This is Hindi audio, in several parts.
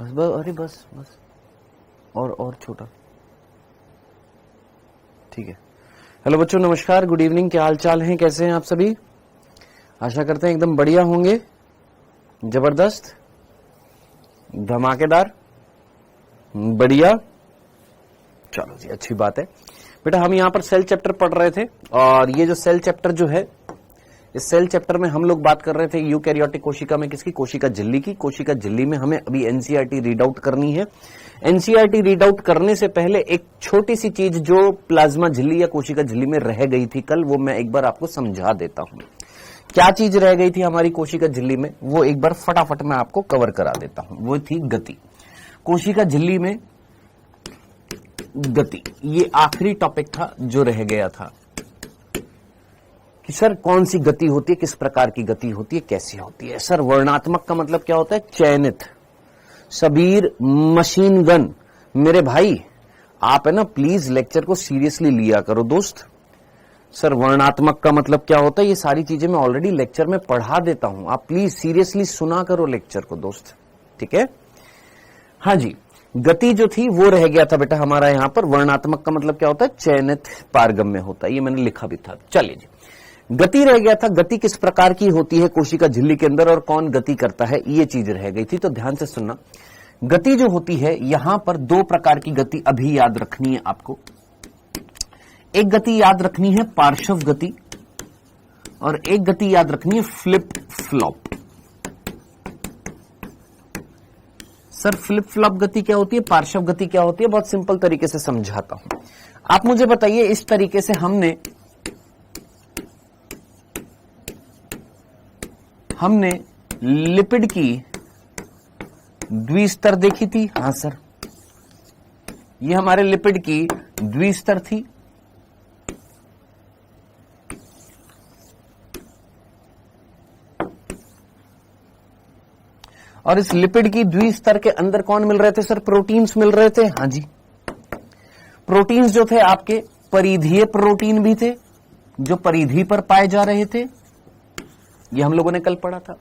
बस बस, अरे बस बस, और छोटा, ठीक है। हेलो बच्चों, नमस्कार, गुड इवनिंग, क्या हाल चाल है, कैसे हैं आप सभी? आशा करते हैं एकदम बढ़िया होंगे, जबरदस्त, धमाकेदार, बढ़िया। चलो जी, अच्छी बात है बेटा। हम यहां पर सेल चैप्टर पढ़ रहे थे और ये जो सेल चैप्टर जो है, इस सेल चैप्टर में हम लोग बात कर रहे थे यूकैरियोटिक कोशिका में किसकी, कोशिका झिल्ली की। कोशिका झिल्ली में हमें अभी एनसीईआरटी रीड आउट करनी है। एनसीईआरटी रीड आउट करने से पहले एक छोटी सी चीज जो प्लाज्मा झिल्ली या कोशिका झिल्ली में रह गई थी कल, वो मैं एक बार आपको समझा देता हूं। क्या चीज रह गई थी हमारी कोशिका झिल्ली में, वो एक बार फटाफट मैं आपको कवर करा देता हूं। वो थी गति। कोशिका झिल्ली में गति, ये आखिरी टॉपिक था जो रह गया था कि सर कौन सी गति होती है, किस प्रकार की गति होती है, कैसी होती है। सर वर्णात्मक का मतलब क्या होता है, चयनित। सबीर मशीन गन, मेरे भाई आप है ना प्लीज लेक्चर को सीरियसली लिया करो दोस्त। सर वर्णात्मक का मतलब क्या होता है, ये सारी चीजें मैं ऑलरेडी लेक्चर में पढ़ा देता हूं, आप प्लीज सीरियसली सुना करो लेक्चर को दोस्त, ठीक है। हाँ जी, गति जो थी वो रह गया था बेटा हमारा यहां पर। वर्णात्मक का मतलब क्या होता है, चयनित पारगम्य होता है, ये मैंने लिखा भी था। चलिए जी, गति रह गया था। गति किस प्रकार की होती है कोशिका झिल्ली के अंदर और कौन गति करता है, ये चीज रह गई थी। तो ध्यान से सुनना, गति जो होती है यहां पर दो प्रकार की गति अभी याद रखनी है आपको। एक गति याद रखनी है पार्श्व गति और एक गति याद रखनी है flip flop. Sir flip flop गति क्या होती है, पार्श्व गति क्या होती है, बहुत सिंपल तरीके से समझाता हूं। आप मुझे बताइए, इस तरीके से हमने लिपिड की द्विस्तर देखी थी। हां सर, ये हमारे लिपिड की द्विस्तर थी। और इस लिपिड की द्विस्तर के अंदर कौन मिल रहे थे सर, प्रोटीन्स मिल रहे थे। हां जी, प्रोटीन्स जो थे आपके परिधीय प्रोटीन भी थे, जो परिधि पर पाए जा रहे थे, ये हम लोगों ने कल पढ़ा था।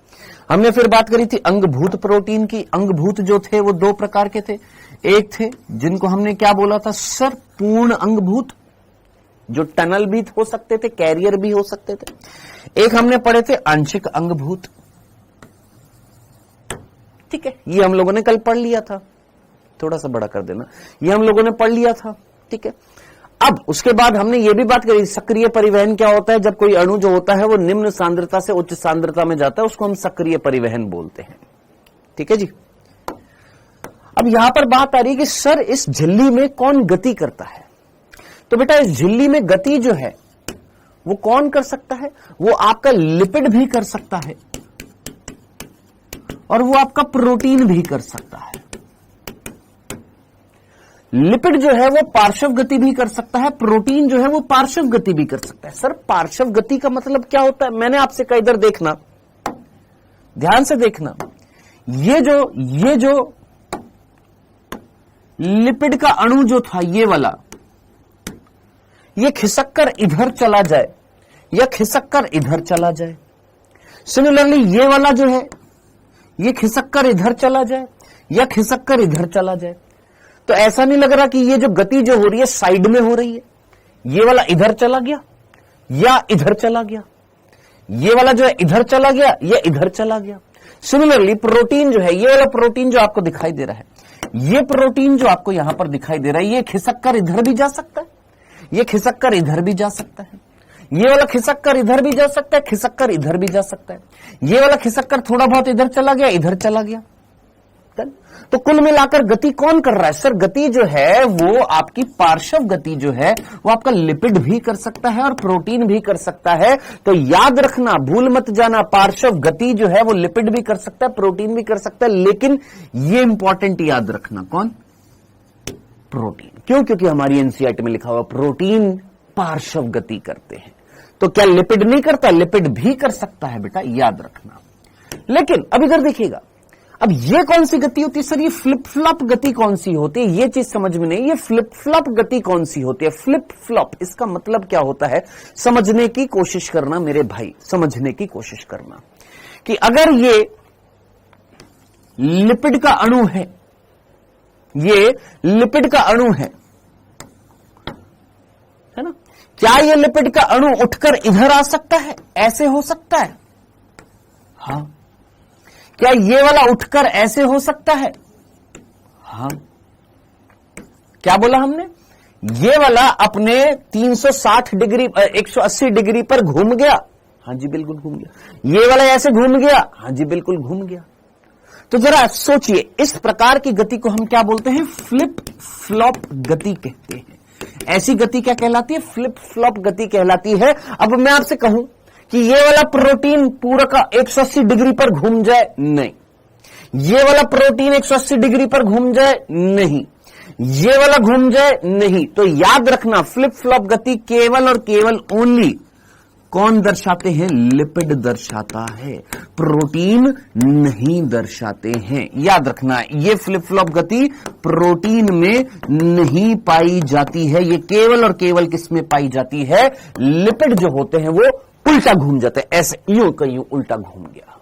हमने फिर बात करी थी अंगभूत प्रोटीन की। अंगभूत जो थे वो दो प्रकार के थे। एक थे जिनको हमने क्या बोला था सर, पूर्ण अंगभूत, जो टनल भी हो सकते थे, कैरियर भी हो सकते थे। एक हमने पढ़े थे आंशिक अंगभूत, ठीक है, ये हम लोगों ने कल पढ़ लिया था। थोड़ा सा बड़ा कर देना, ये हम लोगों ने पढ़ लिया था, ठीक है। अब उसके बाद हमने ये भी बात करी सक्रिय परिवहन क्या होता है। जब कोई अणु जो होता है वो निम्न सांद्रता से उच्च सांद्रता में जाता है, उसको हम सक्रिय परिवहन बोलते हैं, ठीक है जी। अब यहां पर बात आ रही है कि सर इस झिल्ली में कौन गति करता है। तो बेटा इस झिल्ली में गति जो है वो कौन कर सकता है, वो आपका लिपिड भी कर सकता है और वो आपका प्रोटीन भी कर सकता है। लिपिड जो है वो पार्श्व गति भी कर सकता है, प्रोटीन जो है वो पार्श्व गति भी कर सकता है। सर पार्श्व गति का मतलब क्या होता है, मैंने आपसे कहा इधर देखना, ध्यान से देखना, ये जो लिपिड का अणु जो था ये वाला, ये खिसक कर इधर चला जाए या खिसक कर इधर चला जाए। सिमिलरली ये वाला जो है ये खिसक कर इधर चला जाए या खिसक कर इधर चला जाए। तो ऐसा नहीं लग रहा कि ये जो गति जो हो रही है साइड में हो रही है, ये वाला इधर चला गया या इधर चला गया, ये वाला जो है इधर चला गया या इधर चला गया। सिमिलरली प्रोटीन जो है, ये वाला प्रोटीन जो आपको दिखाई दे रहा है, ये प्रोटीन जो आपको यहां पर दिखाई दे रहा है, ये खिसक कर इधर भी जा सकता है, ये खिसक कर इधर भी जा सकता है, ये वाला खिसक कर इधर भी जा सकता है, खिसक कर इधर भी जा सकता है, ये वाला खिसक कर थोड़ा बहुत इधर चला गया, इधर चला गया। तो कुल मिलाकर गति कौन कर रहा है सर, गति जो है वो आपकी पार्श्व गति जो है वो आपका लिपिड भी कर सकता है और प्रोटीन भी कर सकता है। तो याद रखना, भूल मत जाना, पार्श्व गति जो है वो लिपिड भी कर सकता है, प्रोटीन भी कर सकता है, लेकिन ये इंपॉर्टेंट याद रखना, कौन, प्रोटीन। क्यों, क्योंकि हमारी एनसीईआरटी में लिखा हुआ प्रोटीन पार्श्व गति करते हैं। तो क्या लिपिड नहीं करता, लिपिड भी कर सकता है बेटा, याद रखना। लेकिन अब इधर देखिएगा, अब ये कौन सी गति होती है सर, ये फ्लिप फ्लॉप गति कौन सी होती है, ये चीज समझ में नहीं। ये फ्लिप फ्लॉप गति कौन सी होती है, फ्लिप फ्लॉप, इसका मतलब क्या होता है, समझने की कोशिश करना मेरे भाई, समझने की कोशिश करना कि अगर ये लिपिड का अणु है, ये लिपिड का अणु है ना? क्या ये लिपिड का अणु उठकर इधर आ सकता है? ऐसे हो सकता है? हां। क्या ये वाला उठकर ऐसे हो सकता है? हां। क्या बोला हमने? ये वाला अपने 360 डिग्री 180 डिग्री पर घूम गया। हां जी बिल्कुल घूम गया। ये वाला ऐसे घूम गया। हां जी बिल्कुल घूम गया। तो जरा सोचिए, इस प्रकार की गति को हम क्या बोलते हैं? फ्लिप फ्लॉप गति कहते हैं। ऐसी गति क्या कहलाती है? फ्लिप फ्लॉप गति कहलाती है। अब मैं आपसे कहूं कि ये वाला प्रोटीन पूरा का 180 डिग्री पर घूम जाए, नहीं। ये वाला प्रोटीन 180 डिग्री पर घूम जाए, नहीं। ये वाला घूम जाए, नहीं। तो याद रखना, फ्लिप फ्लॉप गति केवल और केवल ओनली कौन दर्शाते हैं? लिपिड दर्शाता है, प्रोटीन नहीं दर्शाते हैं। याद रखना, ये फ्लिप फ्लॉप गति प्रोटीन में नहीं पाई जाती है। ये केवल और केवल किस में पाई जाती है? लिपिड जो होते हैं वो उल्टा घूम जाते हैं, ऐसे यूं का यूं उल्टा घूम गया।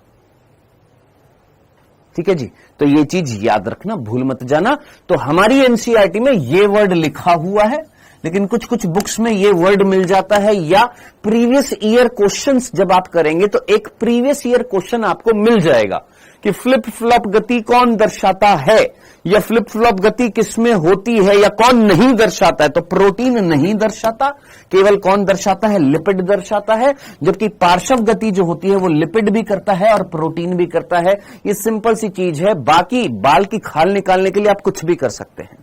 ठीक है जी, तो ये चीज याद रखना, भूल मत जाना। तो हमारी एनसीईआरटी में ये वर्ड लिखा हुआ है, लेकिन कुछ कुछ बुक्स में ये वर्ड मिल जाता है, या प्रीवियस ईयर क्वेश्चंस जब आप करेंगे तो एक प्रीवियस ईयर क्वेश्चन आपको मिल जाएगा कि फ्लिप फ्लॉप गति कौन दर्शाता है, या फ्लिप फ्लॉप गति किसमें होती है, या कौन नहीं दर्शाता है। तो प्रोटीन नहीं दर्शाता, केवल कौन दर्शाता है? लिपिड दर्शाता है। जबकि पार्श्व गति जो होती है वो लिपिड भी करता है और प्रोटीन भी करता है। ये सिंपल सी चीज है। बाकी बाल की खाल निकालने के लिए आप कुछ भी कर सकते हैं।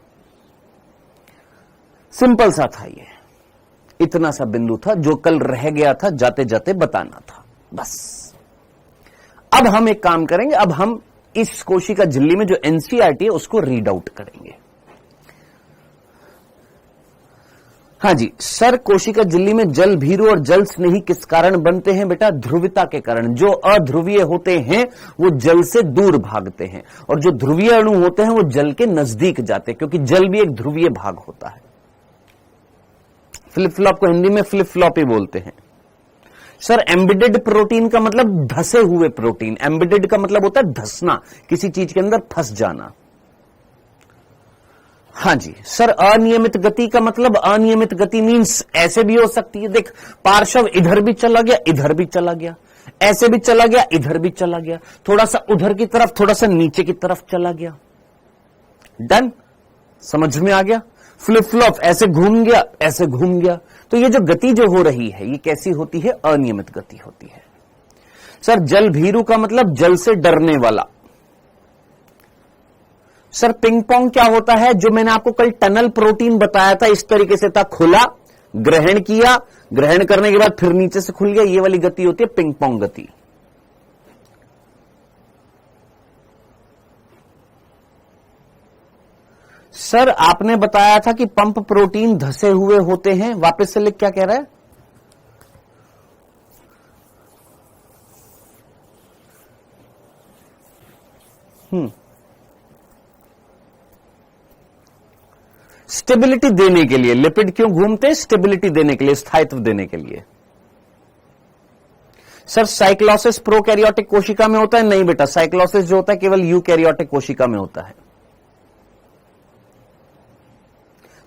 सिंपल सा था, ये इतना सा बिंदु था जो कल रह गया था, जाते जाते बताना था बस। अब हम एक काम करेंगे, अब हम इस कोशिका झिल्ली में जो एनसीईआरटी है उसको रीड आउट करेंगे। हां जी सर, कोशिका झिल्ली में जल भीरु और जल स्नेही किस कारण बनते हैं? बेटा ध्रुवीयता के कारण। जो अध्रुवीय होते हैं वो जल से दूर भागते हैं, और जो ध्रुवीय अणु होते हैं वो जल के नजदीक जाते हैं, क्योंकि जल भी एक ध्रुवीय भाग होता है। फ्लिप फ्लॉप को हिंदी में फ्लिप फ्लॉप ही बोलते हैं। सर एम्बेडेड प्रोटीन का मतलब धसे हुए प्रोटीन। एम्बेडेड का मतलब होता है धसना, किसी चीज के अंदर फंस जाना। हां जी सर, अनियमित गति का मतलब, अनियमित गति मींस ऐसे भी हो सकती है। देख, पार्श्व इधर भी चला गया, इधर भी चला गया, ऐसे भी चला गया, इधर भी चला गया, थोड़ा सा उधर की तरफ, थोड़ा सा नीचे की तरफ चला गया। डन, समझ में आ गया? फ्लिप फ्लॉप ऐसे घूम गया, ऐसे घूम गया। तो ये जो गति जो हो रही है ये कैसी होती है? अनियमित गति होती है। सर जल भीरु का मतलब जल से डरने वाला। सर पिंग पोंग क्या होता है? जो मैंने आपको कल टनल प्रोटीन बताया था, इस तरीके से था, खुला, ग्रहण किया, ग्रहण करने के बाद फिर नीचे से खुल गया, ये वाली गति होती है पिंग पोंग गति। सर आपने बताया था कि पंप प्रोटीन धसे हुए होते हैं, वापस से लिख, क्या कह रहा है? स्टेबिलिटी देने के लिए। लिपिड क्यों घूमते हैं? स्टेबिलिटी देने के लिए, स्थायित्व देने के लिए। सर साइक्लोसिस प्रोकैरियोटिक कोशिका में होता है? नहीं बेटा, साइक्लोसिस जो होता है केवल यूकैरियोटिक कोशिका में होता है।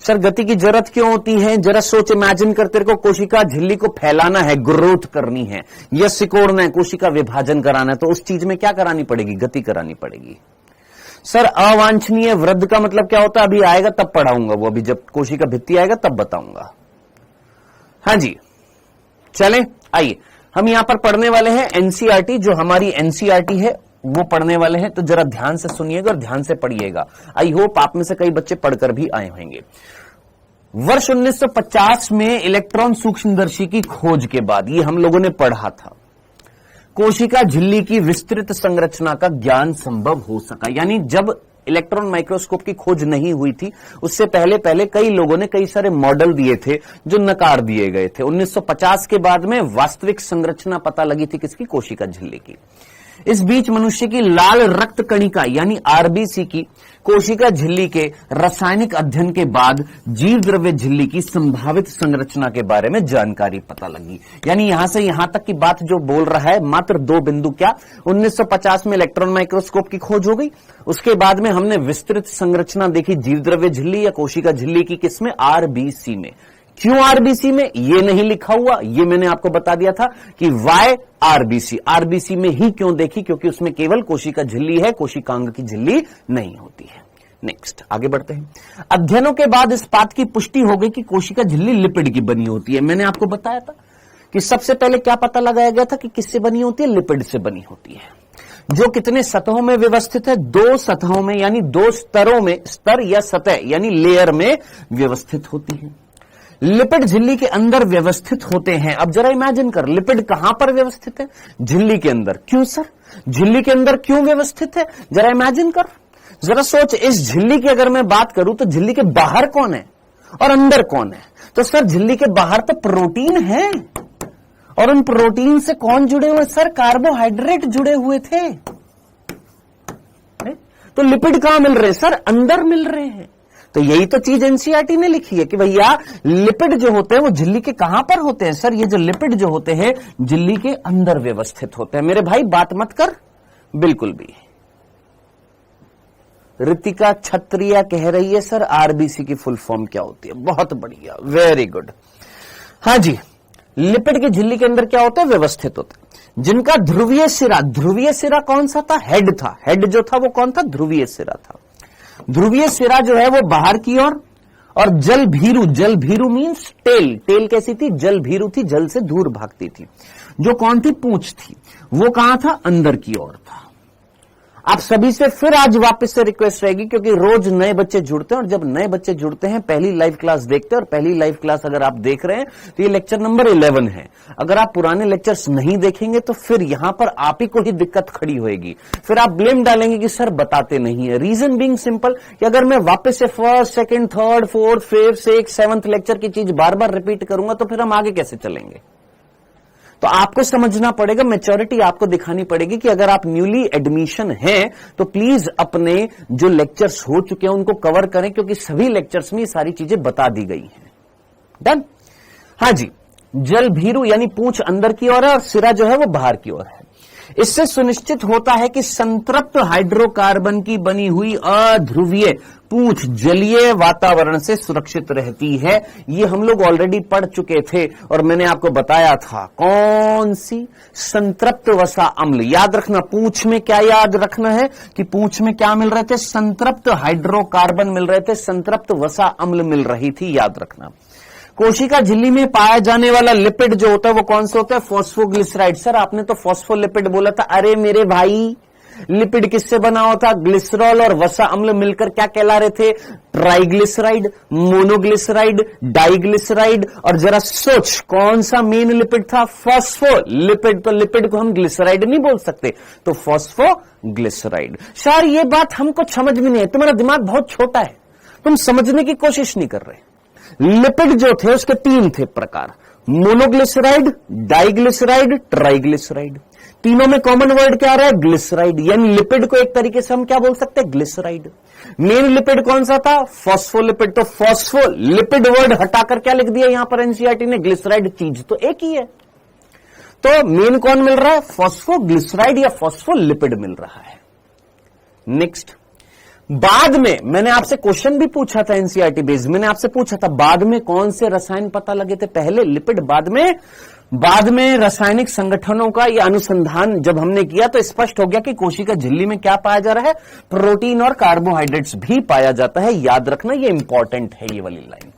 सर गति की जरूरत क्यों होती है? जरा सोच, इमेजिन कर, तेरे को कोशिका झिल्ली को फैलाना है, ग्रोथ करनी है, या सिकोड़ना है, कोशिका विभाजन कराना है, तो उस चीज में क्या करानी पड़ेगी? गति करानी पड़ेगी। सर अवांछनीय वृद्धि का मतलब क्या होता है? अभी आएगा तब पढ़ाऊंगा, वो अभी जब कोशिका भित्ति आएगा तब बताऊंगा। हां जी चलें, आइए हम यहां पर पढ़ने वाले हैं एनसीईआरटी, जो हमारी एनसीईआरटी है वो पढ़ने वाले हैं। तो जरा ध्यान से सुनिएगा और ध्यान से पढ़िएगा। आई होप आप में से कई बच्चे पढ़कर भी आए होंगे। वर्ष 1950 में इलेक्ट्रॉन सूक्ष्मदर्शी की खोज के बाद, ये हम लोगों ने पढ़ा था, कोशिका झिल्ली की विस्तृत संरचना का ज्ञान संभव हो सका। यानी जब इलेक्ट्रॉन माइक्रोस्कोप की खोज नहीं हुई थी, उससे पहले पहले कई लोगों ने कई सारे मॉडल दिए थे जो नकार दिए गए थे। 1950 के बाद में वास्तविक संरचना पता लगी थी किसकी? कोशिका झिल्ली की। इस बीच मनुष्य की लाल रक्त कणिका यानी आरबीसी की कोशिका झिल्ली के रासायनिक अध्ययन के बाद जीव द्रव्य झिल्ली की संभावित संरचना के बारे में जानकारी पता लगी। यानी यहां से यहां तक की बात जो बोल रहा है, मात्र 2 बिंदु क्या, 1950 में इलेक्ट्रॉन माइक्रोस्कोप की खोज हो गई। उसके बाद में हमने विस्तृत संरचना देखी जीव द्रव्य झिल्ली या कोशिका झिल्ली की, किसमें, आरबीसी में। क्यों आरबीसी में, ये नहीं लिखा हुआ, ये मैंने आपको बता दिया था कि वाई आरबीसी, आरबीसी में ही क्यों देखी, क्योंकि उसमें केवल कोशिका झिल्ली है, कोशिकांग की झिल्ली नहीं होती है। नेक्स्ट आगे बढ़ते हैं। अध्ययनों के बाद इस बात की पुष्टि हो गई कि कोशिका झिल्ली लिपिड की बनी होती है। मैंने आपको बताया था कि सबसे पहले क्या पता लगाया गया था कि किससे बनी होती है, लिपिड से बनी होती है, जो कितने सतहों में व्यवस्थित है, 2 सतहों में, यानी 2 स्तरों में, स्तर या सतह यानी लेयर में व्यवस्थित होती है। लिपिड झिल्ली के अंदर व्यवस्थित होते हैं। अब जरा इमेजिन कर, लिपिड कहां पर व्यवस्थित है, झिल्ली के अंदर। क्यों सर, झिल्ली के अंदर क्यों व्यवस्थित है, जरा इमेजिन कर, जरा सोच। इस झिल्ली की अगर मैं बात करूं तो झिल्ली के बाहर कौन है और अंदर कौन है, तो सर झिल्ली के बाहर तो प्रोटीन है, और उन प्रोटीन से कौन जुड़े हुए, सर कार्बोहाइड्रेट जुड़े हुए थे। तो लिपिड कहां मिल रहे, सर अंदर मिल रहे हैं। तो यही तो चीज एनसीईआरटी ने लिखी है कि भैया लिपिड जो होते हैं वो झिल्ली के कहां पर होते हैं, सर ये जो लिपिड जो होते हैं झिल्ली के अंदर व्यवस्थित होते हैं। मेरे भाई बात मत कर बिल्कुल भी। ऋतिका छत्रिया कह रही है सर आरबीसी की फुल फॉर्म क्या होती है, बहुत बढ़िया, वेरी गुड। हाँ जी, लिपिड की झिल्ली के अंदर क्या होते हैं, व्यवस्थित होते हैं, जिनका ध्रुवीय सिरा, ध्रुवीय सिरा कौन सा था, हेड था, हेड जो था वो कौन था, ध्रुवीय सिरा था। ध्रुवीय सिरा जो है वो बाहर की ओर, और जल भीरू, जल भीरू मीन्स टेल, टेल कैसी थी, जल भीरू थी, जल से दूर भागती थी। जो कौन थी, पूंछ थी, वो कहां था, अंदर की ओर था। आप सभी से फिर आज वापस से रिक्वेस्ट रहेगी, क्योंकि रोज नए बच्चे जुड़ते हैं, और जब नए बच्चे जुड़ते हैं पहली लाइव क्लास देखते हैं, और पहली लाइव क्लास अगर आप देख रहे हैं तो ये लेक्चर नंबर 11 है। अगर आप पुराने लेक्चर्स नहीं देखेंगे तो फिर यहां पर आप ही को ही दिक्कत खड़ी होगी, फिर आप ब्लेम डालेंगे कि सर बताते नहीं है। रीजन बीइंग सिंपल कि अगर मैं वापस से first, second, third, fourth, fifth, sixth, 7th lecture की चीज बार बार रिपीट करूंगा तो फिर हम आगे कैसे चलेंगे। तो आपको समझना पड़ेगा, मैच्योरिटी आपको दिखानी पड़ेगी कि अगर आप न्यूली एडमिशन हैं तो प्लीज अपने जो लेक्चर्स हो चुके हैं उनको कवर करें, क्योंकि सभी लेक्चर्स में ये सारी चीजें बता दी गई हैं। डन। हाँ जी, जल भीरू यानी पूंछ अंदर की ओर है और सिरा जो है वो बाहर की ओर है। इससे सुनिश्चित होता है कि संतृप्त हाइड्रोकार्बन की बनी हुई अध्रुवीय पूंछ जलीय वातावरण से सुरक्षित रहती है। ये हम लोग ऑलरेडी पढ़ चुके थे और मैंने आपको बताया था, कौन सी, संतृप्त वसा अम्ल। याद रखना, पूंछ में क्या याद रखना है कि पूंछ में क्या मिल रहे थे, संतृप्त हाइड्रोकार्बन मिल रहे थे, संतृप्त वसा अम्ल मिल रही थी, याद रखना। कोशिका झिल्ली में पाया जाने वाला लिपिड जो होता है वो कौन सा होता है, फॉस्फोग्लिसराइड। सर आपने तो फॉस्फोलिपिड बोला था, अरे मेरे भाई लिपिड किससे बना होता, ग्लिसरॉल और वसा अम्ल मिलकर क्या कहला रहे थे, ट्राइग्लिसराइड, मोनोग्लिसराइड, डाइग्लिसराइड। और जरा सोच कौन सा मेन लिपिड था, फॉस्फोलिपिड। तो लिपिड को हम ग्लिसराइड नहीं बोल सकते, तो फॉस्फोग्लिसराइड। सर ये बात हमको समझ में नहीं है, तुम्हारा दिमाग बहुत छोटा है, तुम समझने की कोशिश नहीं कर रहे। लिपिड जो थे उसके 3 थे प्रकार, मोनोग्लिसराइड, डाइग्लिसराइड, ट्राइग्लिसराइड। तीनों में कॉमन वर्ड क्या आ रहा है, ग्लिसराइड। यानी लिपिड को एक तरीके से हम क्या बोल सकते हैं, ग्लिसराइड। मेन लिपिड कौन सा था, फॉस्फोलिपिड। तो फॉस्फोलिपिड वर्ड हटाकर क्या लिख दिया यहां पर एनसीईआरटी ने, ग्लिसराइड। चीज तो एक ही है। तो मेन कौन मिल रहा है, फॉस्फोग्लिसराइड या फॉस्फोलिपिड मिल रहा है। नेक्स्ट, बाद में मैंने आपसे क्वेश्चन भी पूछा था एनसीईआरटी बेस्ड, मैंने आपसे पूछा था बाद में कौन से रसायन पता लगे थे, पहले लिपिड, बाद में रासायनिक संगठनों का यह अनुसंधान जब हमने किया तो स्पष्ट हो गया कि कोशिका झिल्ली में क्या पाया जा रहा है, प्रोटीन और कार्बोहाइड्रेट्स भी पाया जाता है। याद रखना, ये इंपॉर्टेंट है ये वाली लाइन।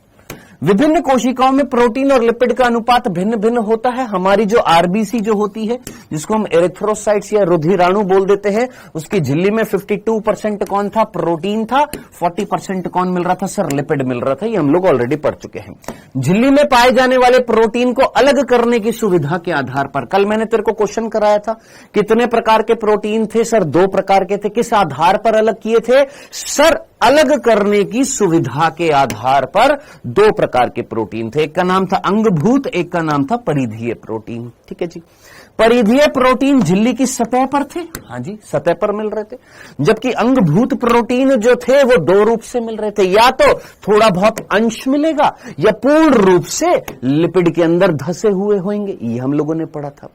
विभिन्न कोशिकाओं में प्रोटीन और लिपिड का अनुपात भिन्न भिन्न होता है। हमारी जो आरबीसी जो होती है, जिसको हम एरिथ्रोसाइट्स या रुधिराणु बोल देते हैं, उसकी झिल्ली में 52% कौन था, प्रोटीन था, 40% कौन मिल रहा था, सर लिपिड मिल रहा था। ये हम लोग ऑलरेडी पढ़ चुके हैं। झिल्ली में पाए जाने वाले प्रोटीन को अलग करने की सुविधा के आधार पर, कल मैंने तेरे को क्वेश्चन कराया था, कितने प्रकार के प्रोटीन थे, सर 2 प्रकार के थे। किस आधार पर अलग किए थे, सर अलग करने की सुविधा के आधार पर 2 प्रकार के प्रोटीन थे। एक का नाम था अंगभूत, एक का नाम था परिधीय प्रोटीन। ठीक है जी। परिधीय प्रोटीन झिल्ली की सतह पर थे, हाँ जी सतह पर मिल रहे थे, जबकि अंगभूत प्रोटीन जो थे वो दो रूप से मिल रहे थे, या तो थोड़ा बहुत अंश मिलेगा या पूर्ण रूप से लिपिड के अंदर धसे हुए होंगे। ये हम लोगों ने पढ़ा था।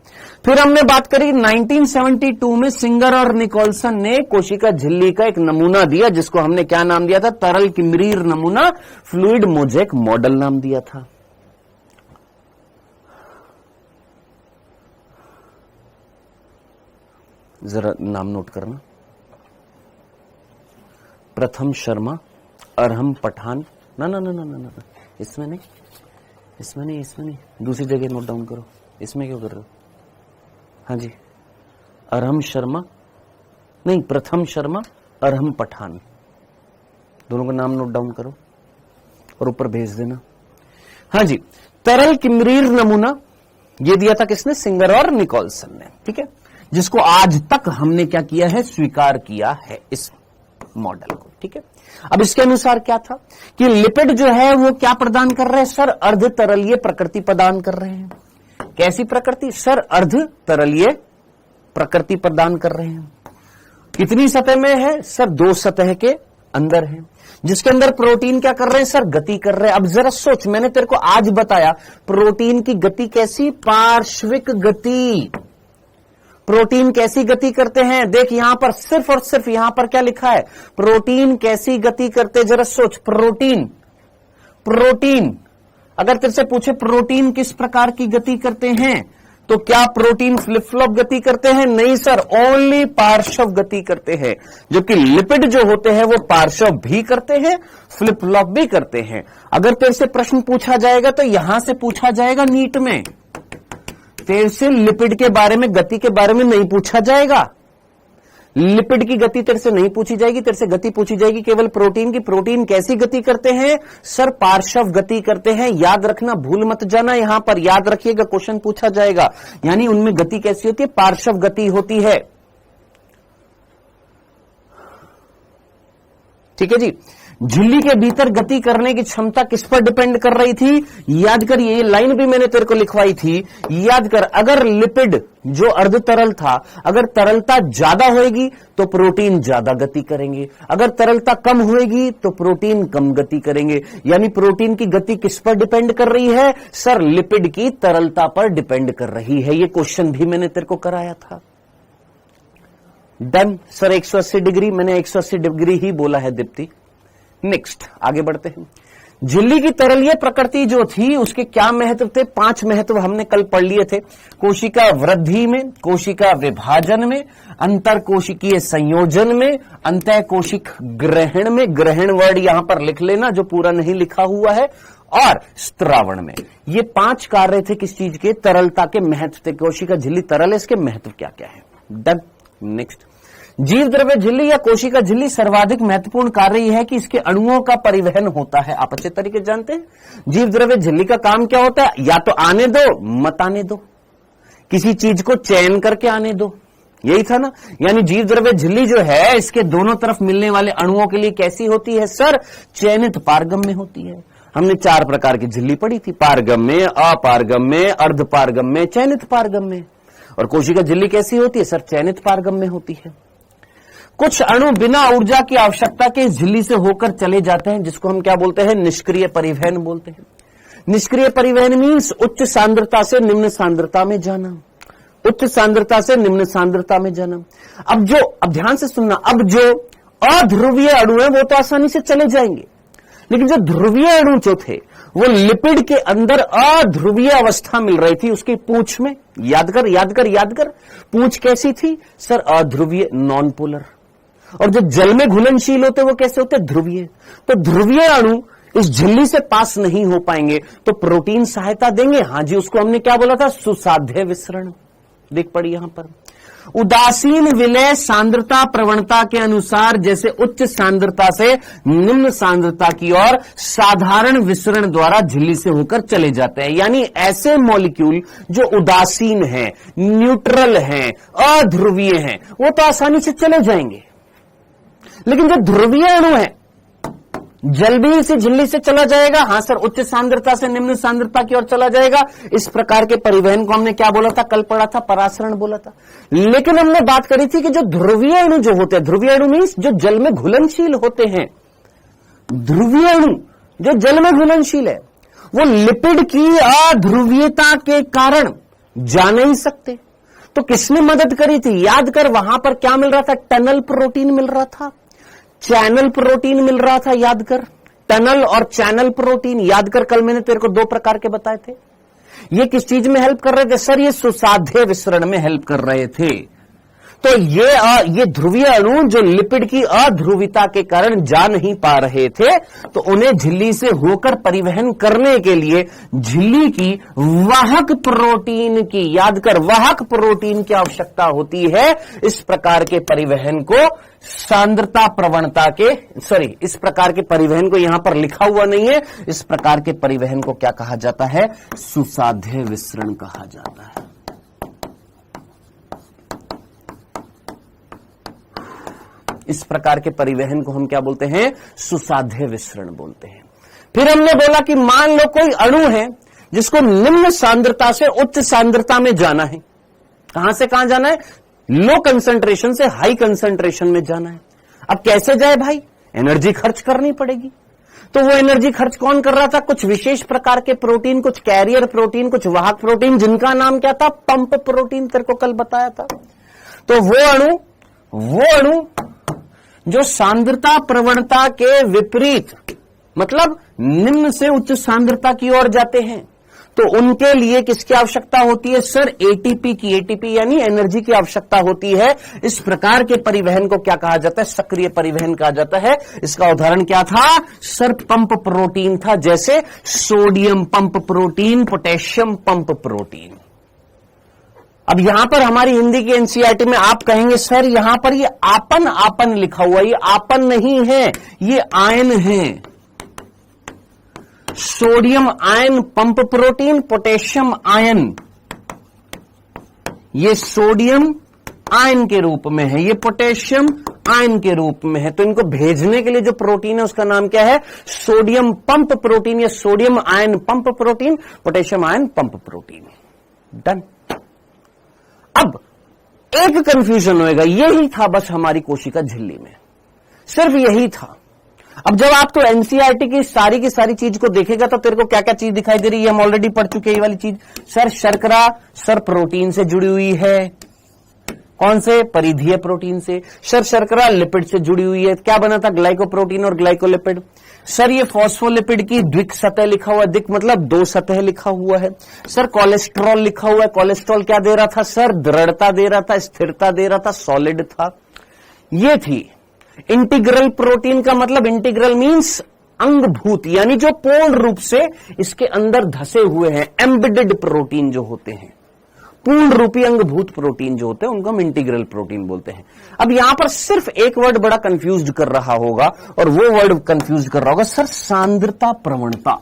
फिर हमने बात करी 1972 में सिंगर और निकोलसन ने कोशिका झिल्ली का एक नमूना दिया, जिसको हमने क्या नाम दिया था? तरल किम्रीर नमूना, फ्लूइड मोज़ेक मॉडल नाम दिया था। जरा नाम नोट करना, प्रथम शर्मा, अरहम पठान, ना ना ना ना ना ना, इसमें नहीं, इसमें नहीं, इसमें नहीं, दूसरी जगह नोट डाउन करो। इसमें क्यों कर रहे हो? हाँ जी, अरहम शर्मा नहीं, प्रथम शर्मा, अरहम पठान, दोनों का नाम नोट डाउन करो और ऊपर भेज देना। हाँ जी, तरल किम्रीर नमूना ये दिया था किसने? सिंगर और निकोलसन ने, ठीक है, जिसको आज तक हमने क्या किया है? स्वीकार किया है इस मॉडल को, ठीक है। अब इसके अनुसार क्या था कि लिपिड जो है वो क्या प्रदान कर रहे हैं? सर अर्ध तरलीय प्रकृति प्रदान कर रहे हैं। कैसी प्रकृति? सर अर्ध तरलीय प्रकृति प्रदान कर रहे हैं। कितनी सतह में है? सर दो सतह के अंदर है, जिसके अंदर प्रोटीन क्या कर रहे हैं? सर गति कर रहे हैं। अब जरा सोच, मैंने तेरे को आज बताया प्रोटीन की गति कैसी? पार्श्विक गति। प्रोटीन कैसी गति करते हैं? देख यहां पर सिर्फ और सिर्फ यहां पर क्या लिखा है? प्रोटीन कैसी गति करते? जरा सोच, प्रोटीन अगर तेरे से पूछे प्रोटीन किस प्रकार की गति करते हैं, तो क्या प्रोटीन फ्लिप फ्लॉप गति करते हैं? नहीं सर, ओनली पार्श्व गति करते हैं। जबकि लिपिड जो होते हैं वो पार्श्व भी करते हैं, फ्लिप फ्लॉप भी करते हैं। अगर तेरे से प्रश्न पूछा जाएगा तो यहां से पूछा जाएगा नीट में, तेरे से लिपिड के बारे में, गति के बारे में नहीं पूछा जाएगा। लिपिड की गति तेरे से नहीं पूछी जाएगी, तेरे से गति पूछी जाएगी केवल प्रोटीन की। प्रोटीन कैसी गति करते हैं? सर पार्श्व गति करते हैं। याद रखना, भूल मत जाना, यहां पर याद रखिएगा, क्वेश्चन पूछा जाएगा। यानी उनमें गति कैसी होती है? पार्श्व गति होती है, ठीक है जी। झिल्ली के भीतर गति करने की क्षमता किस पर डिपेंड कर रही थी? याद कर, ये लाइन भी मैंने तेरे को लिखवाई थी, याद कर। अगर लिपिड जो अर्ध तरल था, अगर तरलता ज्यादा होगी तो प्रोटीन ज्यादा गति करेंगे, अगर तरलता कम होगी तो प्रोटीन कम गति करेंगे। यानी प्रोटीन की गति किस पर डिपेंड कर रही है? सर लिपिड की तरलता पर डिपेंड कर रही है। ये क्वेश्चन भी मैंने तेरे को कराया था। डन सर, 180 डिग्री, मैंने 180 डिग्री ही बोला है दीप्ति। नेक्स्ट आगे बढ़ते हैं। झिल्ली की तरलीय प्रकृति जो थी उसके क्या महत्व थे? 5 महत्व हमने कल पढ़ लिए थे। कोशिका वृद्धि में, कोशिका विभाजन में, अंतर कोशिकीय संयोजन में, अंतः कोशिक ग्रहण में, ग्रहण वर्ड यहां पर लिख लेना जो पूरा नहीं लिखा हुआ है, और स्त्रावण में। ये 5 कार्य थे किस चीज के? तरलता के महत्व थे। कोशिका झिल्ली तरल है, इसके महत्व क्या क्या है? डन। नेक्स्ट, जीव द्रव्य झिल्ली या कोशिका झिल्ली सर्वाधिक महत्वपूर्ण कार्य यह है कि इसके अणुओं का परिवहन होता है। आप अच्छे तरीके जानते हैं जीव द्रव्य झिल्ली का काम क्या होता है? या तो आने दो, मत आने दो, किसी चीज को चयन करके आने दो, यही था ना। यानी जीव द्रव्य झिल्ली जो है इसके दोनों तरफ मिलने वाले अणुओं के लिए कैसी होती है? सर चयनित पारगम्य होती है। हमने 4 प्रकार की झिल्ली पढ़ी थी, पारगम्य, अपारगम्य, अर्धपारगम्य, चयनित पारगम्य। और कोशिका झिल्ली कैसी होती है? सर चयनित पारगम्य होती है। कुछ अणु बिना ऊर्जा की आवश्यकता के इस झिल्ली से होकर चले जाते हैं, जिसको हम क्या बोलते हैं? निष्क्रिय परिवहन बोलते हैं। निष्क्रिय परिवहन मीन्स उच्च सांद्रता से निम्न सांद्रता में जाना, उच्च सांद्रता से निम्न सांद्रता में जाना। अब ध्यान से सुनना, अब जो अध्रुवीय अणु है वो तो आसानी से चले जाएंगे, लेकिन जो ध्रुवीय अणु जो थे वो लिपिड के अंदर अध्रुवीय अवस्था मिल रही थी उसकी पूंछ में। याद कर, पूंछ कैसी थी? सर अध्रुवीय, नॉन पोलर। और जो जल में घुलनशील होते वो कैसे होते? ध्रुवीय। तो ध्रुवीय अणु इस झिल्ली से पास नहीं हो पाएंगे, तो प्रोटीन सहायता देंगे। हाँ जी, उसको हमने क्या बोला था? सुसाध्य विसरण। देख पड़ी यहां पर, उदासीन विलय सांद्रता प्रवणता के अनुसार जैसे उच्च सांद्रता से निम्न सांद्रता की ओर साधारण विसरण द्वारा झिल्ली से होकर चले जाते हैं। यानी ऐसे मॉलिक्यूल जो उदासीन हैं, न्यूट्रल हैं, अध्रुवीय हैं, वो तो आसानी से चले जाएंगे, लेकिन जो ध्रुवीय अणु है जल भी इसी झिल्ली से चला जाएगा, हां सर, उच्च सांद्रता से निम्न सांद्रता की ओर चला जाएगा। इस प्रकार के परिवहन को हमने क्या बोला था, कल पढ़ा था, परासरण बोला था। लेकिन हमने बात करी थी कि जो ध्रुवीय अणु जो होते हैं, ध्रुवीय अणु मीन्स जो जल में घुलनशील होते हैं, ध्रुवीय अणु जो जल में घुलनशील है, वो लिपिड की अध्रुवीयता के कारण जा नहीं सकते। तो किसने मदद करी थी, याद कर, वहां पर क्या मिल रहा था, टनल प्रोटीन मिल रहा था, चैनल प्रोटीन मिल रहा था, याद कर, टनल और चैनल प्रोटीन, याद कर, कल मैंने तेरे को 2 प्रकार के बताए थे। ये किस चीज में हेल्प कर रहे थे सर, ये सुसाध्य विसरण में हेल्प कर रहे थे। तो ये ध्रुवीय अणु जो लिपिड की अध्रुविता के कारण जा नहीं पा रहे थे, तो उन्हें झिल्ली से होकर परिवहन करने के लिए झिल्ली की वाहक प्रोटीन की, याद कर, वाहक प्रोटीन की आवश्यकता होती है। इस प्रकार के परिवहन को सांद्रता प्रवणता के, इस प्रकार के परिवहन को यहां पर लिखा हुआ नहीं है, इस प्रकार के परिवहन को क्या कहा जाता है, सुसाध्य विसरण कहा जाता है। इस प्रकार के परिवहन को हम क्या बोलते हैं, सुसाध्य विसरण बोलते हैं। फिर हमने बोला कि मान लो कोई अणु है जिसको निम्न सांद्रता से उच्च सांद्रता में जाना है। कहां से कहां जाना है, लो कंसंट्रेशन से हाई कंसंट्रेशन में जाना है। अब कैसे जाए भाई, एनर्जी खर्च करनी पड़ेगी। तो वो एनर्जी खर्च कौन कर रहा था, कुछ विशेष प्रकार के प्रोटीन, कुछ कैरियर प्रोटीन, कुछ वाहक प्रोटीन, जिनका नाम क्या था, पंप प्रोटीन, तेरे को कल बताया था। तो वो अणु जो सांद्रता प्रवणता के विपरीत, मतलब निम्न से उच्च सांद्रता की ओर जाते हैं, तो उनके लिए किसकी आवश्यकता होती है सर, एटीपी की, एटीपी यानी एनर्जी की आवश्यकता होती है। इस प्रकार के परिवहन को क्या कहा जाता है, सक्रिय परिवहन कहा जाता है। इसका उदाहरण क्या था सर, पंप प्रोटीन था, जैसे sodium pump protein, potassium pump protein. अब यहां पर हमारी हिंदी की एनसीईआरटी में आप कहेंगे सर यहां पर ये आपन लिखा हुआ, ये आपन नहीं है, ये आयन है। Sodium ion pump protein, potassium ion ये सोडियम आयन के रूप में है, ये पोटेशियम आयन के रूप में है। तो इनको भेजने के लिए जो प्रोटीन है उसका नाम क्या है, सोडियम पंप प्रोटीन या sodium ion pump protein, potassium ion pump protein. Done. अब एक कंफ्यूजन होएगा, यही था बस हमारी कोशिका झिल्ली में, सिर्फ यही था। अब जब आप तो एनसीईआरटी की सारी चीज को देखेगा तो तेरे को क्या क्या चीज दिखाई दे रही है, हम ऑलरेडी पढ़ चुके हैं ये वाली चीज। सर शर्करा सर प्रोटीन से जुड़ी हुई है, कौन से, परिधीय प्रोटीन से। सर शर्करा लिपिड से जुड़ी हुई है, क्या बना था, ग्लाइकोप्रोटीन और ग्लाइकोलिपिड। सर ये फॉस्फोलिपिड की द्विक सतह लिखा हुआ है, द्विक मतलब 2 सतह लिखा हुआ है। सर कोलेस्ट्रॉल लिखा हुआ है, कोलेस्ट्रॉल क्या दे रहा था सर, दृढ़ता दे रहा था, स्थिरता दे रहा था, सॉलिड था। ये थी इंटीग्रल प्रोटीन का मतलब, इंटीग्रल मींस अंगभूत, यानी जो पूर्ण रूप से इसके अंदर धसे हुए हैं। एम्बेडेड प्रोटीन जो होते हैं, पूर्ण रूपी अंगभूत प्रोटीन जो होते हैं, उनको हम इंटीग्रल प्रोटीन बोलते हैं। अब यहां पर सिर्फ एक वर्ड बड़ा कंफ्यूज कर रहा होगा, और वो वर्ड कंफ्यूज कर रहा होगा सर सांद्रता प्रवणता।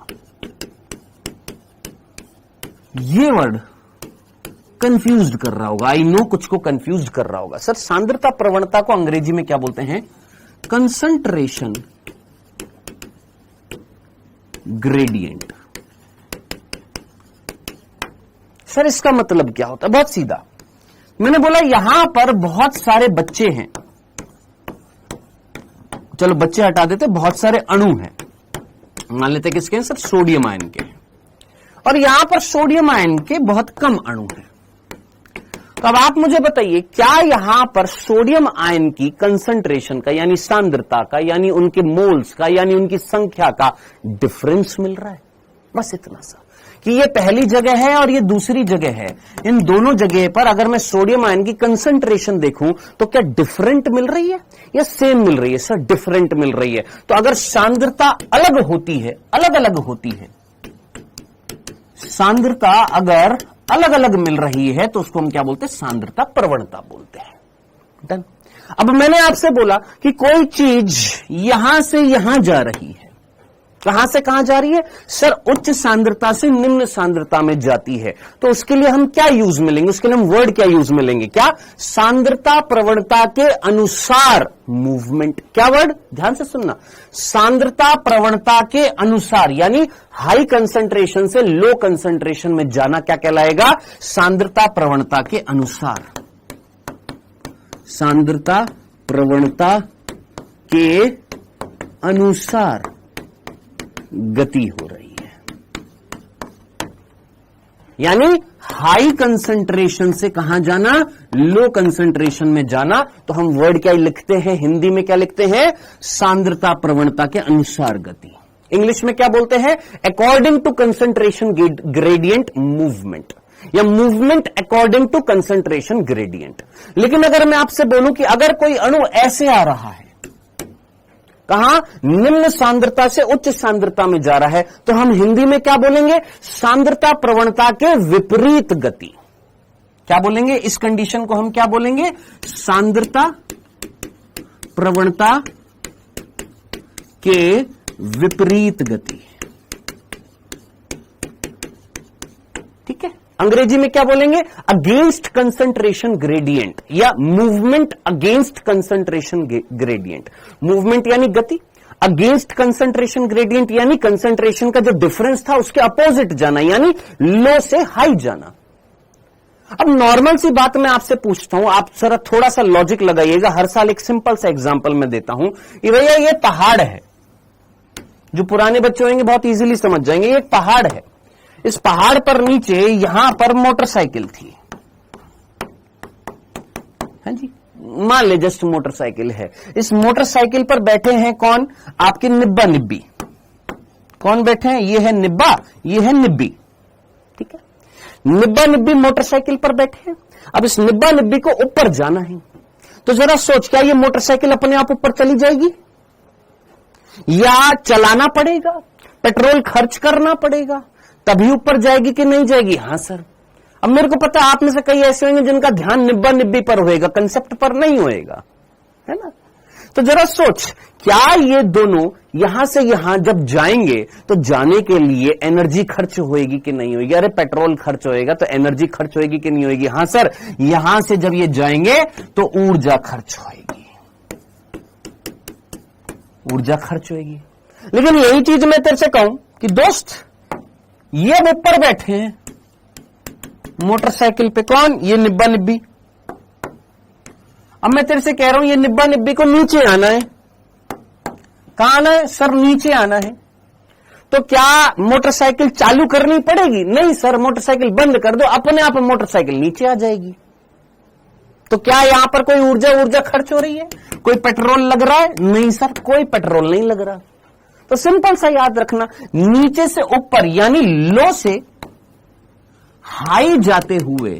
ये वर्ड कंफ्यूज कर रहा होगा, आई नो कुछ को कंफ्यूज कर रहा होगा। सर सांद्रता प्रवणता को अंग्रेजी में क्या बोलते हैं, कंसंट्रेशन ग्रेडियंट। सर इसका मतलब क्या होता है, बहुत सीधा। मैंने बोला यहां पर बहुत सारे बच्चे हैं, चलो बच्चे हटा देते, बहुत सारे अणु हैं, मान लेते किसके हैं सर, सोडियम आयन के, और यहां पर सोडियम आयन के बहुत कम अणु हैं। तो अब आप मुझे बताइए, क्या यहां पर सोडियम आयन की कंसंट्रेशन का यानी सांद्रता का यानी उनके मोल्स का यानी उनकी संख्या का डिफरेंस मिल रहा है? बस इतना सा कि ये पहली जगह है और ये दूसरी जगह है, इन दोनों जगह पर अगर मैं सोडियम आयन की कंसंट्रेशन देखूं तो क्या डिफरेंट मिल रही है या सेम मिल रही है? सर डिफरेंट मिल रही है। तो अगर सांद्रता अलग होती है, अलग अलग होती है, सांद्रता अगर अलग अलग मिल रही है तो उसको हम क्या बोलते हैं, सांद्रता प्रवणता बोलते हैं। डन। अब मैंने आपसे बोला कि कोई चीज यहां से यहां जा रही है, कहां से कहां जा रही है? सर उच्च सांद्रता से निम्न सांद्रता में जाती है। तो उसके लिए हम क्या यूज मिलेंगे? उसके लिए हम वर्ड क्या यूज मिलेंगे? क्या? सांद्रता प्रवणता के अनुसार मूवमेंट। क्या वर्ड? ध्यान से सुनना। सांद्रता प्रवणता के अनुसार, यानी हाई कंसंट्रेशन से लो कंसंट्रेशन में जाना क्या कहलाएगा? सांद्रता प्रवणता के अनुसार। सांद्रता प्रवणता के अनुसार गति हो रही है, यानी हाई कंसंट्रेशन से कहां जाना? लो कंसंट्रेशन में जाना। तो हम वर्ड क्या लिखते हैं? हिंदी में क्या लिखते हैं? सांद्रता प्रवणता के अनुसार गति। इंग्लिश में क्या बोलते हैं? According to concentration gradient movement, या movement according to concentration gradient. लेकिन अगर मैं आपसे बोलूं कि अगर कोई अणु ऐसे आ रहा है, कहां? निम्न सांद्रता से उच्च सांद्रता में जा रहा है, तो हम हिंदी में क्या बोलेंगे? सांद्रता प्रवणता के विपरीत गति। क्या बोलेंगे? इस कंडीशन को हम क्या बोलेंगे? सांद्रता प्रवणता के विपरीत गति। ठीक है। अंग्रेजी में क्या बोलेंगे? अगेंस्ट कंसंट्रेशन ग्रेडियंट, या movement against concentration gradient. Movement यानी गति, अगेंस्ट कंसंट्रेशन ग्रेडियंट यानी कंसंट्रेशन का जो डिफरेंस था उसके अपोजिट जाना, यानी लो से हाई जाना। अब नॉर्मल सी बात मैं आपसे पूछता हूं, आप जरा थोड़ा सा लॉजिक लगाइएगा। हर साल एक सिंपल सा एग्जांपल मैं देता हूं कि भैया ये पहाड़ है, जो पुराने बच्चे होंगे बहुत इजीली समझ जाएंगे। ये एक पहाड़ है, इस पहाड़ पर नीचे यहां पर मोटरसाइकिल थी। हाँ जी, मान ले जस्ट मोटरसाइकिल है। इस मोटरसाइकिल पर बैठे हैं कौन? आपके निब्बा निब्बी। कौन बैठे हैं? ये है निब्बा, ये है निब्बी। ठीक है, निब्बा निब्बी मोटरसाइकिल पर बैठे हैं। अब इस निब्बा निब्बी को ऊपर जाना है, तो जरा सोच, क्या ये मोटरसाइकिल अपने आप ऊपर चली जाएगी, या चलाना पड़ेगा, पेट्रोल खर्च करना पड़ेगा, तभी ऊपर जाएगी कि नहीं जाएगी? हां सर। अब मेरे को पता है आप में से कई ऐसे होंगे जिनका ध्यान निब्बा निब्बी पर होएगा, कंसेप्ट पर नहीं होएगा, है ना? तो जरा सोच, क्या ये दोनों यहां से यहां जब जाएंगे तो जाने के लिए एनर्जी खर्च होएगी कि नहीं होएगी? अरे पेट्रोल खर्च होएगा तो एनर्जी खर्च होएगी कि नहीं होएगी? हां सर। यहां से जब ये जाएंगे तो ऊर्जा खर्च होएगी, ऊर्जा खर्च होएगी। लेकिन यही चीज मैं तेरे से कहूं कि दोस्त, ये अब ऊपर बैठे हैं मोटरसाइकिल पे, कौन? ये निब्बा निब्बी। अब मैं तेरे से कह रहा हूं ये निब्बा निब्बी को नीचे आना है। कहां आना है? सर नीचे आना है। तो क्या मोटरसाइकिल चालू करनी पड़ेगी? नहीं सर, मोटरसाइकिल बंद कर दो, अपने आप मोटरसाइकिल नीचे आ जाएगी। तो क्या यहां पर कोई ऊर्जा खर्च हो रही है? कोई पेट्रोल लग रहा है? नहीं सर, कोई पेट्रोल नहीं लग रहा। तो सिंपल सा याद रखना, नीचे से ऊपर यानी लो से हाई जाते हुए,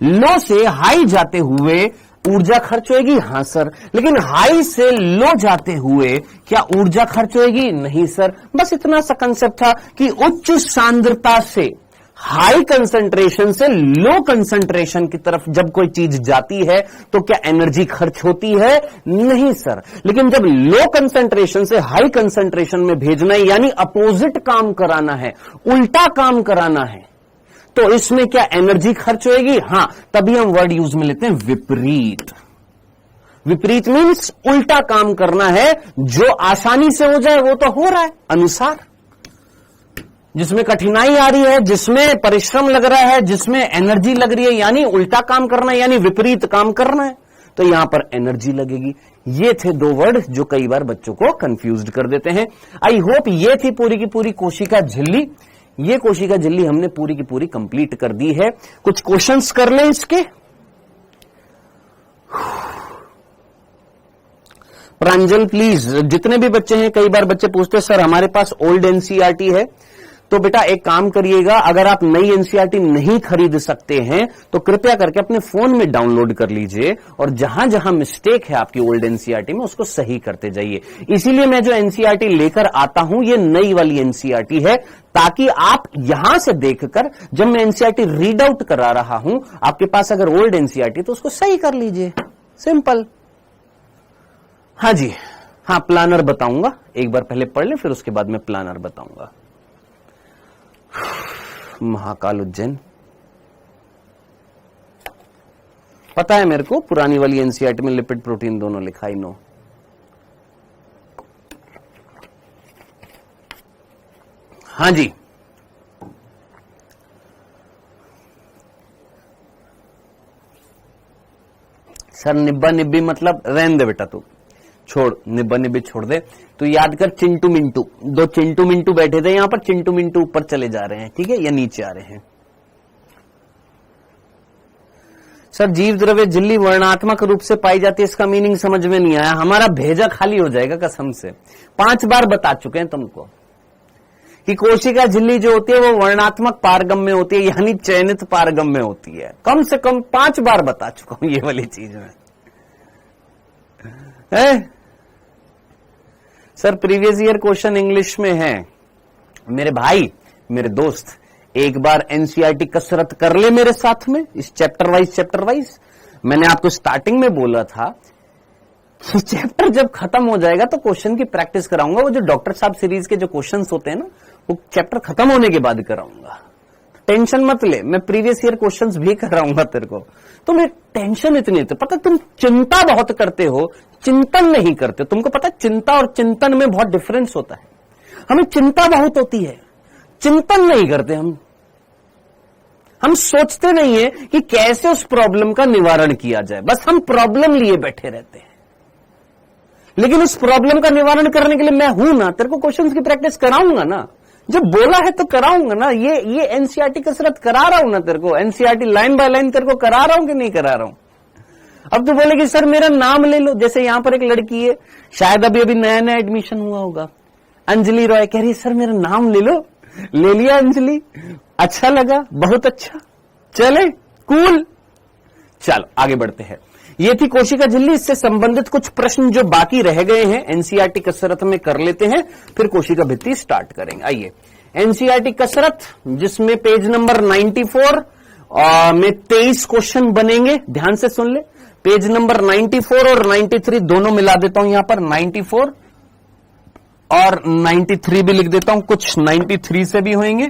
लो से हाई जाते हुए ऊर्जा खर्च होएगी? हां सर। लेकिन हाई से लो जाते हुए क्या ऊर्जा खर्च होएगी? नहीं सर। बस इतना सा कंसेप्ट था कि उच्च सांद्रता से हाई कंसंट्रेशन से लो कंसंट्रेशन की तरफ जब कोई चीज जाती है तो क्या एनर्जी खर्च होती है? नहीं सर। लेकिन जब लो कंसंट्रेशन से हाई कंसंट्रेशन में भेजना है, यानी अपोजिट काम कराना है, उल्टा काम कराना है, तो इसमें क्या एनर्जी खर्च होएगी? हां। तभी हम वर्ड यूज में लेते हैं विपरीत। विपरीत मीन्स उल्टा काम करना है। जो आसानी से हो जाए वो तो हो रहा है, अनुसार। जिसमें कठिनाई आ रही है, जिसमें परिश्रम लग रहा है, जिसमें एनर्जी लग रही है, यानी उल्टा काम करना है, यानी विपरीत काम करना है, तो यहां पर एनर्जी लगेगी। ये थे दो वर्ड जो कई बार बच्चों को कंफ्यूज कर देते हैं। आई होप ये थी पूरी की पूरी कोशिका झिल्ली। ये कोशिका झिल्ली हमने पूरी की पूरी कंप्लीट कर दी है। कुछ क्वेश्चंस कर लें इसके। प्रांजल प्लीज, जितने भी बच्चे हैं, कई बार बच्चे पूछते हैं सर हमारे पास ओल्ड एनसीईआरटी है, तो बेटा एक काम करिएगा, अगर आप नई एनसीईआरटी नहीं खरीद सकते हैं तो कृपया करके अपने फोन में डाउनलोड कर लीजिए और जहां जहां मिस्टेक है आपकी ओल्ड एनसीईआरटी में उसको सही करते जाइए। इसीलिए मैं जो एनसीईआरटी लेकर आता हूं ये नई वाली एनसीईआरटी है, ताकि आप यहां से देखकर जब मैं एनसीईआरटी रीड आउट करा रहा हूं, आपके पास अगर ओल्ड एनसीईआरटी तो उसको सही कर लीजिए। सिंपल। हाँ जी, हाँ, प्लानर बताऊंगा, एक बार पहले पढ़ ले फिर उसके बाद मैं प्लानर बताऊंगा। महाकाल उज्जैन पता है मेरे को, पुरानी वाली एनसीईआरटी में लिपिड प्रोटीन दोनों लिखा ही नो। हाँ जी, सर निब्बा निब्बी मतलब रहने दे बेटा, तू छोड़, निब्बा निब्बी छोड़ दे। तो याद कर चिंटू मिंटू, दो चिंटू मिंटू बैठे थे यहां पर, चिंटू मिंटू ऊपर चले जा रहे हैं, ठीक है, या नीचे आ रहे हैं। सर जीव द्रव्य झिल्ली वर्णात्मक रूप से पाई जाती है, इसका मीनिंग समझ में नहीं आया, हमारा भेजा खाली हो जाएगा कसम से। 5 बार बता चुके हैं तुमको कि कोशिका झिल्ली जो होती है वो वर्णात्मक पारगम्य होती है, यानी चयनित पारगम्य होती है। कम से कम 5 बार बता चुका हूं ये वाली चीज में है? Sir previous year question English में है। मेरे भाई, मेरे दोस्त, एक बार एनसीईआरटी कसरत कर ले मेरे साथ में, इस चैप्टर वाइज। मैंने आपको स्टार्टिंग में बोला था कि चैप्टर जब खत्म हो जाएगा तो क्वेश्चन की प्रैक्टिस कराऊंगा। वो जो डॉक्टर साहब सीरीज के जो क्वेश्चंस होते हैं ना, वो चैप्टर खत्म होने के बाद कराऊंगा। टेंशन मत ले, मैं प्रीवियस ईयर क्वेश्चंस भी कराऊंगा तेरे को। तुम्हें टेंशन इतनी होती, पता तुम चिंता बहुत करते हो, चिंतन नहीं करते। तुमको पता चिंता और चिंतन में बहुत डिफरेंस होता है। हमें चिंता बहुत होती है, चिंतन नहीं करते हम सोचते नहीं है कि कैसे उस प्रॉब्लम का निवारण किया जाए, बस हम प्रॉब्लम लिए बैठे रहते हैं। लेकिन उस प्रॉब्लम का निवारण करने के लिए मैं हूं ना, तेरे को क्वेश्चंस की प्रैक्टिस कराऊंगा ना, जब बोला है तो कराऊंगा ना। ये एनसीईआरटी कसरत करा रहा हूं ना तेरे को, एनसीईआरटी लाइन बाय लाइन तेरे को करा रहा हूं कि नहीं करा रहा हूं। अब तो बोलेगी सर मेरा नाम ले लो, जैसे यहां पर एक लड़की है, शायद अभी नया एडमिशन हुआ होगा, अंजलि रॉय, कह रही है सर मेरा नाम ले लो। ले लिया अंजलि, अच्छा लगा, बहुत अच्छा, चले कूल। चलो आगे बढ़ते हैं। ये थी कोशिका झिल्ली, इससे संबंधित कुछ प्रश्न जो बाकी रह गए हैं एनसीईआरटी कसरत में कर लेते हैं, फिर कोशिका भित्ति स्टार्ट करेंगे। आइए, एनसीईआरटी कसरत जिसमें पेज नंबर 94 में 23 क्वेश्चन बनेंगे, ध्यान से सुन ले। पेज नंबर 94 और 93 दोनों मिला देता हूं यहां पर, 94 और 93 भी लिख देता हूं। कुछ 93 से भी होंगे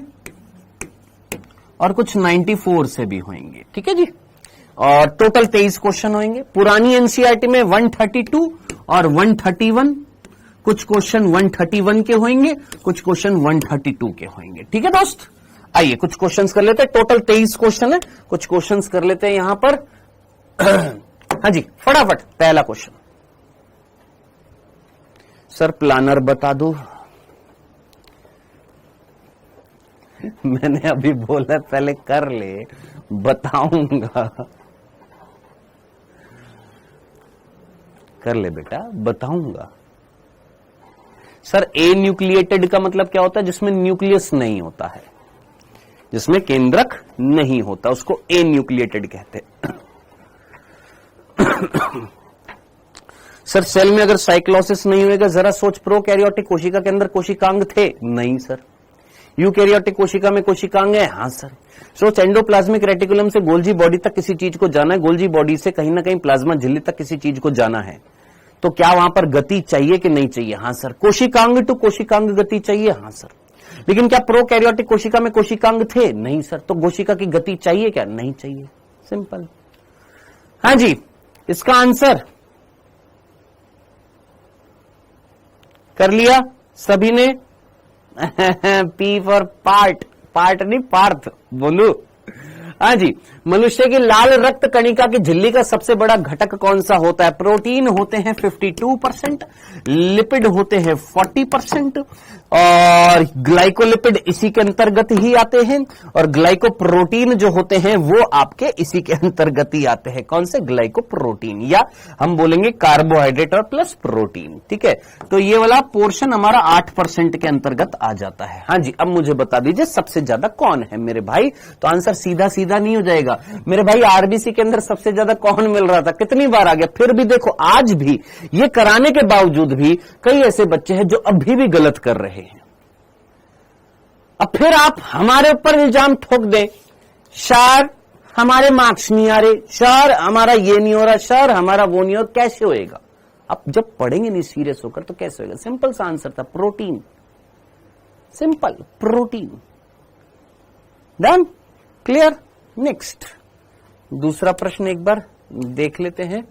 और कुछ 94 से भी होंगे, ठीक है जी। और टोटल 23 क्वेश्चन होंगे। पुरानी एनसीईआरटी में 132 और 131, कुछ क्वेश्चन 131 के होंगे, कुछ क्वेश्चन 132 के होंगे, ठीक है दोस्त। आइए कुछ क्वेश्चंस कर लेते हैं, टोटल 23 क्वेश्चन है, कुछ क्वेश्चंस कर लेते हैं यहां पर। हाँ जी, फटाफट पहला क्वेश्चन। सर प्लानर बता दो। मैंने अभी बोला पहले कर ले, बताऊंगा। कर ले बेटा, बताऊंगा। सर ए न्यूक्लिएटेड का मतलब क्या होता है? जिसमें न्यूक्लियस नहीं होता है, जिसमें केंद्रक नहीं होता, उसको ए न्यूक्लिएटेड कहते हैं। सर सेल में अगर साइक्लोसिस नहीं होगा, जरा सोच, प्रोकैरियोटिक कोशिका के अंदर कोशिकांग थे? नहीं सर। यूकैरियोटिक कोशिका में कोशिकांग है? हाँ सर। सोच, एंडोप्लाज्मिक रेटिकुलम से गोल्जी बॉडी तक किसी चीज को जाना है, गोल्जी बॉडी से कहीं ना कहीं प्लाज्मा झिल्ली तक किसी चीज को जाना है, तो क्या वहां पर गति चाहिए कि नहीं चाहिए? हाँ सर। कोशिकांग टू कोशिकांग गति चाहिए? हाँ सर। लेकिन क्या प्रोकैरियोटिक कोशिका में कोशिकांग थे? नहीं सर। तो कोशिका की गति चाहिए क्या? नहीं चाहिए, सिंपल। हाँ जी, इसका आंसर कर लिया सभी ने? पी फॉर पार्ट, पार्ट नहीं पार्थ बोलू। हाँ जी, मनुष्य की लाल रक्त कणिका की झिल्ली का सबसे बड़ा घटक कौन सा होता है? प्रोटीन होते हैं 52%, लिपिड होते हैं 40% और ग्लाइकोलिपिड इसी के अंतर्गत ही आते हैं, और ग्लाइकोप्रोटीन जो होते हैं वो आपके इसी के अंतर्गत ही आते हैं। कौन से? ग्लाइकोप्रोटीन, या हम बोलेंगे कार्बोहाइड्रेट और प्लस प्रोटीन, ठीक है। तो ये वाला पोर्शन हमारा 8% के अंतर्गत आ जाता है। हाँ जी, अब मुझे बता दीजिए सबसे ज्यादा कौन है मेरे भाई? तो आंसर सीधा सीधा नहीं हो जाएगा मेरे भाई। आरबीसी के अंदर सबसे ज्यादा कौन मिल रहा था? कितनी बार आ गया? फिर भी देखो, आज भी ये कराने के बावजूद भी कई ऐसे बच्चे हैं जो अभी भी गलत कर रहे हैं। अब फिर आप हमारे ऊपर इल्जाम ठोक दें, सर हमारे मार्क्स नहीं आ रहे, सर हमारा ये नहीं हो रहा, सर हमारा वो नहीं हो रहा, कैसे होएगा? आप जब पढ़ेंगे नहीं सीरियस होकर तो कैसे होगा? सिंपल सा आंसर था, protein, simple, protein. Done, clear. Next दूसरा प्रश्न एक बार देख लेते हैं।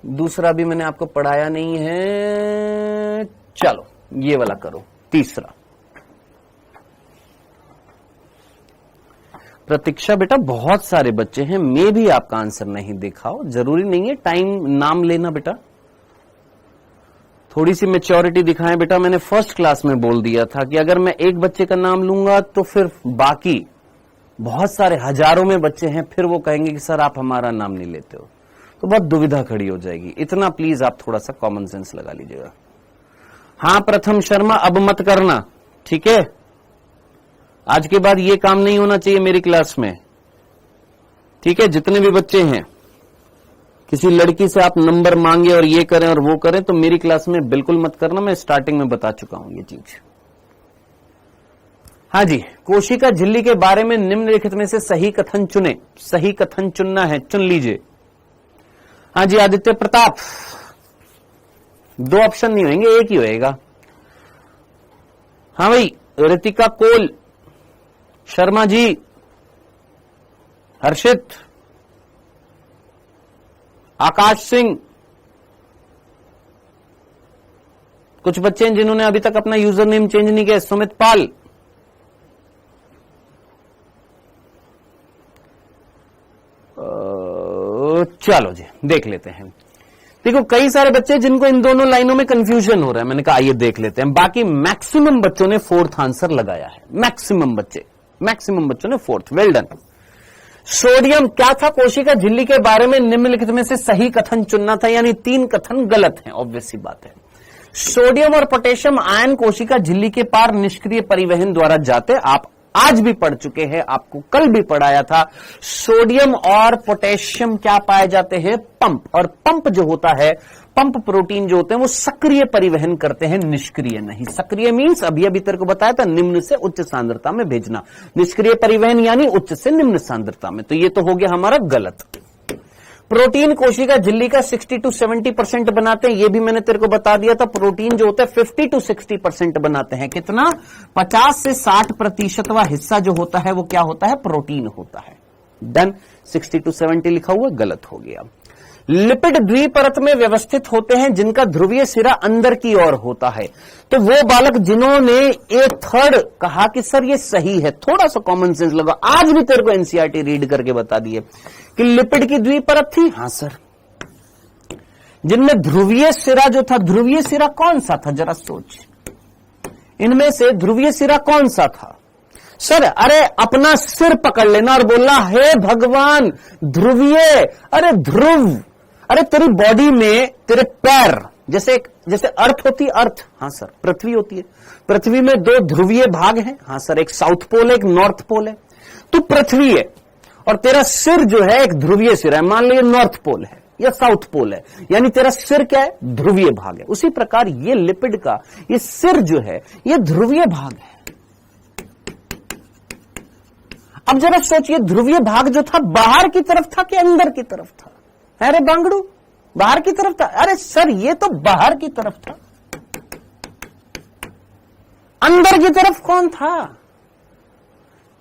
दूसरा भी मैंने आपको पढ़ाया नहीं है, चलो ये वाला करो। तीसरा, प्रतीक्षा बेटा बहुत सारे बच्चे हैं, मैं भी आपका आंसर नहीं दिखाओ, जरूरी नहीं है टाइम नाम लेना बेटा, थोड़ी सी मैच्योरिटी दिखाएं बेटा। मैंने फर्स्ट क्लास में बोल दिया था कि अगर मैं एक बच्चे का नाम लूंगा तो फिर बाकी बहुत सारे हजारों में बच्चे हैं, फिर वो कहेंगे कि सर आप हमारा नाम नहीं लेते हो, तो बहुत दुविधा खड़ी हो जाएगी। इतना प्लीज आप थोड़ा सा कॉमन सेंस लगा लीजिएगा। हाँ प्रथम शर्मा, अब मत करना, ठीक है? आज के बाद ये काम नहीं होना चाहिए मेरी क्लास में, ठीक है? जितने भी बच्चे हैं, किसी लड़की से आप नंबर मांगे और ये करें और वो करें तो मेरी क्लास में बिल्कुल मत करना, मैं स्टार्टिंग में बता चुका हूं ये चीज। हाँ जी, कोशिका झिल्ली के बारे में निम्नलिखित में से सही कथन चुने। सही कथन चुनना है, चुन लीजिए। हाँ जी आदित्य प्रताप, दो ऑप्शन नहीं होंगे, एक ही होएगा। हाँ भाई ऋतिका कोल, शर्मा जी, हर्षित, आकाश सिंह, कुछ बच्चे हैं जिन्होंने अभी तक अपना यूजर नेम चेंज नहीं किया। सुमित पाल, चलो जी देख लेते हैं। देखो कई सारे बच्चे जिनको इन दोनों लाइनों में कंफ्यूजन हो रहा है, मैंने कहा आइए देख लेते हैं। बाकी मैक्सिमम बच्चों ने फोर्थ आंसर लगाया है, मैक्सिमम बच्चों ने फोर्थ। Well done. सोडियम क्या था? कोशिका झिल्ली के बारे में निम्नलिखित में से सही कथन चुनना था, यानी 3 कथन गलत हैं, ऑब्वियस सी बात है। सोडियम और पोटेशियम आयन कोशिका झिल्ली के पार निष्क्रिय परिवहन द्वारा जाते, आप आज भी पढ़ चुके हैं, आपको कल भी पढ़ाया था। सोडियम और पोटेशियम क्या पाए जाते हैं? पंप। और पंप जो होता है, पंप प्रोटीन जो होते हैं वो सक्रिय परिवहन करते हैं, निष्क्रिय नहीं। सक्रिय मींस अभी तेरे को बताया था, निम्न से उच्च सांद्रता में भेजना। निष्क्रिय परिवहन यानी उच्च से निम्न सांद्रता में। तो ये तो हो गया हमारा गलत। प्रोटीन कोशिका झिल्ली का 60 to 70% बनाते हैं, ये भी मैंने तेरे को बता दिया था। प्रोटीन जो होता है 50 to 60% बनाते हैं। कितना? 50 से 60% हिस्सा जो होता है वो क्या होता है? प्रोटीन होता है। डन। 60 to 70 लिखा हुआ गलत हो गया। लिपिड द्विपरत में व्यवस्थित होते हैं जिनका ध्रुवीय सिरा अंदर की ओर होता है। तो वो बालक जिन्होंने एक थर्ड कहा कि सर ये सही है, थोड़ा सा कॉमन सेंस लगा, आज भी तेरे को एनसीईआरटी रीड करके बता दिए कि लिपिड की द्विपरत थी। हाँ सर। जिनमें ध्रुवीय सिरा जो था, ध्रुवीय सिरा कौन सा था जरा सोच, इनमें से ध्रुवीय सिरा कौन सा था? सर अरे अपना सिर पकड़ लेना और बोलना हे भगवान ध्रुवीय, अरे ध्रुव, अरे तेरी बॉडी में तेरे पैर जैसे अर्थ होती है, अर्थ, हाँ सर पृथ्वी होती है, पृथ्वी में 2 ध्रुवीय भाग हैं, हाँ सर, एक साउथ पोल है, एक नॉर्थ पोल है। तो पृथ्वी है और तेरा सिर जो है एक ध्रुवीय सिर है, मान लीजिए नॉर्थ पोल है या साउथ पोल है, यानी तेरा सिर क्या है? ध्रुवीय भाग है। उसी प्रकार ये लिपिड का ये सिर जो है ये ध्रुवीय भाग है। अब जरा सोचिए, ध्रुवीय भाग जो था बाहर की तरफ था कि अंदर की तरफ था? अरे बांगड़ू, बाहर की तरफ था। अरे सर ये तो बाहर की तरफ था, अंदर की तरफ कौन था?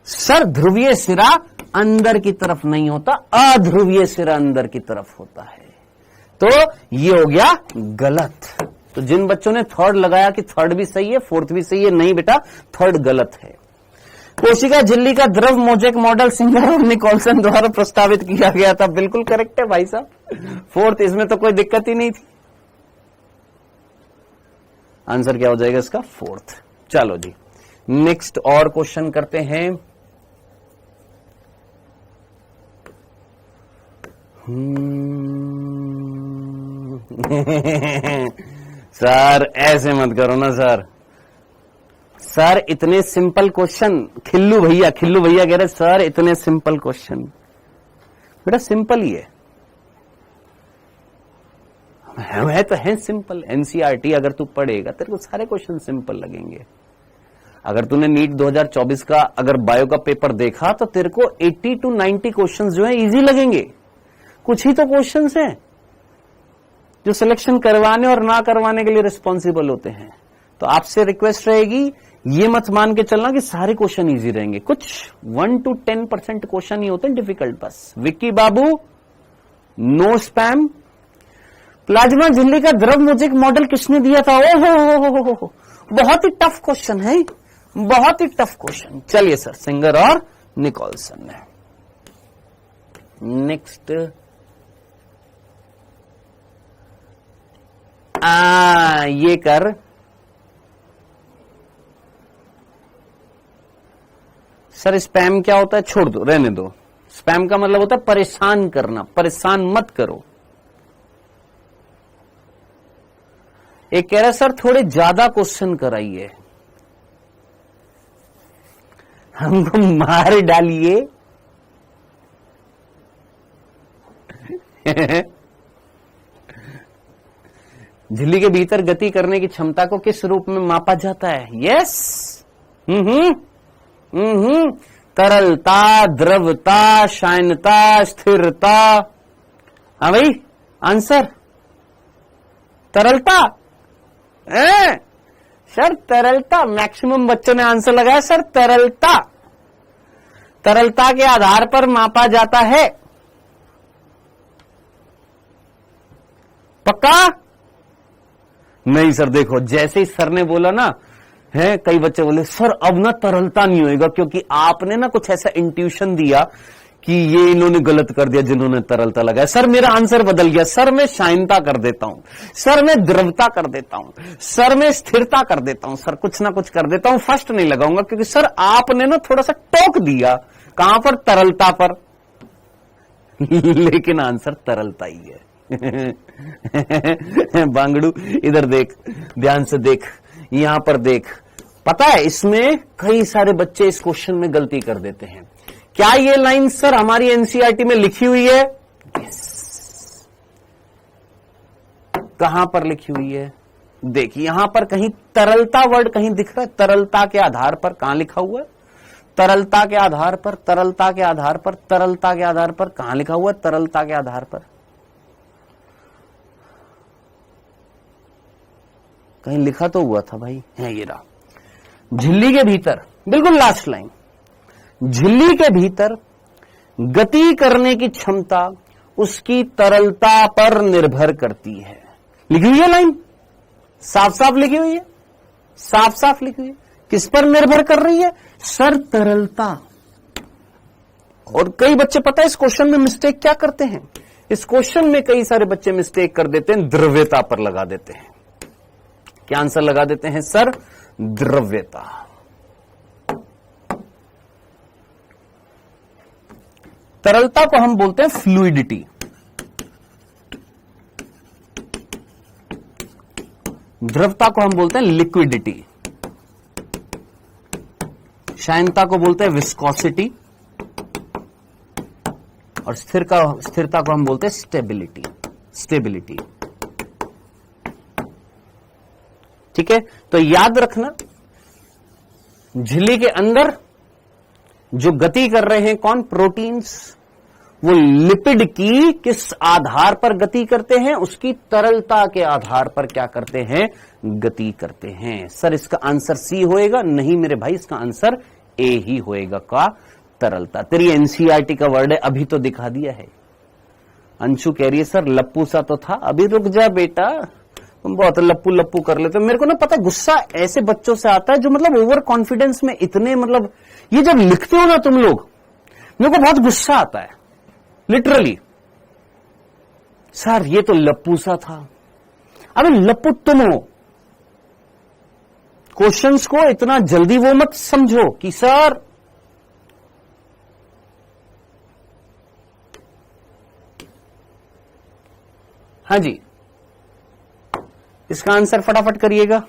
सर ध्रुवीय सिरा अंदर की तरफ नहीं होता, अध्रुवीय सिरा अंदर की तरफ होता है। तो ये हो गया गलत। तो जिन बच्चों ने थर्ड लगाया कि थर्ड भी सही है, फोर्थ भी सही है, नहीं बेटा थर्ड गलत है। कोशिका झिल्ली का द्रव मोजेक मॉडल सिंगर और निकोलसन द्वारा प्रस्तावित किया गया था। बिल्कुल करेक्ट है भाई साहब, फोर्थ, इसमें तो कोई दिक्कत ही नहीं थी। आंसर क्या हो जाएगा इसका? फोर्थ। चलो जी नेक्स्ट और क्वेश्चन करते हैं। सर ऐसे मत करो ना सर, सर इतने सिंपल क्वेश्चन। खिल्लू भैया कह रहे सर इतने सिंपल क्वेश्चन। बेटा सिंपल ही है तो है सिंपल। एनसीईआरटी अगर तू पढ़ेगा तेरे को सारे क्वेश्चन सिंपल लगेंगे। अगर तूने नीट 2024 का अगर बायो का पेपर देखा तो तेरे को 80 to 90 क्वेश्चन जो है इजी लगेंगे। कुछ ही तो क्वेश्चंस हैं, जो सिलेक्शन करवाने और ना करवाने के लिए रिस्पॉन्सिबल होते हैं। तो आपसे रिक्वेस्ट रहेगी, ये मत मान के चलना कि सारे क्वेश्चन इजी रहेंगे। कुछ 1 to 10% क्वेश्चन ही होते हैं डिफिकल्ट। बस विक्की बाबू, नो स्पैम। प्लाज्मा झिल्ली का द्रव म्यूजिक मॉडल किसने दिया था? ओहो, बहुत ही टफ क्वेश्चन है, बहुत ही टफ क्वेश्चन। चलिए सर, सिंगर और निकोलसन ने। नेक्स्ट, ये कर। सर स्पैम क्या होता है? छोड़ दो, रहने दो। स्पैम का मतलब होता है परेशान करना, परेशान मत करो। एक कह रहा है सर थोड़े ज्यादा क्वेश्चन कराइए, हमको मार डालिए। झिल्ली के भीतर गति करने की क्षमता को किस रूप में मापा जाता है? यस, तरलता, द्रवता, शायनता, स्थिरता। हाँ भाई, आंसर तरलता। सर तरलता, मैक्सिमम बच्चों ने आंसर लगाया सर तरलता। तरलता के आधार पर मापा जाता है। पक्का? नहीं सर, देखो जैसे ही सर ने बोला ना, है कई बच्चे बोले सर अब ना तरलता नहीं होएगा, क्योंकि आपने ना कुछ ऐसा इंट्यूशन दिया कि ये इन्होंने गलत कर दिया जिन्होंने तरलता लगाया। सर मेरा आंसर बदल गया, सर मैं शायनता कर देता हूं, सर मैं द्रवता कर देता हूं, सर मैं स्थिरता कर देता हूं, सर कुछ ना कुछ कर देता हूं, फर्स्ट नहीं लगाऊंगा, क्योंकि सर आपने ना थोड़ा सा टोक दिया। कहां पर? तरलता पर। लेकिन आंसर तरलता ही है। बांगड़ू इधर देख, ध्यान से देख, यहां पर देख। पता है इसमें कई सारे बच्चे इस क्वेश्चन में गलती कर देते हैं। क्या ये लाइन सर हमारी एनसीईआरटी में लिखी हुई है? यस। कहां पर लिखी हुई है? देख, यहां पर कहीं तरलता वर्ड कहीं दिख रहा है? तरलता के आधार पर कहां लिखा हुआ है? तरलता के आधार पर, तरलता के आधार पर, तरलता के आधार पर कहां लिखा हुआ है? तरलता के आधार पर कहीं लिखा तो हुआ था भाई, है ये रहा। झिल्ली के भीतर, बिल्कुल लास्ट लाइन, झिल्ली के भीतर गति करने की क्षमता उसकी तरलता पर निर्भर करती है। लिखी हुई है लाइन, साफ साफ लिखी हुई है, साफ साफ लिखी हुई है। किस पर निर्भर कर रही है? सर तरलता। और कई बच्चे पता है इस क्वेश्चन में मिस्टेक क्या करते हैं? इस क्वेश्चन में कई सारे बच्चे मिस्टेक कर देते हैं, द्रव्यता पर लगा देते हैं। क्या आंसर लगा देते हैं? सर द्रव्यता। तरलता को हम बोलते हैं फ्लूइडिटी, द्रवता को हम बोलते हैं लिक्विडिटी, शायनता को बोलते हैं विस्कोसिटी, और स्थिरता को हम बोलते हैं स्टेबिलिटी। ठीक है, तो याद रखना, झिल्ली के अंदर जो गति कर रहे हैं कौन? प्रोटीन्स। वो लिपिड की किस आधार पर गति करते हैं? उसकी तरलता के आधार पर क्या करते हैं? गति करते हैं। सर इसका आंसर सी होएगा? नहीं मेरे भाई, इसका आंसर ए ही होएगा। का? तरलता। तेरी एनसीईआरटी का वर्ड है, अभी तो दिखा दिया है। अंशु कह रही है सर लप्पू सा तो था। अभी रुक जा बेटा, तुम बहुत लप्पू लप्पू कर लेते हो। मेरे को ना पता, गुस्सा ऐसे बच्चों से आता है जो मतलब ओवर कॉन्फिडेंस में इतने, मतलब ये जब लिखते हो ना तुम लोग, मेरे को बहुत गुस्सा आता है लिटरली। सर ये तो लप्पू सा था। अबे लप्पू तुम हो। क्वेश्चंस को इतना जल्दी वो मत समझो कि सर हाँ जी, इसका आंसर फटाफट करिएगा।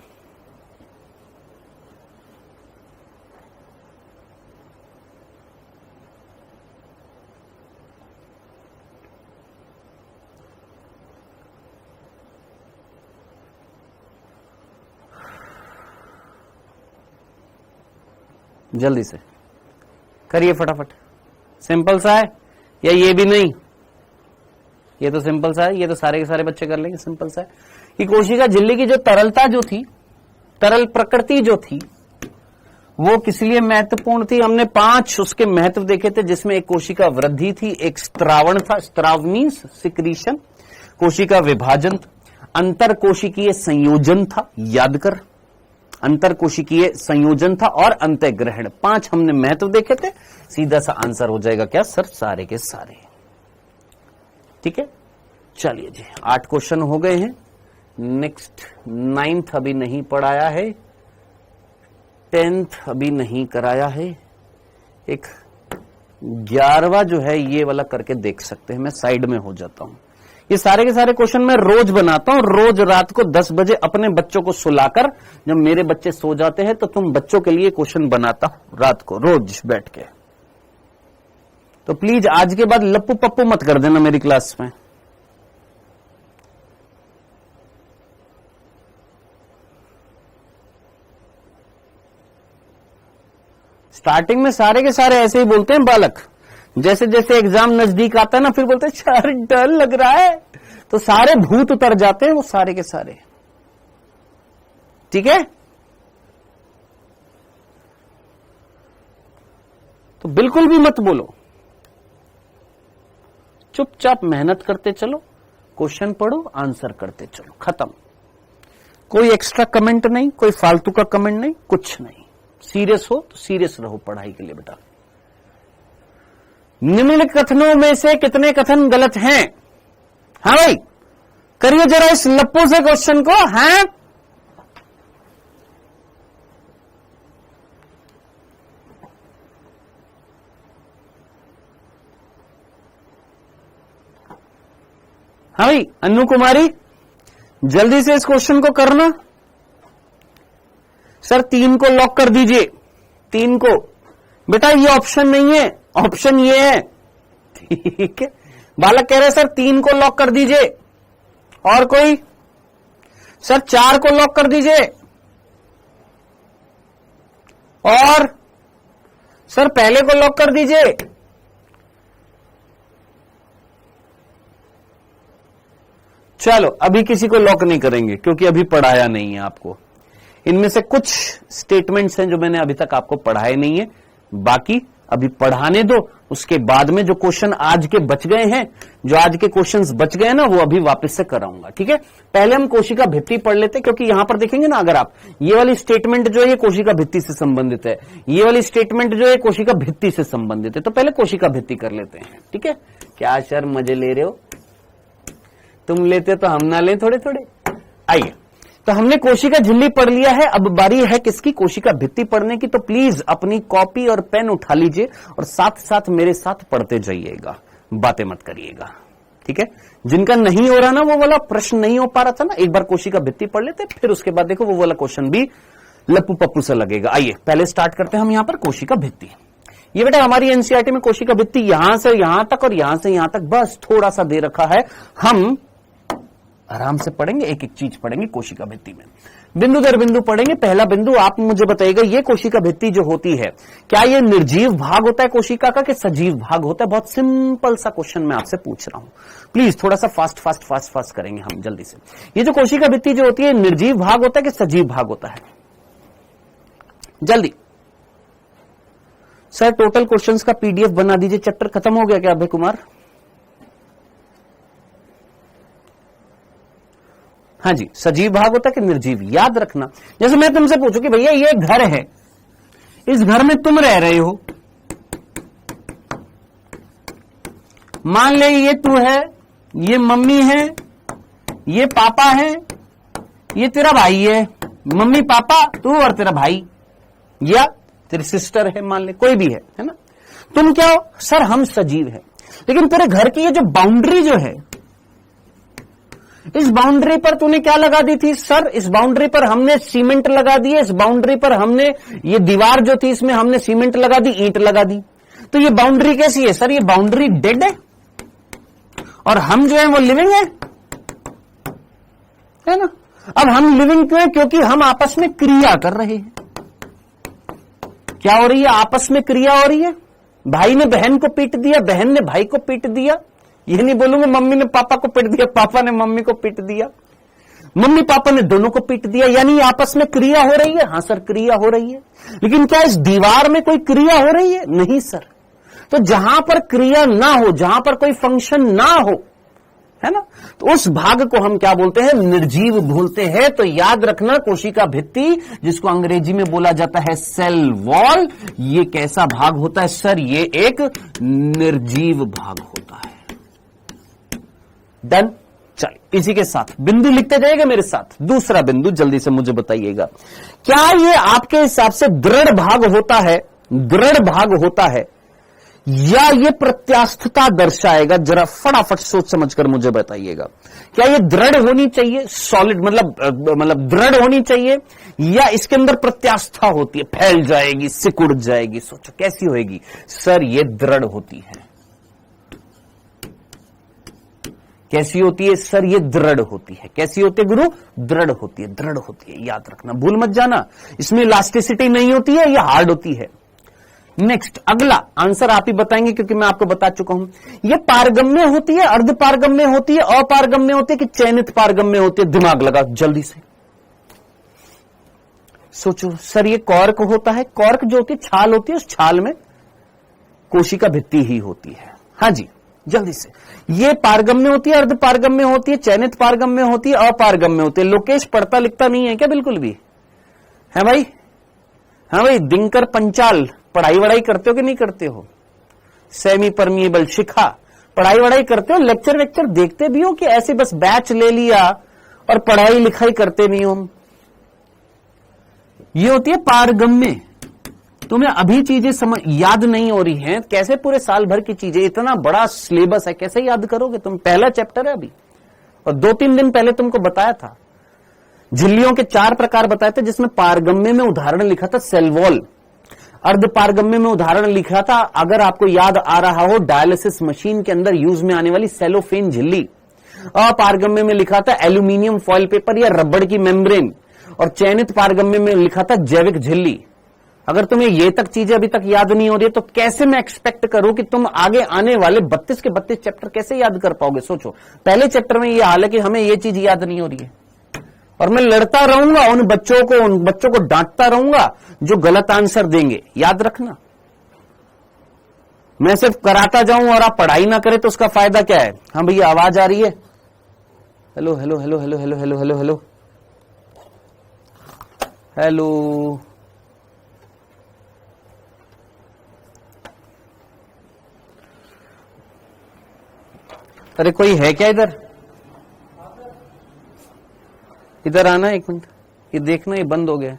जल्दी से करिए फटाफट। सिंपल सा है या ये भी नहीं? ये तो सिंपल सा है, ये तो सारे के सारे बच्चे कर लेंगे, सिंपल सा है कि कोशिका झिल्ली की जो तरलता जो थी, तरल प्रकृति जो थी, वो किस लिए महत्वपूर्ण थी। हमने 5 उसके महत्व देखे थे, जिसमें एक कोशिका वृद्धि थी, एक स्त्रावण था, स्त्राव मीन्स सिक्रीशन, कोशिका विभाजन, अंतर कोशिकीय संयोजन था, याद कर, अंतर कोशिकीय संयोजन था, और अंतःग्रहण। 5 हमने महत्व देखे थे। सीधा सा आंसर हो जाएगा क्या सर, सारे के सारे। ठीक है, चलिए जी 8 क्वेश्चन हो गए हैं। नेक्स्ट 9th अभी नहीं पढ़ाया है, 10th अभी नहीं कराया है, एक 11वां जो है ये वाला करके देख सकते हैं। मैं साइड में हो जाता हूं। ये सारे के सारे क्वेश्चन मैं रोज बनाता हूं, रोज रात को 10 बजे अपने बच्चों को सुलाकर, जब मेरे बच्चे सो जाते हैं तो तुम बच्चों के लिए क्वेश्चन बनाता हूं रात को रोज बैठ के। तो प्लीज आज के बाद लप्पू पप्पू मत कर देना मेरी क्लास में। स्टार्टिंग में सारे के सारे ऐसे ही बोलते हैं बालक, जैसे जैसे एग्जाम नजदीक आता है ना, फिर बोलते हैं सर डर लग रहा है, तो सारे भूत उतर जाते हैं वो सारे के सारे। ठीक है, तो बिल्कुल भी मत बोलो, चुपचाप मेहनत करते चलो, क्वेश्चन पढ़ो, आंसर करते चलो, खत्म। कोई एक्स्ट्रा कमेंट नहीं, कोई फालतू का कमेंट नहीं, कुछ नहीं। सीरियस हो तो सीरियस रहो पढ़ाई के लिए बेटा। निम्नलिखित कथनों में से कितने कथन गलत हैं? हाँ भाई करिए जरा इस लप्पू से क्वेश्चन को। हाँ हाँ भाई अन्नू कुमारी जल्दी से इस क्वेश्चन को करना। सर 3 को लॉक कर दीजिए, 3 को। बेटा ये ऑप्शन नहीं है, ऑप्शन ये है। ठीक है, बालक कह रहे सर 3 को लॉक कर दीजिए। और कोई? सर 4 को लॉक कर दीजिए। और सर पहले को लॉक कर दीजिए। चलो अभी किसी को लॉक नहीं करेंगे क्योंकि अभी पढ़ाया नहीं है आपको। इनमें से कुछ स्टेटमेंट्स हैं जो मैंने अभी तक आपको पढ़ाए नहीं है, बाकी अभी पढ़ाने दो। उसके बाद में जो क्वेश्चन आज के बच गए हैं, जो आज के क्वेश्चंस बच गए ना, वो अभी वापस से कराऊंगा। ठीक है, पहले हम कोशिका भित्ति पढ़ लेते, क्योंकि यहां पर देखेंगे ना, अगर आप ये वाली स्टेटमेंट जो है ये कोशिका भित्ति से संबंधित है, ये वाली स्टेटमेंट जो है कोशिका भित्ति से संबंधित है। तो पहले कोशिका भित्ति कर लेते हैं। ठीक है, क्या सर मजे ले रहे हो? तुम लेते तो हम ना लें थोड़े थोड़े। आइए, तो हमने कोशिका झिल्ली पढ़ लिया है, अब बारी है किसकी? कोशिका भित्ति पढ़ने की। तो प्लीज अपनी कॉपी और पेन उठा लीजिए और साथ साथ मेरे साथ पढ़ते जाइएगा, बातें मत करिएगा। ठीक है, जिनका नहीं हो रहा ना, वो वाला प्रश्न नहीं हो पा रहा था ना, एक बार कोशिका भित्ति पढ़ लेते, फिर उसके बाद देखो वो वाला क्वेश्चन भी लप्पू पप्पू से लगेगा। आइए पहले स्टार्ट करते हैं हम यहां पर कोशिका भित्ति। ये बेटा हमारी एनसीईआरटी में कोशिका भित्ति यहां से यहां तक और यहां से यहां तक बस थोड़ा सा दे रखा है। हम आराम से पढ़ेंगे, एक एक चीज पढ़ेंगे कोशिका भित्ति में, बिंदु दर बिंदु पढ़ेंगे। पहला बिंदु आप मुझे बताइएगा, ये कोशिका भित्ति जो होती है, क्या ये निर्जीव भाग होता है कोशिका का कि सजीव भाग होता है? बहुत सिंपल सा क्वेश्चन मैं आपसे पूछ रहा हूं, प्लीज थोड़ा सा फास्ट करेंगे हम जल्दी से। ये जो कोशिका भित्ति जो होती है, निर्जीव भाग होता है कि सजीव भाग होता है? जल्दी सर टोटल क्वेश्चंस का पीडीएफ बना दीजिए। चैप्टर खत्म हो गया क्या अभय कुमार? हाँ जी, सजीव भाग होता है कि निर्जीव? याद रखना, जैसे मैं तुमसे पूछूं कि भैया ये घर है, इस घर में तुम रह रहे हो, मान ले ये तू है, ये मम्मी है, ये पापा है, ये तेरा भाई है। मम्मी पापा तू और तेरा भाई, या तेरी सिस्टर है, मान ले कोई भी है ना? तुम क्या हो? सर हम सजीव है। लेकिन तेरे घर की ये जो बाउंड्री जो है, इस बाउंड्री पर तूने क्या लगा दी थी? सर इस बाउंड्री पर हमने सीमेंट लगा दी है, इस बाउंड्री पर हमने ये दीवार जो थी इसमें हमने सीमेंट लगा दी, ईंट लगा दी। तो ये बाउंड्री कैसी है? सर ये बाउंड्री डेड है और हम जो है वो लिविंग है ना? अब हम लिविंग क्यों है? क्योंकि हम आपस में क्रिया कर रहे हैं। क्या हो रही है? आपस में क्रिया हो रही है। भाई ने बहन को पीट दिया, बहन ने भाई को पीट दिया, ये नहीं बोलूंगा मम्मी ने पापा को पीट दिया, पापा ने मम्मी को पीट दिया, मम्मी पापा ने दोनों को पीट दिया, यानी आपस में क्रिया हो रही है। हां सर क्रिया हो रही है, लेकिन क्या इस दीवार में कोई क्रिया हो रही है? नहीं सर। तो जहां पर क्रिया ना हो, जहां पर कोई फंक्शन ना हो, है ना, तो उस भाग को हम क्या बोलते हैं? निर्जीव बोलते हैं। तो याद रखना, कोशिका भित्ति, जिसको अंग्रेजी में बोला जाता है सेल वॉल, ये कैसा भाग होता है सर? ये एक निर्जीव भाग होता है। डन। चल इसी के साथ बिंदु लिखते जाइएगा मेरे साथ। दूसरा बिंदु जल्दी से मुझे बताइएगा, क्या ये आपके हिसाब से दृढ़ भाग होता है? दृढ़ भाग होता है या ये प्रत्यास्थता दर्शाएगा? जरा फटाफट सोच समझकर मुझे बताइएगा। क्या ये दृढ़ होनी चाहिए, सॉलिड मतलब दृढ़ होनी चाहिए, या इसके अंदर प्रत्यास्था होती है, फैल जाएगी, सिकुड़ जाएगी? सोचो कैसी होएगी? सर ये दृढ़ होती है। कैसी होती है सर? ये दृढ़ होती है। कैसी होती है गुरु? दृढ़ होती है, दृढ़ होती है। याद रखना, भूल मत जाना। इसमें इलास्टिसिटी नहीं होती है, ये हार्ड होती है। नेक्स्ट, अगला आंसर आप ही बताएंगे क्योंकि मैं आपको बता चुका हूं। ये पारगम्य होती है, अर्ध पारगम्य होती है, अपारगम्य होती है कि चयनित पारगम्य होती है? दिमाग लगा जल्दी से सोचो। सर ये कॉर्क होता है। कॉर्क जो होती है छाल होती है, उस छाल में कोशिका भित्ति ही होती है। हाँ जी जल्दी से। ये पारगम्य होती है, अर्ध पारगम्य होती है, चयनित पारगम्य होती है, अपारगम्य होती है। लोकेश पढ़ता लिखता नहीं है क्या? बिल्कुल भी है भाई? हाँ भाई, दिनकर पंचाल पढ़ाई वढ़ाई करते हो कि नहीं करते हो? सेमी परमिएबल शिखा पढ़ाई वढ़ाई करते हो? लेक्चर वेक्चर देखते भी हो कि ऐसे बस बैच ले लिया और पढ़ाई लिखाई करते नहीं हो? ये होती है पारगम्य। तुम्हें अभी चीजें समझ याद नहीं हो रही हैं, कैसे पूरे साल भर की चीजें, इतना बड़ा सिलेबस है, कैसे याद करोगे तुम? पहला चैप्टर है अभी, और 2-3 दिन पहले तुमको बताया था। झिल्लियों के 4 प्रकार बताए थे, जिसमें पारगम्य में उदाहरण लिखा था सेल वॉल, अर्ध पारगम्य में उदाहरण लिखा था, अगर आपको याद आ रहा हो, डायलिसिस मशीन के अंदर यूज में आने वाली सेलोफेन झिल्ली। अपारगम्य में लिखा था एल्यूमिनियम फॉइल पेपर या रबड़ की मेम्ब्रेन, और चयनित पारगम्य में लिखा था जैविक झिल्ली। अगर तुम्हें ये तक चीजें अभी तक याद नहीं हो रही है, तो कैसे मैं एक्सपेक्ट करूं कि तुम आगे आने वाले 32 के 32 चैप्टर कैसे याद कर पाओगे? सोचो, पहले चैप्टर में ये हाल है कि हमें ये चीज याद नहीं हो रही है, और मैं लड़ता रहूंगा उन बच्चों को डांटता रहूंगा जो गलत आंसर देंगे। याद रखना, मैं सिर्फ कराता जाऊं और आप पढ़ाई ना करें तो उसका फायदा क्या है? हाँ भैया आवाज आ रही है? Hello hello hello hello hello hello hello hello hello. अरे कोई है क्या इधर? इधर आना, 1 मिनट, ये देखना, ये बंद हो गया।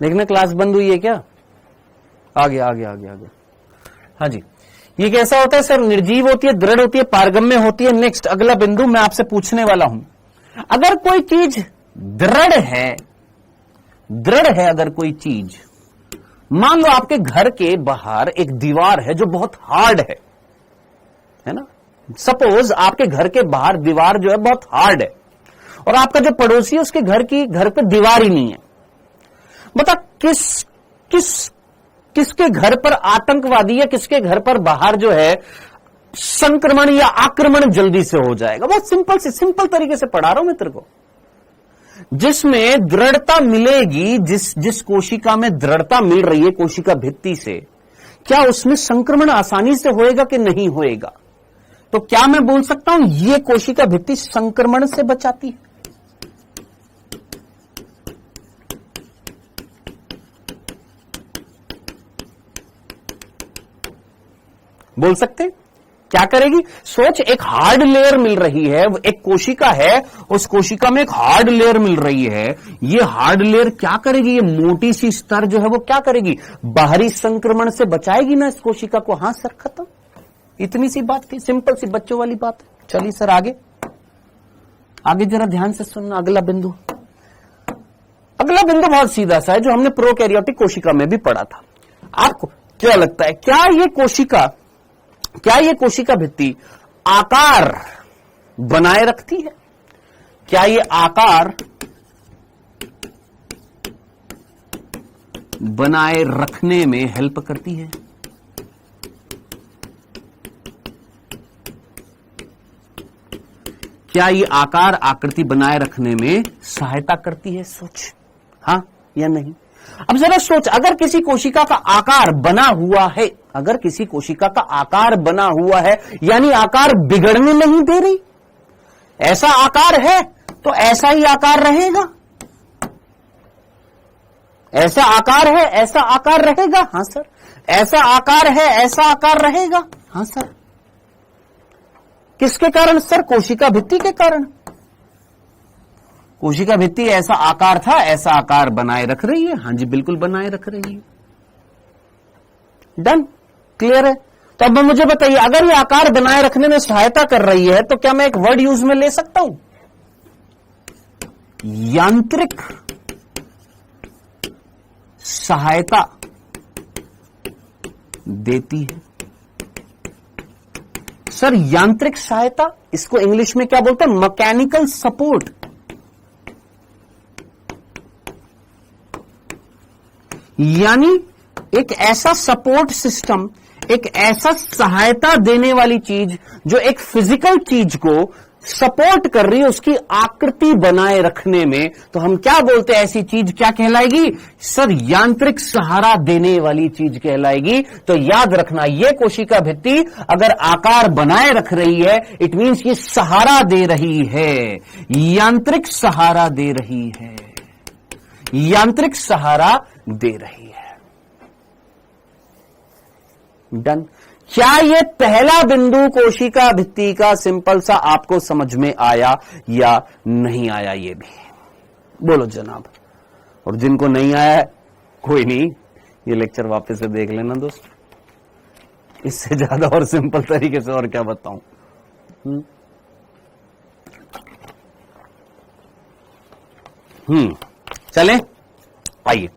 देखना क्लास बंद हुई है क्या? आ गया आ गया आ गया आ गया। हाँ जी, ये कैसा होता है सर? निर्जीव होती है, दृढ़ होती है, पारगम्य होती है। नेक्स्ट अगला बिंदु मैं आपसे पूछने वाला हूं, अगर कोई चीज दृढ़ है अगर कोई चीज, मान लो आपके घर के बाहर एक दीवार है जो बहुत हार्ड है ना? सपोज आपके घर के बाहर दीवार जो है बहुत हार्ड है, और आपका जो पड़ोसी है उसके घर पे दीवार ही नहीं है। बता किसके घर पर आतंकवादी या किसके घर पर बाहर जो है संक्रमण या आक्रमण जल्दी से हो जाएगा? बहुत सिंपल तरीके से पढ़ा रहा हूं मित्र को। जिसमें दृढ़ता मिलेगी, जिस कोशिका में दृढ़ता मिल रही है कोशिका भित्ति से, क्या उसमें संक्रमण आसानी से होएगा कि नहीं होएगा? तो क्या मैं बोल सकता हूं ये कोशिका भित्ति संक्रमण से बचाती है? बोल सकते? क्या करेगी? सोच, एक हार्ड लेयर मिल रही है, एक कोशिका है, उस कोशिका में एक हार्ड लेयर मिल रही है। ये हार्ड लेयर क्या करेगी? ये मोटी सी स्तर जो है वो क्या करेगी? बाहरी संक्रमण से बचाएगी ना इस कोशिका को। हाँ सर, खत्म। इतनी सी बात थी, सिंपल सी बच्चों वाली बात। चलिए सर आगे जरा ध्यान से सुनना। अगला बिंदु बहुत सीधा सा है, जो हमने प्रोकैरियोटिक कोशिका में भी पढ़ा था। आपको क्या लगता है, क्या ये कोशिका भित्ति आकार बनाए रखती है? क्या ये आकार बनाए रखने में हेल्प करती है? क्या ये आकार आकृति बनाए रखने में सहायता करती है? सोच, हाँ या नहीं। अब जरा सोच, अगर किसी कोशिका का आकार बना हुआ है, अगर किसी कोशिका का आकार बना हुआ है यानी आकार बिगड़ने नहीं दे रही, ऐसा आकार है तो ऐसा ही आकार रहेगा, ऐसा आकार है ऐसा आकार रहेगा, हां सर। ऐसा आकार है ऐसा आकार रहेगा, हां सर। किसके कारण सर? कोशिका भित्ति के कारण। कोशिका भित्ति ऐसा आकार था, ऐसा आकार बनाए रख रही है, हां जी बिल्कुल बनाए रख रही है। डन, क्लियर है। तो अब मुझे बताइए, अगर ये आकार बनाए रखने में सहायता कर रही है तो क्या मैं एक वर्ड यूज में ले सकता हूं? यांत्रिक सहायता देती है। सर यांत्रिक सहायता, इसको इंग्लिश में क्या बोलते हैं? Mechanical support. यानी एक ऐसा सपोर्ट सिस्टम, एक ऐसा सहायता देने वाली चीज जो एक फिजिकल चीज को सपोर्ट कर रही है उसकी आकृति बनाए रखने में, तो हम क्या बोलते हैं? ऐसी चीज क्या कहलाएगी? सर यांत्रिक सहारा देने वाली चीज कहलाएगी। तो याद रखना, ये कोशिका भित्ति अगर आकार बनाए रख रही है, इट मीन्स ये सहारा दे रही है, यांत्रिक सहारा दे रही है, यांत्रिक सहारा दे रही है। डन। क्या ये पहला बिंदु कोशिका भित्ति का सिंपल सा आपको समझ में आया या नहीं आया? ये भी बोलो जनाब। और जिनको नहीं आया है कोई नहीं, ये लेक्चर वापस से देख लेना दोस्त, इससे ज्यादा और सिंपल तरीके से और क्या बताऊं। चलें, आइए।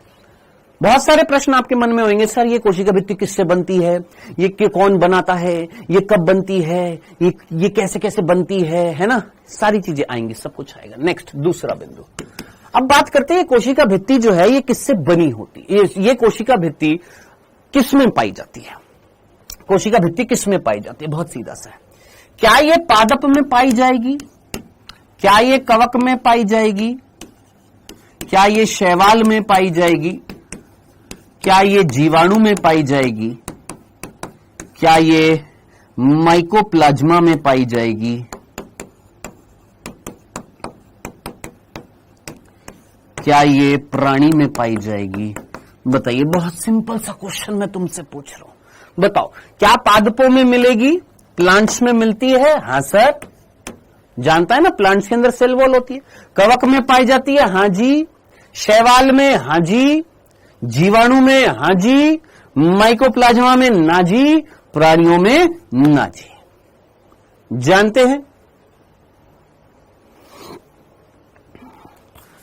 बहुत सारे प्रश्न आपके मन में होंगे, सर ये कोशिका भित्ति किससे बनती है, ये कौन बनाता है, ये कब बनती है, ये कैसे कैसे बनती है ना? सारी चीजें आएंगी, सब कुछ आएगा। नेक्स्ट, दूसरा बिंदु। अब बात करते हैं कोशिका भित्ति जो है ये किससे बनी होती है, ये कोशिका भित्ति किसमें पाई जाती है? कोशिका भित्ति किसमें पाई जाती है? बहुत सीधा सा है। क्या ये पादप में पाई जाएगी? क्या ये कवक में पाई जाएगी? क्या ये शैवाल में पाई जाएगी? क्या ये जीवाणु में पाई जाएगी? क्या ये माइकोप्लाज्मा में पाई जाएगी? क्या ये प्राणी में पाई जाएगी? बताइए, बहुत सिंपल सा क्वेश्चन मैं तुमसे पूछ रहा हूं। बताओ, क्या पादपों में मिलेगी? प्लांट्स में मिलती है? हां सर, जानता है ना, प्लांट्स के अंदर सेल वॉल होती है। कवक में पाई जाती है? हां जी। शैवाल में? हां जी। जीवाणु में? हां जी। माइकोप्लाज्मा में? ना जी। प्राणियों में? ना जी। जानते हैं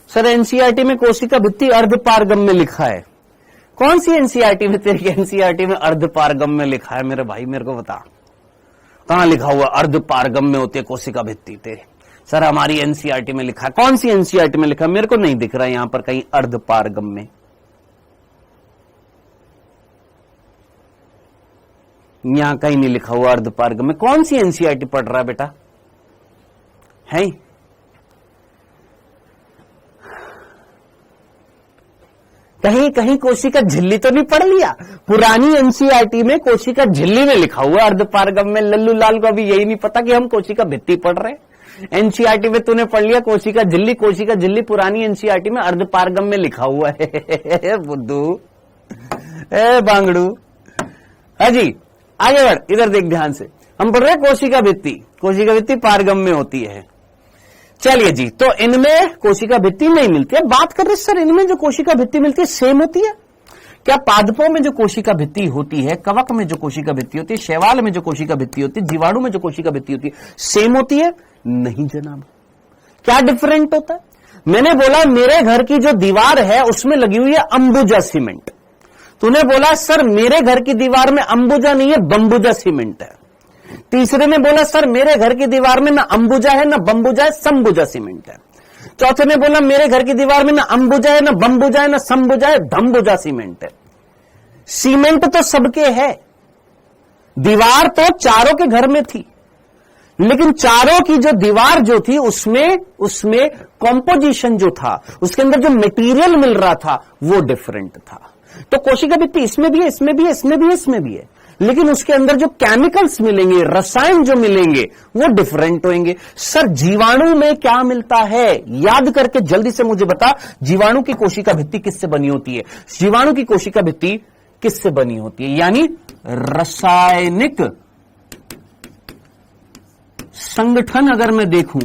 सर एनसीईआरटी में कोशिका भित्ति अर्धपारगम में लिखा है। कौन सी एनसीईआरटी में? तेरी एनसीईआरटी में अर्धपारगम में लिखा है मेरे भाई, मेरे को बता कहां लिखा हुआ अर्धपारगम में होती है कोशिका भित्ति तेरे? सर हमारी एनसीईआरटी में लिखा है। कौन सी एनसीईआरटी में लिखा है? मेरे को नहीं दिख रहा यहां पर कहीं अर्धपारगम में। यहां कहीं नहीं लिखा हुआ अर्धपारगम में। कौन सी एनसीईआरटी पढ़ रहा है बेटा? है कहीं कहीं कोशिका झिल्ली तो नहीं पढ़ लिया? पुरानी एनसीईआरटी में कोशिका झिल्ली में लिखा हुआ अर्धपारगम में। लल्लू लाल को अभी यही नहीं पता कि हम कोशिका भित्ति पढ़ रहे हैं। एनसीईआरटी में तूने पढ़ लिया कोशिका झिल्ली। कोशिका झिल्ली पुरानी एनसीईआरटी में अर्धपारगम में लिखा हुआ है। बुद्धू, ए बांगड़ू। हाँ जी, आगे बढ़, इधर देख ध्यान से। हम पढ़ रहे हैं कोशिका भित्ति। कोशिका भित्ति पारगम में होती है। चलिए जी, तो इनमें कोशिका भित्ति नहीं मिलती है। बात कर रहे सर इनमें जो कोशिका भित्ति मिलती है सेम होती है क्या? पादपों में जो कोशिका भित्ति होती है, कवक में जो कोशिका भित्ति होती है, शैवाल में जो कोशिका भित्ति होती है, जीवाणु में जो कोशिका भित्ति होती है, सेम होती है? नहीं जनाब। क्या डिफरेंट होता है? मैंने बोला मेरे घर की जो दीवार है उसमें लगी हुई है अंबुजा सीमेंट। तूने बोला सर मेरे घर की दीवार में अंबुजा नहीं है, बंबुजा सीमेंट है। तीसरे ने बोला सर मेरे घर की दीवार में ना अंबुजा है ना बंबुजा है, संबुजा सीमेंट है। चौथे ने बोला मेरे घर की दीवार में ना अंबुजा है ना बंबुजा है ना संबुजा है, धम्बुजा सीमेंट है। सीमेंट तो सबके है, दीवार तो चारों के घर में थी। लेकिन चारों की जो दीवार जो थी उसमें कॉम्पोजिशन जो था, उसके अंदर जो मटेरियल मिल रहा था वो डिफरेंट था। तो कोशिका भित्ति इसमें भी है, इसमें भी है, इसमें भी है, इसमें भी है, लेकिन उसके अंदर जो केमिकल्स मिलेंगे, रसायन जो मिलेंगे वो डिफरेंट होंगे। सर जीवाणु में क्या मिलता है? याद करके जल्दी से मुझे बता, जीवाणु की कोशिका भित्ति किससे बनी होती है? जीवाणु की कोशिका भित्ति किससे बनी होती है? यानी रासायनिक संगठन अगर मैं देखूं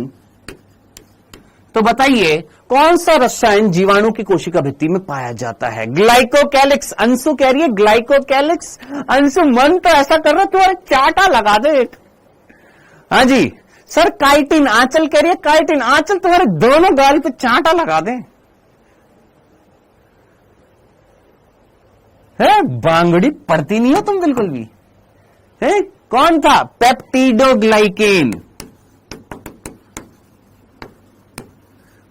तो बताइए कौन सा रसायन जीवाणु की कोशिका भित्ति में पाया जाता है? ग्लाइकोकैलिक्स। अंशु कह रही है ग्लाइकोकैलिक्स। अंशु मन तो ऐसा कर रहा तुम्हारे चाटा लगा दे एक। हाँ जी सर काइटिन। आंचल कह रही है काइटिन। आंचल तुम्हारे दोनों गाल पे चाटा लगा दे। है बांगड़ी पड़ती नहीं हो तुम बिल्कुल भी। है कौन था? पेप्टिडोग्लाइकेन।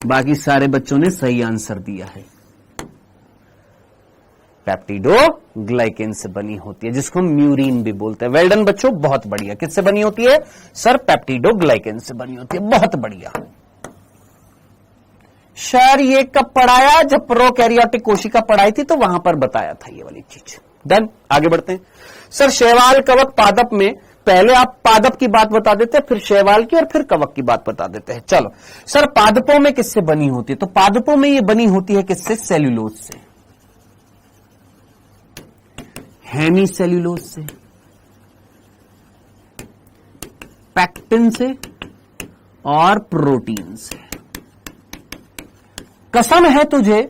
बाकी सारे बच्चों ने सही आंसर दिया है। पेप्टिडोग्लाइकेन से बनी होती है, जिसको म्यूरिन भी बोलते हैं। वेल डन बच्चों, बहुत बढ़िया। किससे बनी होती है? सर पेप्टिडोग्लाइकेन से बनी होती है। बहुत बढ़िया। सर ये कब पढ़ाया? जब प्रोकैरियोटिक कोशिका पढ़ाई थी तो वहां पर बताया था ये वाली चीज। डन, आगे बढ़ते हैं। सर शैवाल, कवक, पादप में पहले आप पादप की बात बता देते हैं, फिर शैवाल की, और फिर कवक की बात बता देते हैं। चलो सर पादपों में किससे बनी होती है? तो पादपों में ये बनी होती है किससे? सेल्यूलोज से, हेमी सेल्यूलोज से, पैक्टिन से और प्रोटीन से। कसम है तुझे,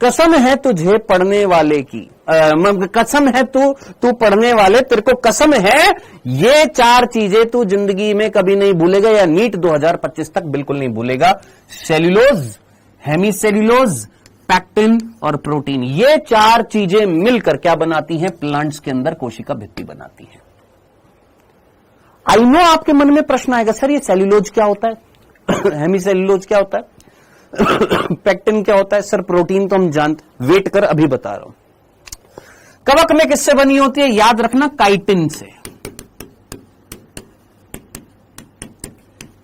कसम है तुझे पढ़ने वाले की, कसम है तू पढ़ने वाले, तेरे को कसम है ये चार चीजें तू जिंदगी में कभी नहीं भूलेगा, या नीट 2025 तक बिल्कुल नहीं भूलेगा। सेल्यूलोज, हेमीसेल्यूलोज, पैक्टिन और प्रोटीन, ये चार चीजें मिलकर क्या बनाती हैं? प्लांट्स के अंदर कोशिका भित्ति बनाती हैं। आई नो आपके मन में प्रश्न आएगा सर ये सेल्यूलोज क्या होता है? हेमीसेल्यूलोज क्या होता है? पैक्टिन क्या होता है? सर प्रोटीन तो हम जानते, वेट कर अभी बता रहा हूं। कवक में किससे बनी होती है? याद रखना काइटिन से।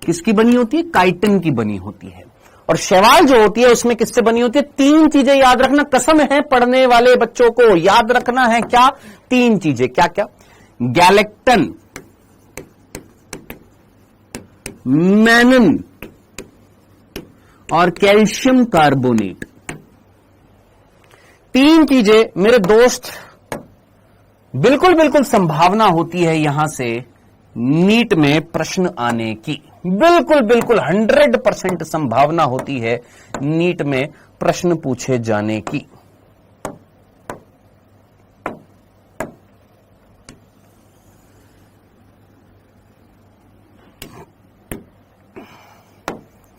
किसकी बनी होती है? काइटिन की बनी होती है। और शैवाल जो होती है उसमें किससे बनी होती है? तीन चीजें याद रखना, कसम है पढ़ने वाले बच्चों को याद रखना है। क्या? तीन चीजें। क्या क्या? गैलेक्टन, मैनन और कैल्शियम कार्बोनेट। तीन चीजें मेरे दोस्त, बिल्कुल बिल्कुल संभावना होती है यहां से नीट में प्रश्न आने की। बिल्कुल बिल्कुल 100% संभावना होती है नीट में प्रश्न पूछे जाने की।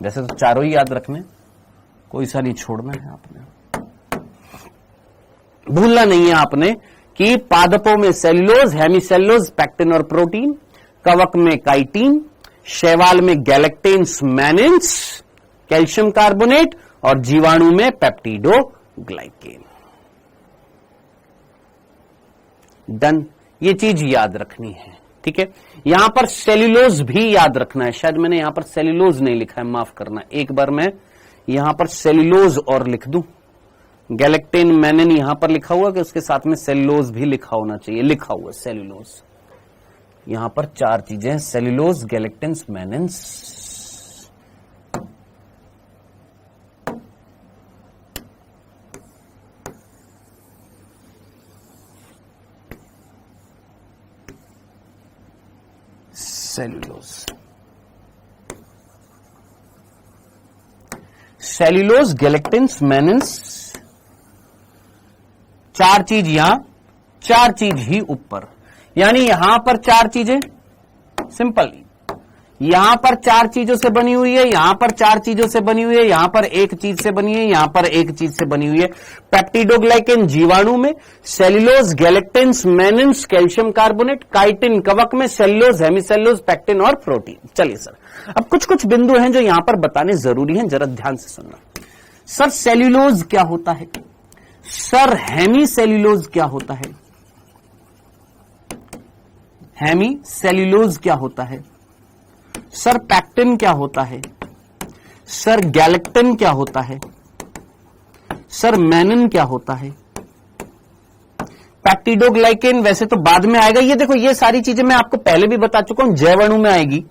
वैसे तो चारों ही याद रखने, कोई सा नहीं छोड़ना है आपने। भूलना नहीं है आपने कि पादपों में सेल्यूलोज, हेमीसेल्यूलोज, पैक्टिन और प्रोटीन, कवक में काइटिन, शैवाल में गैलेक्टेन्स, मैनिन्स, कैल्शियम कार्बोनेट और जीवाणु में पेप्टिडोग्लाइकेन। डन, ये चीज याद रखनी है। ठीक है, यहां पर सेल्यूलोज भी याद रखना है। शायद मैंने यहां पर सेल्यूलोज नहीं लिखा है, माफ करना। एक बार मैं यहां पर सेल्यूलोज और लिख दूं। गैलेक्टेन, मैनिन यहां पर लिखा हुआ कि उसके साथ में सेल्यूलोज भी लिखा होना चाहिए। लिखा हुआ सेल्यूलोज। यहां पर चार चीजें, सेल्यूलोज, गैलेक्टेन्स, मैनिन्स। सेल्यूलोज, सेल्यूलोज, गैलेक्टिन्स, मैनिन्स, चार चीज यहां, चार चीज ही ऊपर। यानी यहां पर चार चीजें, सिंपल, यहां पर चार चीजों से बनी हुई है, यहां पर चार चीजों से बनी हुई है, यहां पर एक चीज से बनी है, यहां पर एक चीज से बनी हुई है। पेप्टिडोग्लाइकेन जीवाणु में, सेल्यूलोज, गैलेक्टिन्स, मैनिन्स, कैल्शियम कार्बोनेट, काइटिन कवक में, सेल्यूलोज, हेमीसेल्यूलोज, पैक्टिन और प्रोटीन। चलिए सर, अब कुछ कुछ बिंदु हैं जो यहां पर बताने जरूरी हैं, जरा ध्यान से सुनना। सर सेल्यूलोज क्या होता है? सर हेमीसेल्यूलोज क्या होता है? हेमीसेल्यूलोज क्या होता है? सर पैक्टिन क्या होता है, सर गैलेक्टिन क्या होता है, सर मैनिन क्या होता है, पैक्टिडोग्लाइकेन वैसे तो बाद में आएगा। ये देखो, ये सारी चीजें मैं आपको पहले भी बता चुका हूं, जैव अणु में आएगी,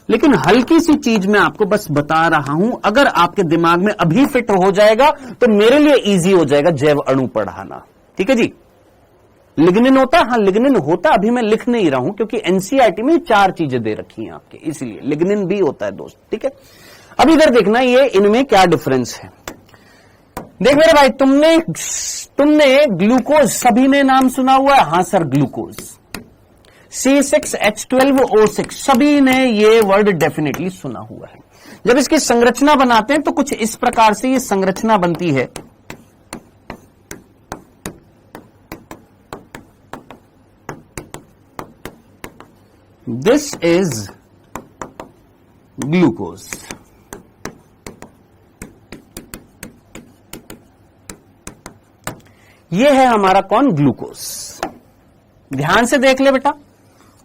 लेकिन हल्की सी चीज मैं आपको बस बता रहा हूं। अगर आपके दिमाग में अभी फिट हो जाएगा तो मेरे लिए इजी हो जाएगा जैव अणु पढ़ाना। ठीक है जी। लिग्निन होता है, हाँ लिग्निन होता, अभी मैं लिख नहीं रहा हूं क्योंकि एनसीईआरटी में 4 चीजें दे रखी हैं आपके, इसलिए लिग्निन भी होता है दोस्त। ठीक है, अब इधर देखना ये इनमें क्या डिफरेंस है। देख मेरे भाई, तुमने ग्लूकोज सभी ने नाम सुना हुआ है? हाँ सर, ग्लूकोज C6H12O6 सभी ने ये वर्ड डेफिनेटली सुना हुआ है। जब इसकी संरचना बनाते हैं तो कुछ इस प्रकार से ये संरचना बनती है। This is glucose. ये है हमारा कौन? ग्लूकोज। ध्यान से देख ले बेटा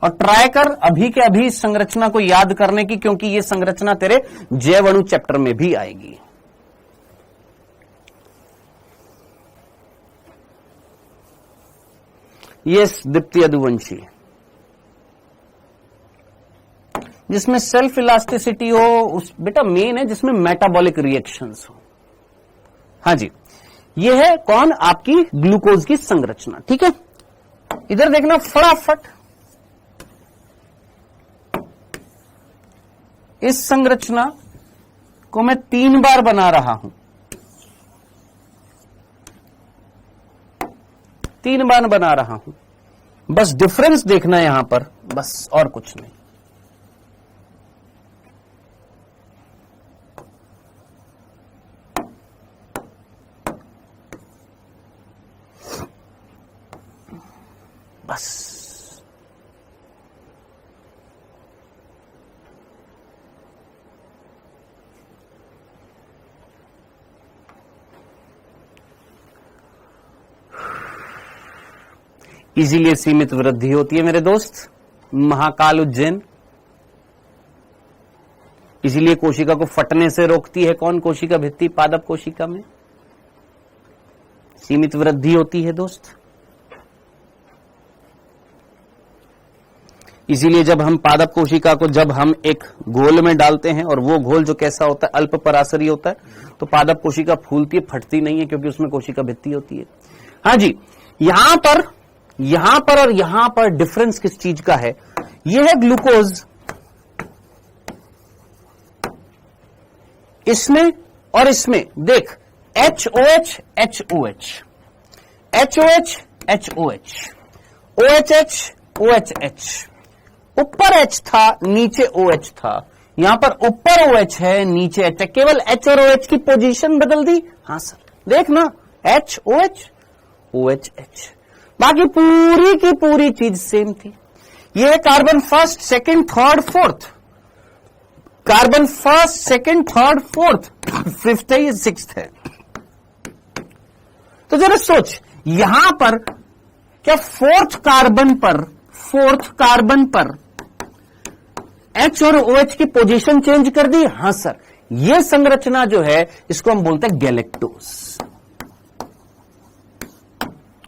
और ट्राई कर अभी के अभी इस संरचना को याद करने की, क्योंकि ये संरचना तेरे जैव अणु चैप्टर में भी आएगी। ये दीप्ति यदुवंशी, जिसमें सेल्फ इलास्टिसिटी हो, उस बेटा मेन है जिसमें मेटाबॉलिक रिएक्शंस हो। हाँ जी, ये है कौन? आपकी ग्लूकोज की संरचना। ठीक है, इधर देखना फटाफट। इस संरचना को मैं 3 बार बना रहा हूं, 3 बार बना रहा हूं। बस डिफरेंस देखना है यहां पर, बस और कुछ नहीं। बस इसीलिए सीमित वृद्धि होती है मेरे दोस्त, महाकाल उज्जैन। इसीलिए कोशिका को फटने से रोकती है कौन? कोशिका भित्ति पादप कोशिका में सीमित वृद्धि होती है दोस्त। इसीलिए जब हम पादप कोशिका को जब हम एक घोल में डालते हैं, और वो घोल जो कैसा होता है? अल्प परासरी होता है, तो पादप कोशिका फूलती है, फटती नहीं है, क्योंकि उसमें कोशिका भित्ति होती है। हाँ जी, यहां पर और यहां पर डिफरेंस किस चीज का है? यह है ग्लूकोज, इसमें और इसमें देख, HOH HOH HOH HOH OHH OHH, ऊपर H था नीचे OH था, यहां पर ऊपर OH है नीचे H है, केवल H और OH की पोजीशन बदल दी। हाँ सर, देखना HOH OHH, बाकी पूरी की पूरी चीज सेम थी। ये है carbon first second third fourth, carbon first second third fourth, fifth है, ये सिक्स्थ है। तो जरा सोच, यहां पर क्या फोर्थ कार्बन पर H और OH की पोजीशन चेंज कर दी? हां सर, यह संरचना जो है इसको हम बोलते हैं गैलेक्टोज।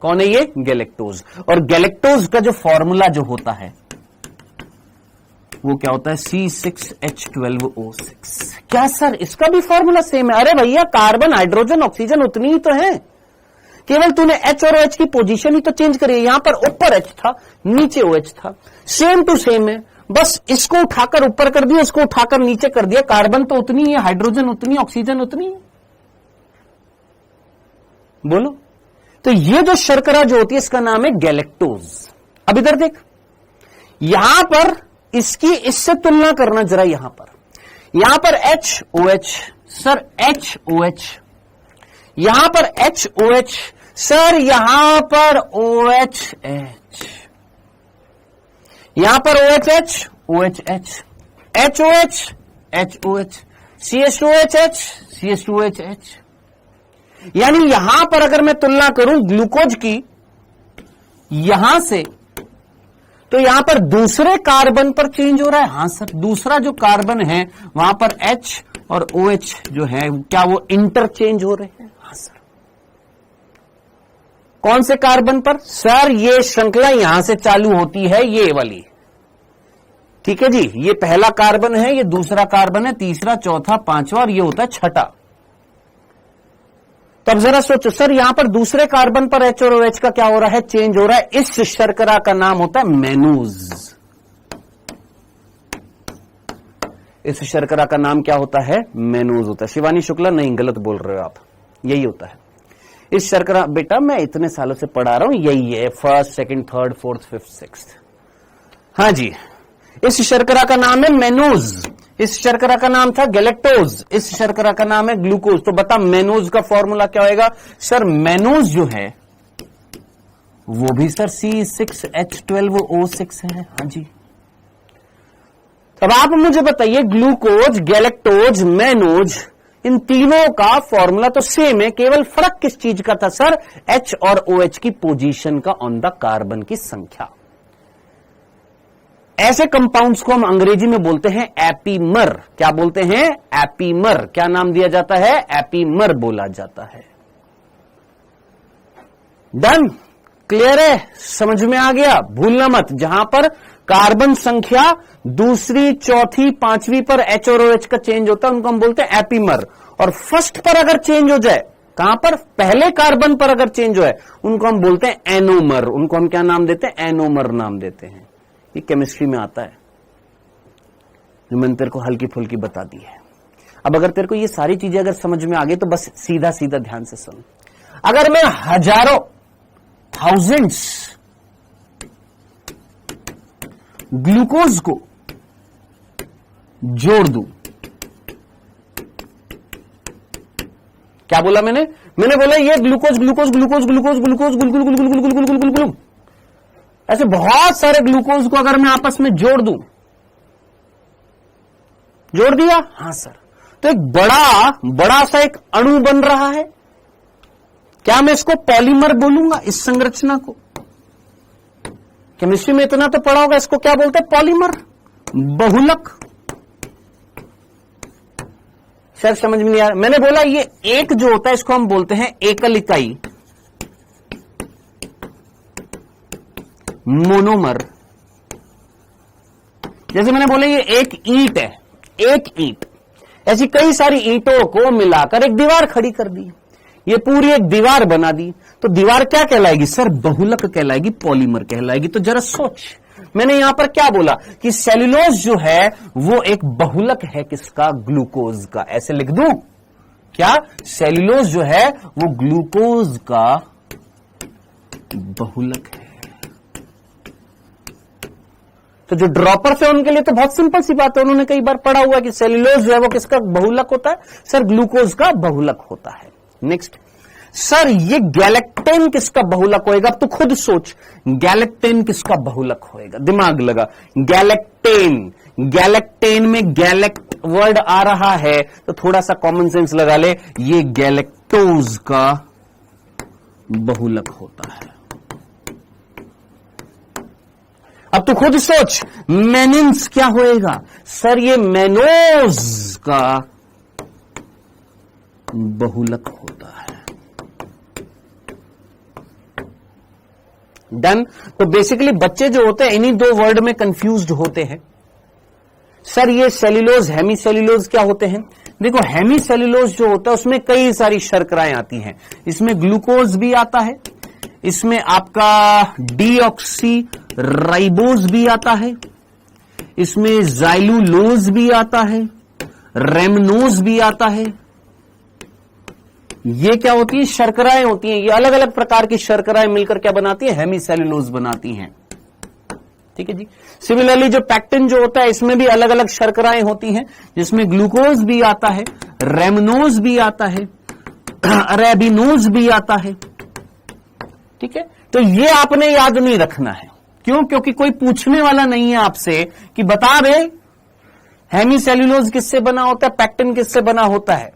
कौन है ये? गैलेक्टोज। और गैलेक्टोज का जो फॉर्मूला जो होता है वो क्या होता है? C6H12O6। क्या सर इसका भी फॉर्मूला सेम है? अरे भैया, कार्बन हाइड्रोजन ऑक्सीजन उतनी ही तो है, केवल तूने H और OH की पोजीशन ही तो चेंज करी है। यहां पर ऊपर H था नीचे OH था, सेम टू सेम है, बस इसको उठाकर ऊपर कर दिया, इसको उठाकर नीचे कर दिया। कार्बन तो उतनी है, हाइड्रोजन उतनी, ऑक्सीजन उतनी है। बोलो, तो ये जो शर्करा जो होती है इसका नाम है गैलेक्टोज। अब इधर देख, यहां पर इसकी इससे तुलना करना जरा। यहां पर HOH सर, HOH, यहां पर HOH सर, यहां पर OHH, यहां पर OHH OHH, HOH HOH, CH2OHH CH2OHH। यानी यहां पर अगर मैं तुलना करूं ग्लूकोज की यहां से, तो यहां पर दूसरे कार्बन पर चेंज हो रहा है। हां सर, दूसरा जो कार्बन है वहां पर H और OH जो है क्या वो इंटरचेंज हो रहे हैं? हां सर। कौन से कार्बन पर? सर ये श्रृंखला यहां से चालू होती है, ये वाली, ठीक है जी। ये पहला कार्बन है, ये दूसरा कार्बन है, तीसरा, चौथा, पांचवा और ये होता है छठा। तब जरा सोचो सर, यहां पर दूसरे कार्बन पर H और OH का क्या हो रहा है? चेंज हो रहा है। इस शर्करा का नाम होता है मेनोज। इस शर्करा का नाम क्या होता है? मेनोज होता है। शिवानी शुक्ला, नहीं गलत बोल रहे हो आप, यही होता है इस शर्करा। बेटा मैं इतने सालों से पढ़ा रहा हूं, यही है, first, second, third, fourth, fifth, sixth. हाँ जी, इस शर्करा का नाम है मेनोज। इस शर्करा का नाम था गैलेक्टोज। इस शर्करा का नाम है ग्लूकोज। तो बता मेनोज का फॉर्मूला क्या होएगा? सर मेनोज जो है वो भी सर C6H12O6 है। हाँ जी। अब आप मुझे बताइए, ग्लूकोज, गैलेक्टोज, मेनोज, इन तीनों का फॉर्मूला तो सेम है, केवल फर्क किस चीज का था सर? H और OH की पोजीशन का ऑन द कार्बन की संख्या। ऐसे कंपाउंड्स को हम अंग्रेजी में बोलते हैं एपीमर। क्या बोलते हैं? एपीमर। क्या नाम दिया जाता है? एपीमर बोला जाता है। डन? क्लियर है? समझ में आ गया? भूलना मत, जहां पर कार्बन संख्या दूसरी, चौथी, पांचवी पर H और OH का चेंज होता है उनको हम बोलते हैं एपीमर। और फर्स्ट पर अगर चेंज हो जाए, कहां पर? पहले कार्बन पर अगर चेंज हो है उनको हम बोलते हैं एनोमर। उनको हम क्या नाम देते हैं? एनोमर नाम देते हैं। ये केमिस्ट्री में आता है, जो मैंने तेरे को हल्की फुल्की बता दी है। अब अगर तेरे को ये सारी चीजें अगर समझ में आ गई तो बस सीधा सीधा ध्यान से सुन। अगर मैं हजारों, थाउजेंड्स ग्लूकोज को जोड़ दूं, क्या बोला मैंने? मैंने बोला ये glucose glucose glucose glucose glucose गुलगुल गुलगुल गुलगुल गुलगुल गुलगुल, ऐसे बहुत सारे ग्लूकोज को अगर मैं आपस में जोड़ दूं, जोड़ दिया? हां सर। तो एक बड़ा सा एक अणु बन रहा है। क्या मैं इसको पॉलीमर बोलूंगा? इस संरचना को केमिस्ट्री में इतना तो पढ़ा होगा, इसको क्या बोलते हैं? पॉलीमर, बहुलक। शायद समझ में नहीं आ रहा। मैंने बोला ये एक जो होता है इसको हम बोलते हैं एकल इकाई, मोनोमर। जैसे मैंने बोला ये एक ईंट है, एक ईंट, ऐसी कई सारी ईंटों को मिलाकर एक दीवार खड़ी कर दी, ये पूरी एक दीवार बना दी, तो दीवार क्या कहलाएगी सर? बहुलक कहलाएगी, पॉलीमर कहलाएगी। तो जरा सोच, मैंने यहां पर क्या बोला कि सेल्यूलोज जो है वो एक बहुलक है, किसका? ग्लूकोज का। ऐसे लिख दूं क्या? सेल्यूलोज जो है वो ग्लूकोज का बहुलक है। तो जो ड्रॉपर्स है उनके लिए तो बहुत सिंपल सी बात है, उन्होंने कई बार पढ़ा हुआ कि सेल्यूलोज जो है वो किसका बहुलक होता है? सर ग्लूकोज का बहुलक होता है। नेक्स्ट, सर ये गैलेक्टेन किसका बहुलक होएगा? अब तो खुद सोच, गैलेक्टेन किसका बहुलक होएगा? दिमाग लगा। गैलेक्टेन, गैलेक्टेन में गैलेक्ट वर्ड आ रहा है तो थोड़ा सा कॉमन सेंस लगा ले, ये गैलेक्टोज का बहुलक होता है। अब तू खुद सोच, मेनिन्स क्या होएगा? सर ये मेनोज का बहुलक होता है। डन? तो बेसिकली बच्चे जो होते हैं इन्हीं दो वर्ड में कंफ्यूज्ड होते हैं। सर ये सेल्यूलोज, हेमी सेल्यूलोज क्या होते हैं? देखो हेमी सेल्यूलोज जो होता है उसमें कई सारी शर्कराएं आती हैं। इसमें ग्लूकोज भी आता है, इसमें आपका डीऑक्सी राइबोज भी आता है, इसमें ज़ाइलुलोज भी आता है, रेमनोज भी आता है। ये क्या होती है? शर्कराएं होती हैं। ये अलग अलग प्रकार की शर्कराएं मिलकर क्या बनाती है? हेमी सेल्यूलोज बनाती हैं। ठीक है जी। सिमिलरली जो पैक्टिन जो होता है इसमें भी अलग अलग शर्कराएं होती हैं, जिसमें ग्लूकोज भी आता है, रेमनोज भी आता है, अरेबिनोज भी आता है। ठीक है, तो ये आपने याद नहीं रखना है। क्यों? क्योंकि कोई पूछने वाला नहीं है आपसे कि बता दे हेमी सेल्यूलोज किससे बना होता है, पैक्टिन किससे बना होता है।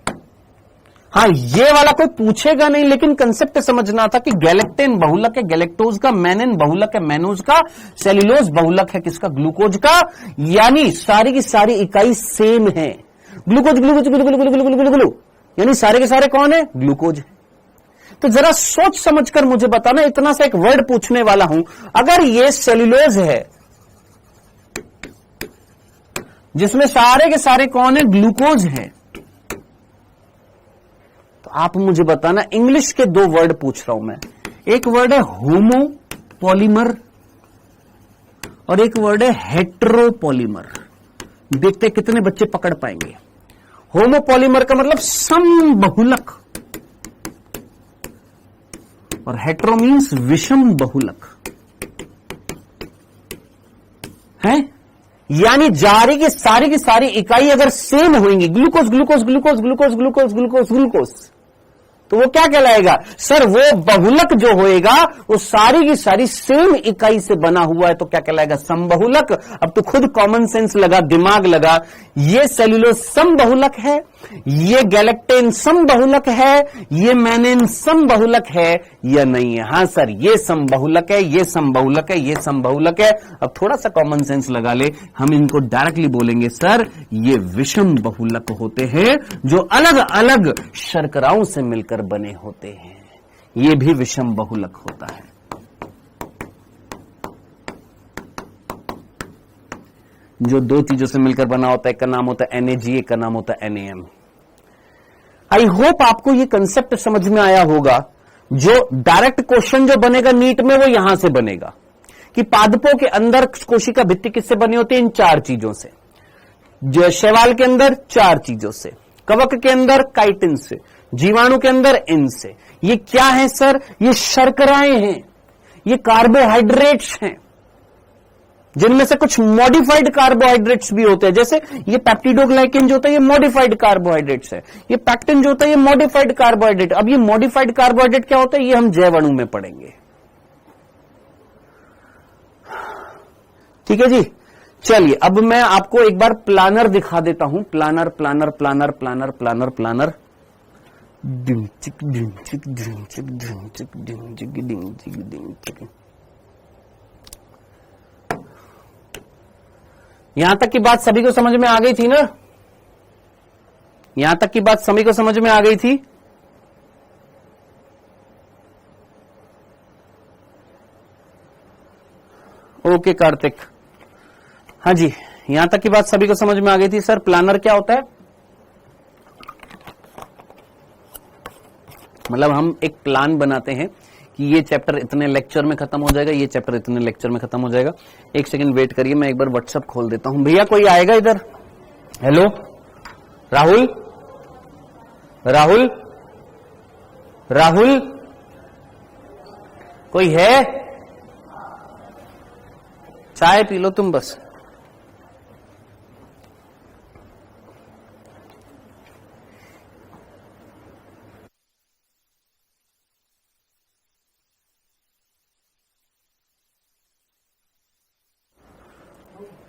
हाँ, ये वाला कोई पूछेगा नहीं, लेकिन कंसेप्ट समझना था कि गैलेक्टेन बहुलक है गैलेक्टोज का, मैनिन बहुलक है मैनोज का, सेल्यूलोज बहुलक है किसका, ग्लूकोज का। यानी सारी की सारी इकाई सेम है, ग्लूकोज ग्लूकोज ग्लू, यानी सारे के सारे कौन है, ग्लूकोज है। तो जरा सोच समझकर मुझे बताना, इतना सा एक वर्ड पूछने वाला हूं, अगर ये सेल्यूलोज है जिसमें सारे के सारे कौन है, ग्लूकोज है, तो आप मुझे बताना, इंग्लिश के दो वर्ड पूछ रहा हूं मैं, एक वर्ड है होमोपॉलीमर और एक वर्ड है हेटेरोपॉलीमर। देखते कितने बच्चे पकड़ पाएंगे। होमोपॉलीमर का मतलब समबहुलक और हेटेरो मीन्स विषम बहुलक है, यानी जारी की सारी इकाई अगर सेम होंगी, glucose glucose glucose glucose glucose glucose glucose, तो वो क्या कहलाएगा सर, वो बहुलक जो होएगा वो सारी की सारी सेम इकाई से बना हुआ है, तो क्या कहलाएगा, समबहुलक। अब तो खुद कॉमन सेंस लगा, दिमाग लगा, ये सेल्यूलोज समबहुलक है, ये गैलेक्टेन समबहुलक है, ये मैनिन समबहुलक है या नहीं है। हां सर, ये समबहुलक है, ये समबहुलक है, ये समबहुलक है। अब थोड़ा सा कॉमन सेंस लगा ले, हम इनको डायरेक्टली बोलेंगे सर ये विषम बहुलक होते हैं, जो अलग अलग शर्कराओं से मिलकर बने होते हैं, ये भी विषम बहुलक होता है। जो दो चीजों से मिलकर बना होता है, एक का नाम होता है NAG, एक का नाम होता है NAM। आई होप आपको ये कंसेप्ट समझ में आया होगा। जो डायरेक्ट क्वेश्चन जो बनेगा नीट में वो यहां से बनेगा कि पादपों के अंदर कोशिका भित्ति किससे बनी होती है, इन चार चीजों से, जो शैवाल के अंदर चार चीजों से, कवक के अंदर काइटिन से, जीवाणु के अंदर इनसे। ये क्या है सर, ये शर्कराएं हैं, ये कार्बोहाइड्रेट्स हैं, जिनमें से कुछ मॉडिफाइड कार्बोहाइड्रेट्स भी होते हैं। जैसे ये पेप्टिडोग्लाइकेन जो होता है ये मॉडिफाइड कार्बोहाइड्रेट्स है, ये पैक्टिन जो होता है ये मॉडिफाइड कार्बोहाइड्रेट। अब ये मॉडिफाइड कार्बोहाइड्रेट क्या होता है, ये हम जैव अणु में पढ़ेंगे। ठीक है जी, चलिए अब मैं आपको एक बार प्लानर दिखा देता हूं। Planner planner planner planner planner planner डिंग चिक डिंग चिक डिंग चिक डिंग चिक डिंग चिक डिंग चिक डिंग चिक। यहां तक की बात सभी को समझ में आ गई थी ना, यहां तक की बात सभी को समझ में आ गई थी। ओके कार्तिक, हाँ जी, यहां तक की बात सभी को समझ में आ गई थी। सर प्लानर क्या होता है, मतलब हम एक प्लान बनाते हैं कि ये चैप्टर इतने लेक्चर में खत्म हो जाएगा, ये चैप्टर इतने लेक्चर में खत्म हो जाएगा। एक सेकंड वेट करिए, मैं एक बार व्हाट्सएप खोल देता हूं। भैया कोई आएगा इधर? हेलो राहुल, राहुल, राहुल कोई है? चाय पी लो तुम बस।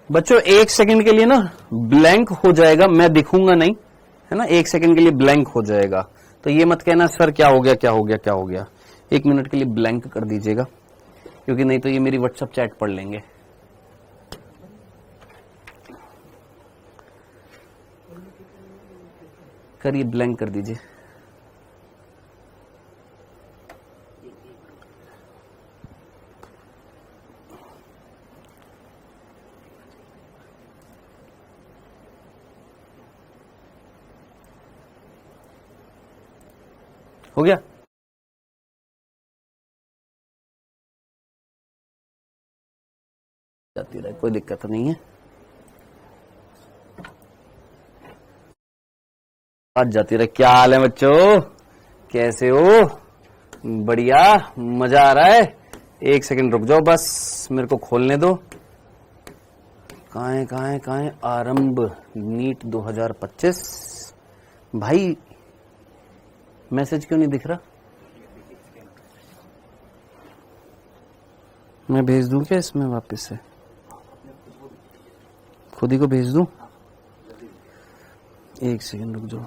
बच्चों एक सेकंड के लिए ना ब्लैंक हो जाएगा, मैं दिखूंगा नहीं, है ना, एक सेकंड के लिए ब्लैंक हो जाएगा। तो ये मत कहना सर क्या हो गया क्या हो गया क्या हो गया, एक मिनट के लिए ब्लैंक कर दीजिएगा, क्योंकि नहीं तो ये मेरी व्हाट्सएप चैट पढ़ लेंगे। करिए, ब्लैंक कर दीजिए। हो गया? जाती रहे, कोई दिक्कत नहीं है। आज जाती रहे। क्या हाल है बच्चों, कैसे हो? बढ़िया, मजा आ रहा है? एक सेकंड रुक जाओ बस, मेरे को खोलने दो। कहाँ है आरंभ नीट 2025। भाई मैसेज क्यों नहीं दिख रहा? मैं भेज दूं क्या इसमें वापस से? खुद ही को भेज दूं? एक सेकंड रुक जाओ।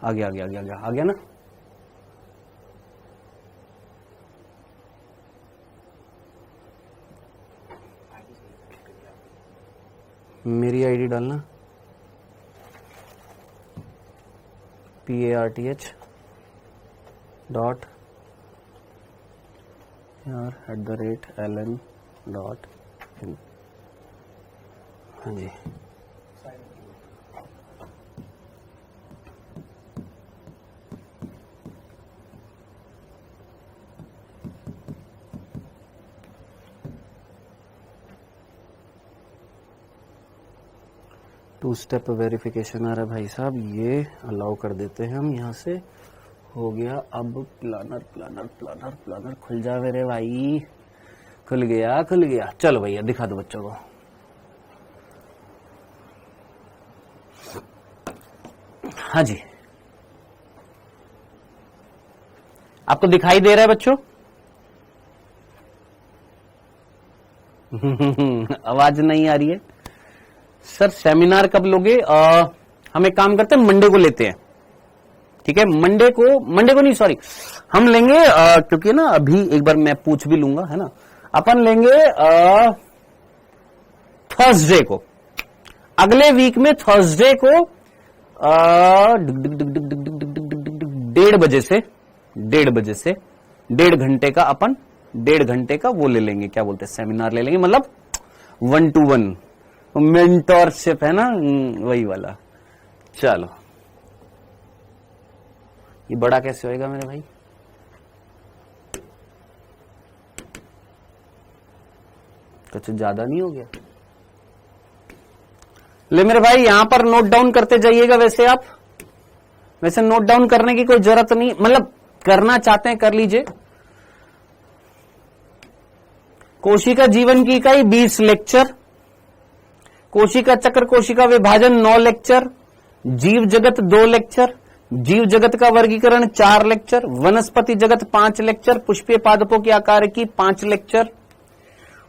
आ गया ना। मेरी आईडी डालना PARTH@ln.in। हाँ जी, टू स्टेप वेरिफिकेशन आ रहा है भाई साहब, ये अलाउ कर देते हैं हम। यहाँ से हो गया। अब प्लानर खुल जा मेरे भाई, खुल गया। चलो भैया दिखा दो बच्चों को। हाँ जी, आपको दिखाई दे रहा है बच्चों? आवाज नहीं आ रही है सर। सेमिनार कब लोगे? हम एक काम करते हैं, मंडे को लेते हैं, ठीक है? मंडे को नहीं, सॉरी, हम लेंगे क्योंकि ना अभी एक बार मैं पूछ भी लूंगा, है ना। अपन लेंगे थर्सडे को, अगले वीक में थर्सडे को 1:30 बजे से 1.5 घंटे का वो ले लेंगे, क्या बोलते हैं, सेमिनार ले लेंगे, मतलब 1-to-1 मेंटोरशिप, है ना, वही वाला। चलो, ये बड़ा कैसे होएगा मेरे भाई? कुछ ज्यादा नहीं हो गया? ले मेरे भाई, यहां पर नोट डाउन करते जाइएगा। वैसे नोट डाउन करने की कोई जरूरत नहीं, मतलब करना चाहते हैं कर लीजिए। कोशिका जीवन की इकाई 20 लेक्चर, कोशिका चक्र कोशिका विभाजन 9 लेक्चर, जीव जगत 2 लेक्चर, जीव जगत का वर्गीकरण 4 लेक्चर, वनस्पति जगत 5 लेक्चर, पुष्पीय पादपों के आकार की 5 लेक्चर,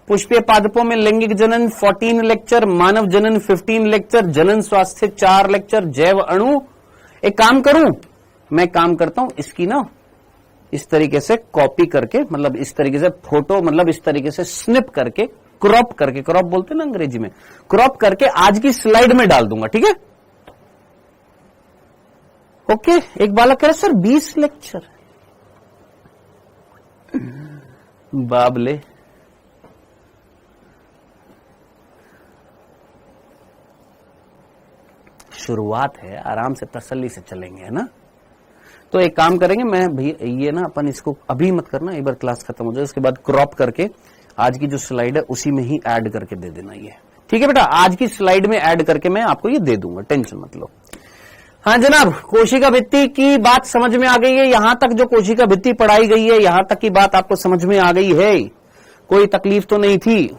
पुष्पीय पादपों में लैंगिक जनन 14 लेक्चर, मानव जनन 15 लेक्चर, जनन स्वास्थ्य 4 लेक्चर, जैव अणु। एक काम करूं, मैं काम करता हूं, इसकी ना इस तरीके से कॉपी करके, मतलब इस तरीके से फोटो, मतलब इस तरीके से स्निप करके, क्रॉप करके, क्रॉप बोलते हैं ना अंग्रेजी में, क्रॉप करके आज की स्लाइड में डाल दूंगा, ठीक है? ओके। एक बालक कह रहे सर 20 लेक्चर, बाबले शुरुआत है, आराम से तसल्ली से चलेंगे, है ना। तो एक काम करेंगे, मैं भैया ये ना अपन इसको अभी मत करना, एक बार क्लास खत्म हो जाए उसके बाद क्रॉप करके आज की जो स्लाइड है उसी में ही ऐड करके दे देना ये, ठीक है बेटा? आज की स्लाइड में ऐड करके मैं आपको ये दे दूंगा, टेंशन मत लो। हाँ जनाब, कोशिका भित्ति की बात समझ में आ गई है? यहां तक जो कोशिका भित्ति पढ़ाई गई है, यहां तक की बात आपको समझ में आ गई है? कोई तकलीफ तो नहीं थी?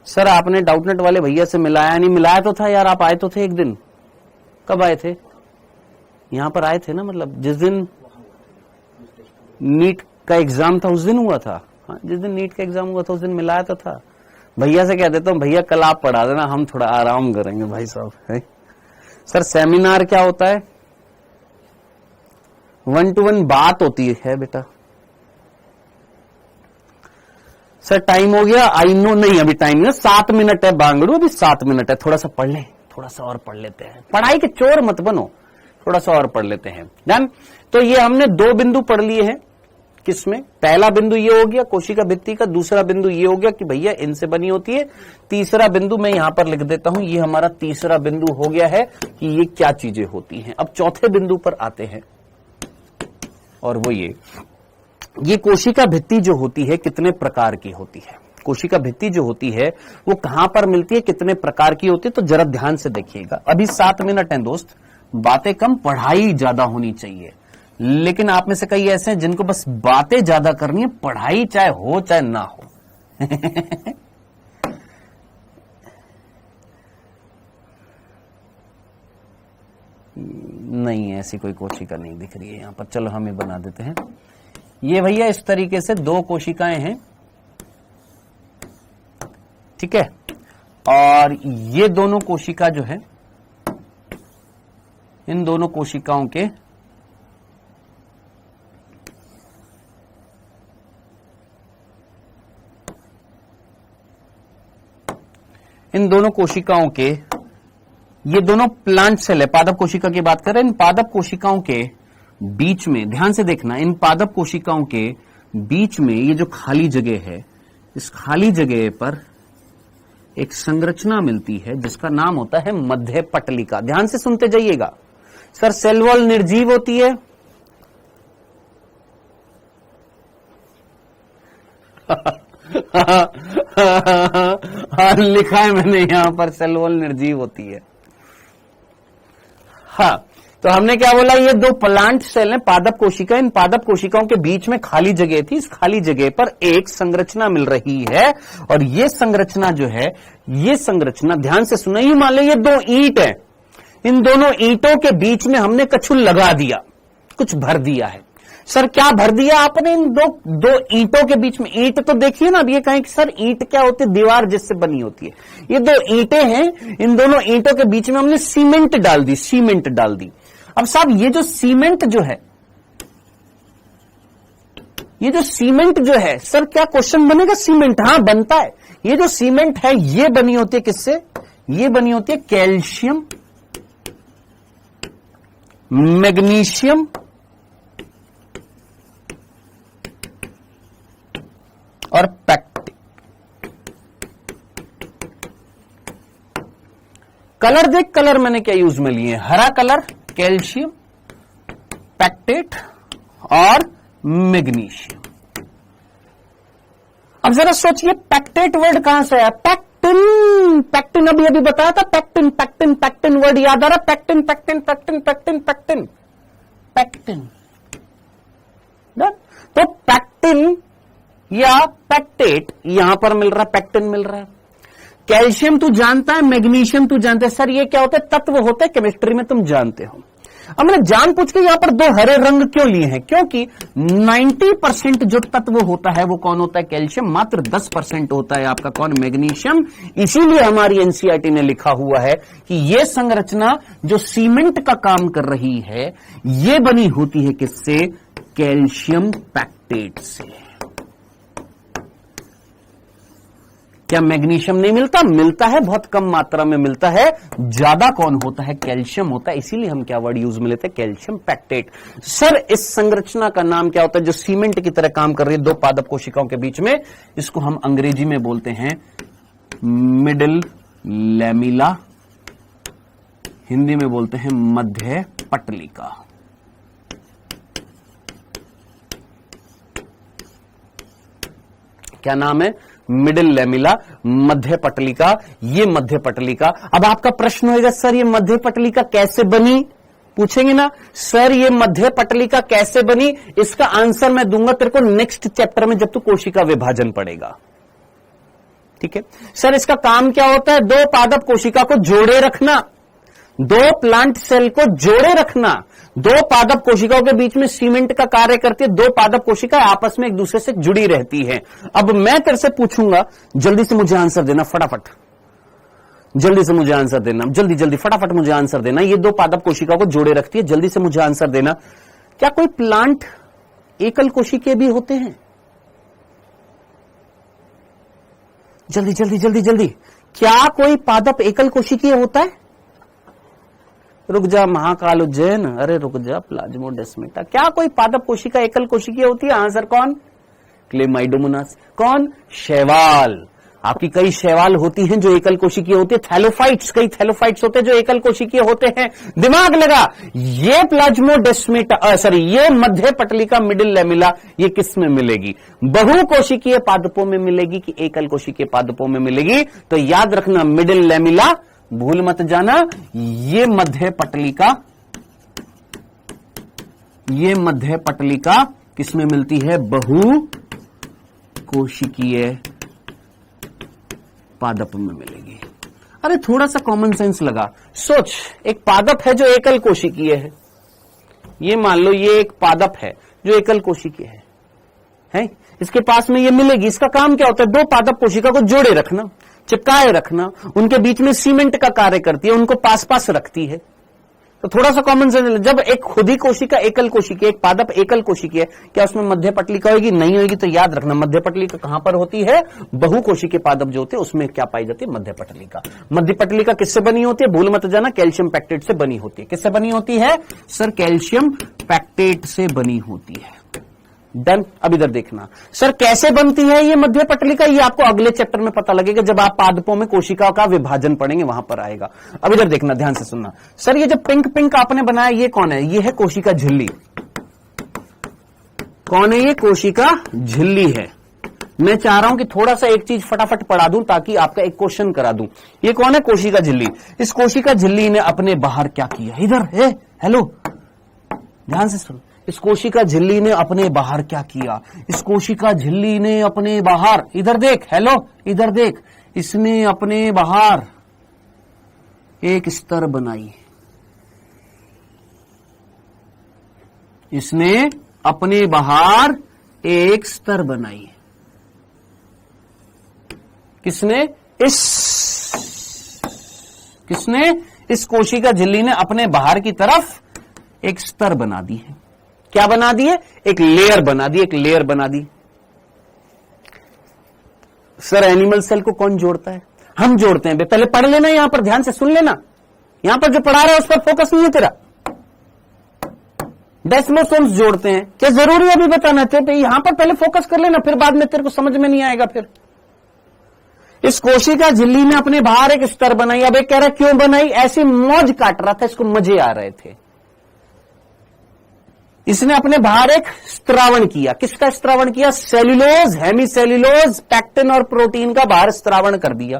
सर आपने डाउटनेट वाले भैया से मिलाया नहीं? मिलाया तो था यार, आप आए तो थे एक दिन। कब आए थे? यहां पर आए थे ना, मतलब जिस दिन नीट का एग्जाम था उस दिन हुआ था। हाँ, जिस दिन नीट का एग्जाम हुआ था उस दिन मिलाया तो था। भैया से कह देता हूं, भैया कल आप पढ़ा देना, हम थोड़ा आराम करेंगे भाई साहब, है? सर सेमिनार क्या होता है? 1-to-1 बात होती है बेटा। सर टाइम हो गया? आई नो, नहीं अभी टाइम नहीं, 7 मिनट है बांगड़ू, अभी 7 मिनट है, थोड़ा सा पढ़ लें, थोड़ा सा और पढ़ लेते हैं, पढ़ाई के चोर मत बनो, थोड़ा सा और पढ़ लेते हैं। डन। तो ये हमने 2 बिंदु पढ़ लिए हैं। किसमें? पहला बिंदु ये हो गया कोशिका भित्ति का, दूसरा बिंदु ये हो गया कि भैया इनसे बनी होती है, तीसरा बिंदु मैं यहां पर लिख देता हूं, ये हमारा तीसरा बिंदु हो गया है कि ये क्या चीजें होती हैं। अब चौथे बिंदु पर आते हैं, और वो ये कोशिका भित्ति जो होती है कितने प्रकार की होती है? कोशिका भित्ति जो होती है वो कहां पर मिलती है, कितने प्रकार की होती है? तो जरा ध्यान से देखिएगा। अभी 7 मिनट हैं दोस्त, बातें कम, पढ़ाई ज्यादा होनी चाहिए। लेकिन आप में से कई ऐसे हैं जिनको बस बातें ज्यादा करनी है, पढ़ाई चाहे हो चाहे ना हो। नहीं है, ऐसी कोई कोशिका नहीं दिख रही है यहां पर। चलो हम ये बना देते हैं। ये भैया इस तरीके से 2 कोशिकाएं हैं, ठीक है? और ये दोनों कोशिका जो है इन दोनों कोशिकाओं के ये दोनों प्लांट सेल है, पादप कोशिका की बात करें। इन पादप कोशिकाओं के बीच में ध्यान से देखना, इन पादप कोशिकाओं के बीच में ये जो खाली जगह है, इस खाली जगह पर एक संरचना मिलती है जिसका नाम होता है मध्य पटलिका। ध्यान से सुनते जाइएगा। सर सेल वॉल निर्जीव होती है हाँ, लिखा है मैंने यहां पर सेल वॉल निर्जीव होती है। हाँ, तो हमने क्या बोला, ये दो प्लांट सेल हैं, पादप कोशिका। इन पादप कोशिकाओं के बीच में खाली जगह थी, इस खाली जगह पर एक संरचना मिल रही है। और ये संरचना जो है, ये संरचना ध्यान से सुना, ये मान लो ये दो ईंट है, इन दोनों ईंटों के बीच में हमने कछु लगा दिया, कुछ भर दिया है। सर क्या भर दिया आपने इन दो ईंटों के बीच में? ईंट तो देखिए ना, अब ये कहें कि सर ईंट क्या होती है? दीवार जिससे बनी होती है। ये दो ईंटें हैं, इन दोनों ईंटों के बीच में हमने सीमेंट डाल दी, सीमेंट डाल दी। अब साहब ये जो सीमेंट जो है, ये जो सीमेंट जो है, सर क्या क्वेश्चन बनेगा? सीमेंट, हाँ बनता है। ये जो सीमेंट है ये बनी होती है किससे? ये बनी होती है कैल्शियम, मैग्नीशियम और पैक्ट। कलर देख, कलर मैंने क्या यूज में लिए? हरा कलर कैल्शियम, पैक्टेट और मैग्नीशियम। अब जरा सोचिए पैक्टेट वर्ड कहां से आया? पैक्टिन, पैक्टिन अभी अभी बताया था, पैक्टिन पैक्टिन पैक्टिन वर्ड याद आ रहा? Pectin pectin pectin pectin pectin pectin. तो पैक्टिन या पैक्टेट यहां पर मिल रहा है, पैक्टिन मिल रहा है। कैल्शियम तू जानता है, मैग्नीशियम तू जानता है। सर ये क्या होता है? तत्व होते हैं, केमिस्ट्री में तुम जानते हो। अब मैंने जान पूछ के यहां पर दो हरे रंग क्यों लिए हैं? क्योंकि 90% जो तत्व होता है वो कौन होता है? कैल्शियम। मात्र 10% होता है आपका कौन? मैग्नीशियम। इसीलिए हमारी एनसीईआरटी ने लिखा हुआ है कि ये संरचना जो सीमेंट का काम कर रही है, ये बनी होती है किससे? कैल्शियम पैक्टेट से। क्या मैग्नीशियम नहीं मिलता? मिलता है, बहुत कम मात्रा में मिलता है। ज्यादा कौन होता है? कैल्शियम होता है। इसीलिए हम क्या वर्ड यूज में लेते हैं? Calcium pectate. सर इस संरचना का नाम क्या होता है जो सीमेंट की तरह काम कर रही है दो पादप कोशिकाओं के बीच में? इसको हम अंग्रेजी में बोलते हैं मिडिल लैमिला, हिंदी में बोलते हैं मध्य पटलिका। क्या नाम है? मिडिल लैमिला, मध्य पटलिका। ये मध्य पटलिका। अब आपका प्रश्न होगा सर ये मध्य पटलिका कैसे बनी? पूछेंगे ना सर ये मध्य पटलिका कैसे बनी? इसका आंसर मैं दूंगा तेरे को नेक्स्ट चैप्टर में जब तू कोशिका विभाजन पढ़ेगा। ठीक है सर, इसका काम क्या होता है? दो पादप कोशिका को जोड़े रखना, दो प्लांट सेल को जोड़े रखना। दो पादप कोशिकाओं के बीच में सीमेंट का कार्य करती है, दो पादप कोशिकाएं आपस में एक दूसरे से जुड़ी रहती हैं। अब मैं तेरे से पूछूंगा, जल्दी से मुझे आंसर देना, फटाफट जल्दी से मुझे आंसर देना, जल्दी जल्दी फटाफट मुझे आंसर देना। ये दो पादप कोशिकाओं को जोड़े रखती है, जल्दी से मुझे आंसर देना। क्या कोई प्लांट एकल कोशिकीय भी होते हैं? जल्दी जल्दी जल्दी जल्दी। क्या कोई पादप एकल कोशिकीय होता है? रुक जा महाकाल उज्जैन, अरे रुक जा प्लाज्मोडेस्माटा। क्या कोई पादप कोशिका एकल कोशिकीय होती है? आंसर कौन? क्लेमाइडोमोनास। कौन? शैवाल। आपकी कई शैवाल होती हैं जो एकल कोशिकीय होती है। थैलोफाइट्स, कई थैलोफाइट्स होते हैं जो एकल कोशिकीय होते हैं। दिमाग लगा, ये प्लाज्मोडेस्माटा सॉरी ये मध्य पटलिका मिडिल लैमिला ये किस में मिलेगी? बहु कोशिकीय पादपों में मिलेगी कि एकल कोशिकीय पादपों में मिलेगी? तो याद रखना मिडिल लैमिला, भूल मत जाना। ये मध्य पटलिका किसमें मिलती है? बहु कोशिकीय पादप में मिलेगी। अरे थोड़ा सा कॉमन सेंस लगा, सोच। एक पादप है जो एकल कोशिकीय है, ये मान लो ये एक पादप है जो एकल कोशिकीय है? इसके पास में ये मिलेगी। इसका काम क्या होता है? दो पादप कोशिका को जोड़े रखना, चिपकाए रखना, उनके बीच में सीमेंट का कार्य करती है, उनको पास पास रखती है। तो थोड़ा सा कॉमन सेंस, जब एक खुद ही कोशिका एकल कोशिकी, एक पादप एकल कोशिकी है, क्या उसमें मध्य पटलिका होगी? नहीं होगी। तो याद रखना मध्य पटलिका कहां पर होती है? बहु कोशिकीय पादप जो होते हैं उसमें क्या पाई जाती है? मध्य पटलिका। मध्य पटलिका किससे बनी होती है? भूल मत जाना, कैल्शियम पैक्टेट से बनी होती है। किससे बनी होती है सर? कैल्शियम पैक्टेट से बनी होती है। डन। अब इधर देखना सर कैसे बनती है ये मध्य पटलिका, ये आपको अगले चैप्टर में पता लगेगा जब आप पादपों में कोशिका का विभाजन पढ़ेंगे, वहां पर आएगा। अब इधर देखना, ध्यान से सुनना सर, ये जो पिंक पिंक आपने बनाया ये कौन है? ये है कोशिका झिल्ली। कौन है ये? कोशिका झिल्ली है। मैं चाह रहा हूं कि थोड़ा सा एक चीज फटाफट पढ़ा दूं ताकि आपका एक क्वेश्चन करा दूं। ये कौन है? कोशिका झिल्ली। इस कोशिका झिल्ली ने अपने बाहर क्या किया? इधर है, हेलो ध्यान से सुन। इस कोशिका झिल्ली ने अपने बाहर क्या किया? इस कोशिका झिल्ली ने अपने बाहर, इधर देख, हेलो इधर देख, इसने अपने बाहर एक स्तर बनाई। इसने अपने बाहर एक स्तर बनाई। किसने? किसने? इस कोशिका झिल्ली ने अपने बाहर की तरफ एक स्तर बना दी है। क्या बना दी है? एक लेयर बना दी, एक लेयर बना दी। सर एनिमल सेल को कौन जोड़ता है? हम जोड़ते हैं। पहले पढ़ लेना, यहां पर ध्यान से सुन लेना, यहां पर जो पढ़ा रहा है उस पर फोकस नहीं है तेरा। डेस्मोसोम्स जोड़ते हैं। क्या जरूरी है अभी बताना? थे यहां पर पहले फोकस कर लेना, फिर बाद में तेरे को समझ में नहीं आएगा। फिर इस कोशिका झिल्ली ने अपने बाहर एक स्तर बनाई। अब एक कह रहा है क्यों बनाई? ऐसी मौज काट रहा था, इसको मजे आ रहे थे। इसने अपने बाहर एक स्त्रावण किया। किसका स्त्रावण किया? सेल्यूलोज, हेमीसेल्यूलोज, पैक्टिन और प्रोटीन का बाहर स्त्रावण कर दिया।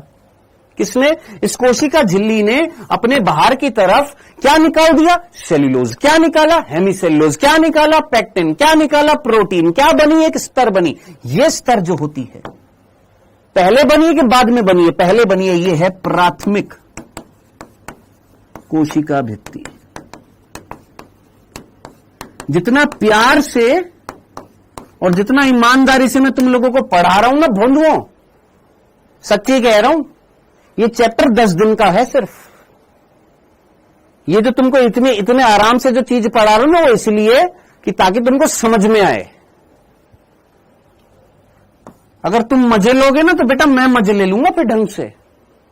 किसने? इस कोशिका झिल्ली ने अपने बाहर की तरफ क्या निकाल दिया? सेल्यूलोज। क्या निकाला? हेमीसेल्यूलोज। क्या निकाला? पैक्टिन। क्या निकाला? प्रोटीन। क्या बनी? एक स्तर बनी। ये स्तर जो होती है पहले बनी है कि बाद में बनी है? पहले बनी है। ये है प्राथमिक कोशिका भित्ति। जितना प्यार से और जितना ईमानदारी से मैं तुम लोगों को पढ़ा रहा हूं ना भोंदुओं, सच्ची कह रहा हूं, ये चैप्टर 10 दिन का है सिर्फ। ये जो तुमको इतने आराम से जो चीज पढ़ा रहा हूं ना, वो इसलिए कि ताकि तुमको समझ में आए। अगर तुम मजे लोगे ना तो बेटा मैं मजे ले लूंगा फिर ढंग से।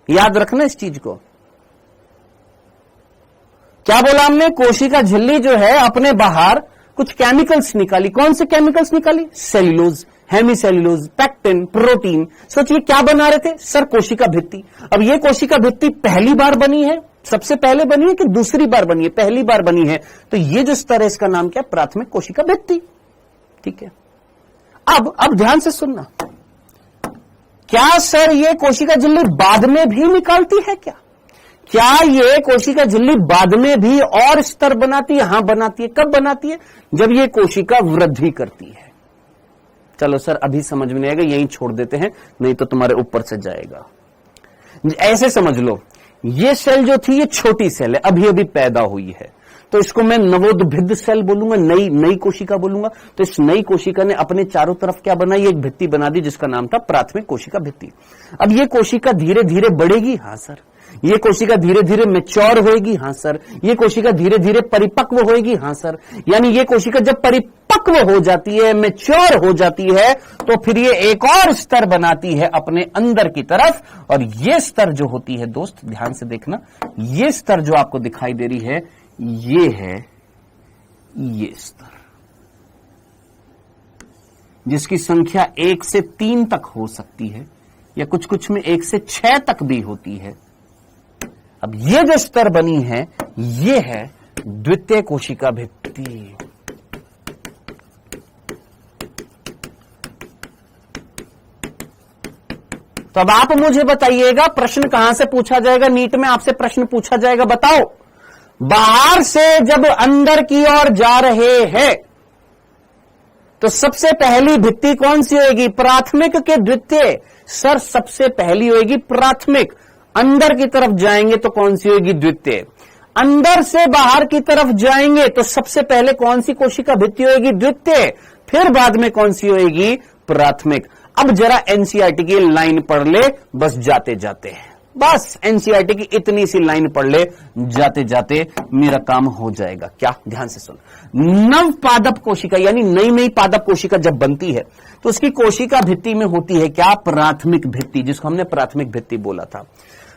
याद रखना इस चीज को। क्या बोला हमने? कोशिका झिल्ली जो है अपने बाहर कुछ केमिकल्स निकाली। कौन से केमिकल्स निकाली? Cellulose, hemicellulose, pectin, protein. सोचिए क्या बना रहे थे सर? कोशिका भित्ति। अब ये कोशिका भित्ति पहली बार बनी है, सबसे पहले बनी है कि दूसरी बार बनी है? पहली बार बनी है। तो ये जो स्तर है इसका नाम क्या? प्राथमिक कोशिका भित्ति। ठीक है। अब ध्यान से सुनना, क्या सर ये कोशिका झिल्ली बाद में भी निकालती है क्या? क्या ये कोशिका झिल्ली बाद में भी और स्तर बनाती है? हां बनाती है। कब बनाती है? जब ये कोशिका वृद्धि करती है। चलो सर अभी समझ में नहीं आएगा, यहीं छोड़ देते हैं, नहीं तो तुम्हारे ऊपर से जाएगा। ऐसे समझ लो, ये सेल जो थी ये छोटी सेल है, अभी अभी पैदा हुई है, तो इसको मैं नवोद्भिद सेल बोलूंगा, नई कोशिका बोलूंगा। तो इस नई कोशिका ने अपने चारों तरफ क्या बनाई? एक भित्ति बना दी जिसका नाम था प्राथमिक कोशिका भित्ति। अब ये कोशिका धीरे धीरे बढ़ेगी। हाँ सर। ये कोशिका धीरे धीरे मैच्योर होएगी। हाँ सर। ये कोशिका धीरे धीरे परिपक्व होएगी। हाँ सर। यानी ये कोशिका जब परिपक्व हो जाती है, मैच्योर हो जाती है, तो फिर ये एक और स्तर बनाती है अपने अंदर की तरफ। और ये स्तर जो होती है दोस्त ध्यान से देखना, ये स्तर जो आपको दिखाई दे रही है ये है ये स्तर, जिसकी संख्या 1 से 3 तक हो सकती है या कुछ कुछ में 1 से 6 तक भी होती है। अब ये जो स्तर बनी है ये है द्वितीय कोशिका भित्ति। तो अब आप मुझे बताइएगा, प्रश्न कहां से पूछा जाएगा? नीट में आपसे प्रश्न पूछा जाएगा, बताओ बाहर से जब अंदर की ओर जा रहे हैं तो सबसे पहली भित्ति कौन सी होगी? प्राथमिक के द्वितीय? सर सबसे पहली होगी प्राथमिक। अंदर की तरफ जाएंगे तो कौन सी होगी? द्वितीय। अंदर से बाहर की तरफ जाएंगे तो सबसे पहले कौन सी कोशिका भित्ति होगी? द्वितीय। फिर बाद में कौन सी होगी? प्राथमिक। अब जरा एनसीईआरटी की लाइन पढ़ ले, बस जाते जाते हैं। बस एनसीईआरटी की इतनी सी लाइन पढ़ ले, जाते जाते मेरा काम हो जाएगा। क्या, ध्यान से सुन। नव पादप कोशिका यानी नई नई पादप कोशिका जब बनती है तो उसकी कोशिका भित्ति में होती है क्या, प्राथमिक भित्ति, जिसको हमने प्राथमिक भित्ति बोला था,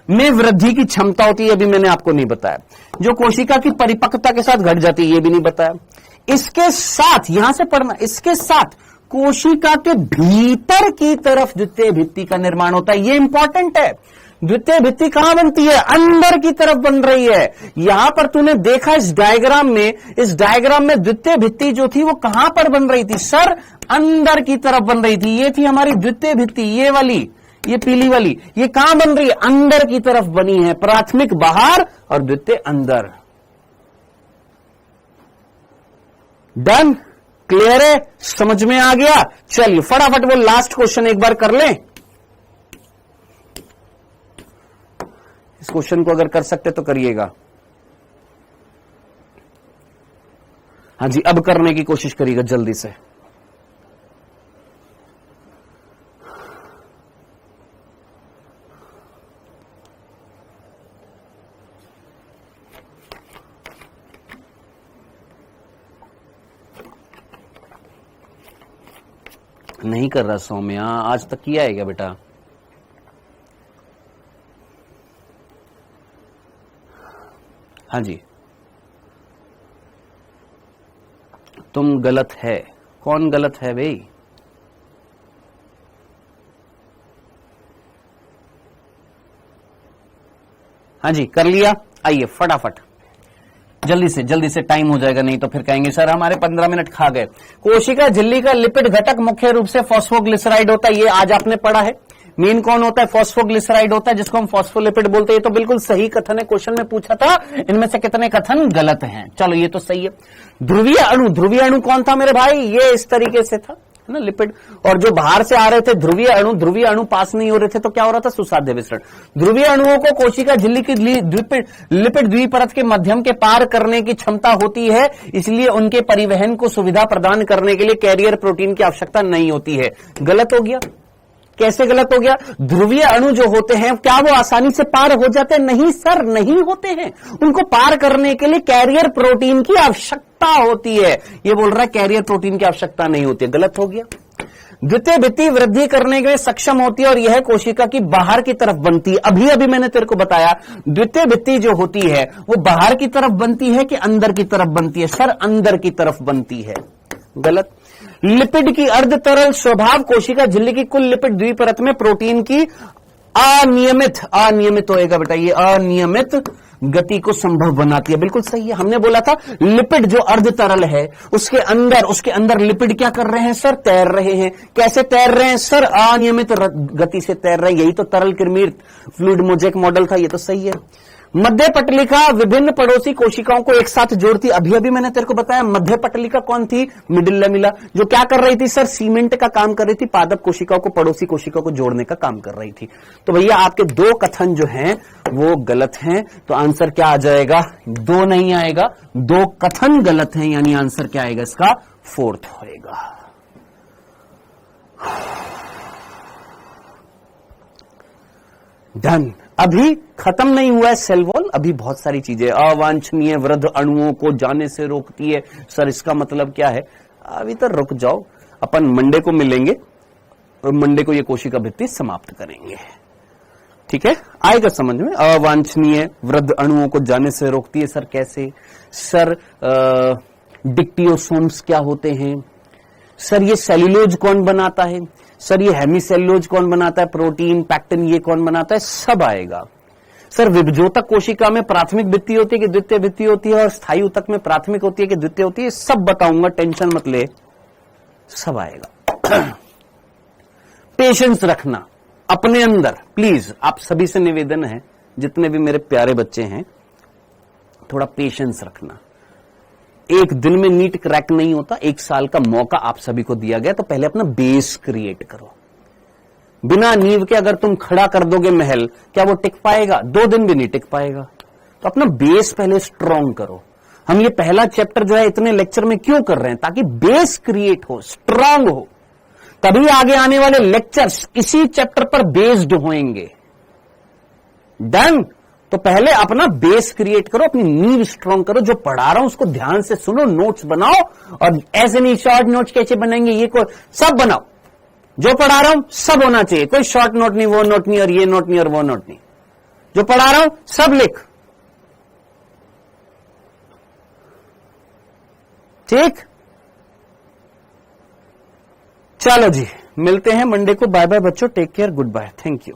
में वृद्धि की क्षमता होती है, अभी मैंने आपको नहीं बताया। जो कोशिका की परिपक्वता के साथ घट जाती है, ये भी नहीं बताया। इसके साथ, यहां से पढ़ना, इसके साथ कोशिका के भीतर की तरफ द्वितीय भित्ति का निर्माण होता है। ये इंपॉर्टेंट है। द्वितीय भित्ति कहां बनती है, अंदर की तरफ बन रही है। यहां पर तूने देखा इस डायग्राम में द्वितीय भित्ति जो थी वो कहां पर बन रही थी सर, अंदर की तरफ बन रही थी। ये थी हमारी द्वितीय भित्ति, ये वाली, ये पीली वाली, ये कहां बन रही है, अंदर की तरफ बनी है। प्राथमिक बाहर और द्वितीय अंदर। डन, क्लियर है, समझ में आ गया। चलिए फटाफट वो लास्ट क्वेश्चन एक बार कर लें। इस क्वेश्चन को अगर कर सकते तो करिएगा। हाँ जी, अब करने की कोशिश करिएगा जल्दी से। नहीं कर रहा सौम्या, आज तक किया है क्या बेटा? हाँ जी, तुम गलत है। कौन गलत है भाई? हाँ जी, कर लिया। आइए फटाफट, जल्दी से टाइम हो जाएगा, नहीं तो फिर कहेंगे सर हमारे 15 मिनट खा गए। कोशिका झिल्ली का लिपिड घटक मुख्य रूप से फॉस्फोग्लिसराइड होता है, ये आज आपने पढ़ा है। मेन कौन होता है, फॉस्फोग्लिसराइड होता है, जिसको हम फॉस्फोलिपिड बोलते हैं। ये तो बिल्कुल सही कथन है, क्वेश्चन में पूछा था इनमें से कितने कथन गलत हैं। चलो ये तो सही है। ध्रुवीय अणु कौन था मेरे भाई, ये इस तरीके से था ना, लिपिड। और जो बाहर से आ रहे थे ध्रुवीय अणु पास नहीं हो रहे थे तो क्या हो रहा था, सुसाध्य विसरण। ध्रुवीय अणुओं को कोशिका झिल्ली की लिपिड द्विपरत के माध्यम के पार करने की क्षमता होती है, इसलिए उनके परिवहन को सुविधा प्रदान करने के लिए कैरियर प्रोटीन की आवश्यकता नहीं होती है। गलत हो गया। कैसे गलत हो गया? ध्रुवीय अणु जो होते हैं क्या वो आसानी से पार हो जाते हैं? नहीं सर, नहीं होते हैं। उनको पार करने के लिए कैरियर प्रोटीन की आवश्यकता होती है। ये बोल रहा है कैरियर प्रोटीन की आवश्यकता नहीं होती है। गलत हो गया। द्वितीय भित्ति वृद्धि करने के लिए सक्षम होती है और यह कोशिका की बाहर की तरफ बनती है। अभी मैंने तेरे को बताया द्वितीय भित्ति जो होती है वो बाहर की तरफ बनती है कि अंदर की तरफ बनती है? सर अंदर की तरफ बनती है। गलत। लिपिड की अर्ध तरल स्वभाव कोशिका झिल्ली की कुल लिपिड द्विपरत में प्रोटीन की अनियमित होएगा बेटा, ये अनियमित गति को संभव बनाती है। बिल्कुल सही है। हमने बोला था लिपिड जो अर्ध तरल है उसके अंदर लिपिड क्या कर रहे हैं सर, तैर रहे हैं। कैसे तैर रहे हैं सर? अनियमित गति से तैर रहे हैं। यही तो तरल कृमिर फ्लूइड मोज़ेक मॉडल था। ये तो सही है। मध्य पटलिका विभिन्न पड़ोसी कोशिकाओं को एक साथ जोड़ती। अभी मैंने तेरे को बताया मध्य पटलिका कौन थी, मिडिल लैमेला, जो क्या कर रही थी सर, सीमेंट का काम कर रही थी, पादप कोशिकाओं को पड़ोसी कोशिकाओं को जोड़ने का काम कर रही थी। तो भैया आपके दो कथन जो हैं वो गलत हैं, तो आंसर क्या आ जाएगा? 2 नहीं आएगा, 2 कथन गलत हैं, यानी आंसर क्या आएगा इसका? 4th होएगा। डन। अभी खत्म नहीं हुआ है सेल वॉल, अभी बहुत सारी चीजें। अवांछनीय वृद्ध अणुओं को जाने से रोकती है। सर इसका मतलब क्या है? अभी तो रुक जाओ, अपन मंडे को मिलेंगे और मंडे को ये कोशिका भित्ति समाप्त करेंगे। ठीक है, आएगा समझ में। अवांछनीय वृद्ध अणुओं को जाने से रोकती है। सर कैसे? सर डिक्टियोसोम्स क्या होते हैं? सर ये सेल्यूलोज कौन बनाता है? सर ये हेमीसेल्यूलोज कौन बनाता है? प्रोटीन, पैक्टिन ये कौन बनाता है? सब आएगा। सर विभजोतक कोशिका में प्राथमिक भित्ति होती है कि द्वितीय भित्ति होती है, और स्थायी ऊतक में प्राथमिक होती है कि द्वितीय होती है? सब बताऊंगा, टेंशन मत ले, सब आएगा। पेशेंस रखना अपने अंदर प्लीज। आप सभी से निवेदन है, जितने भी मेरे प्यारे बच्चे हैं, थोड़ा पेशेंस रखना। एक दिन में नीट क्रैक नहीं होता। 1 साल का मौका आप सभी को दिया गया, तो पहले अपना बेस क्रिएट करो। बिना नींव के अगर तुम खड़ा कर दोगे महल, क्या वो टिक पाएगा? 2 दिन भी नहीं टिक पाएगा। तो अपना बेस पहले स्ट्रांग करो। हम ये पहला चैप्टर जो है इतने लेक्चर में क्यों कर रहे हैं? ताकि बेस क्रिएट हो, स्ट्रांग हो, तभी आगे आने वाले लेक्चर्स इसी चैप्टर पर बेस्ड होंगे। डन। तो पहले अपना बेस क्रिएट करो, अपनी नींव स्ट्रांग करो, जो पढ़ा रहा हूं उसको ध्यान से सुनो, नोट्स बनाओ, और ऐसे नहीं शॉर्ट नोट्स कैसे बनेंगे, ये को सब बनाओ, जो पढ़ा रहा हूं सब होना चाहिए, कोई शॉर्ट नोट नहीं, वो नोट नहीं, और ये नोट नहीं, और वो नोट नहीं, जो पढ़ा रहा हूं सब लिख। ठीक, चलो जी, मिलते हैं मंडे को। बाय बाय बच्चों, take care, goodbye, thank you.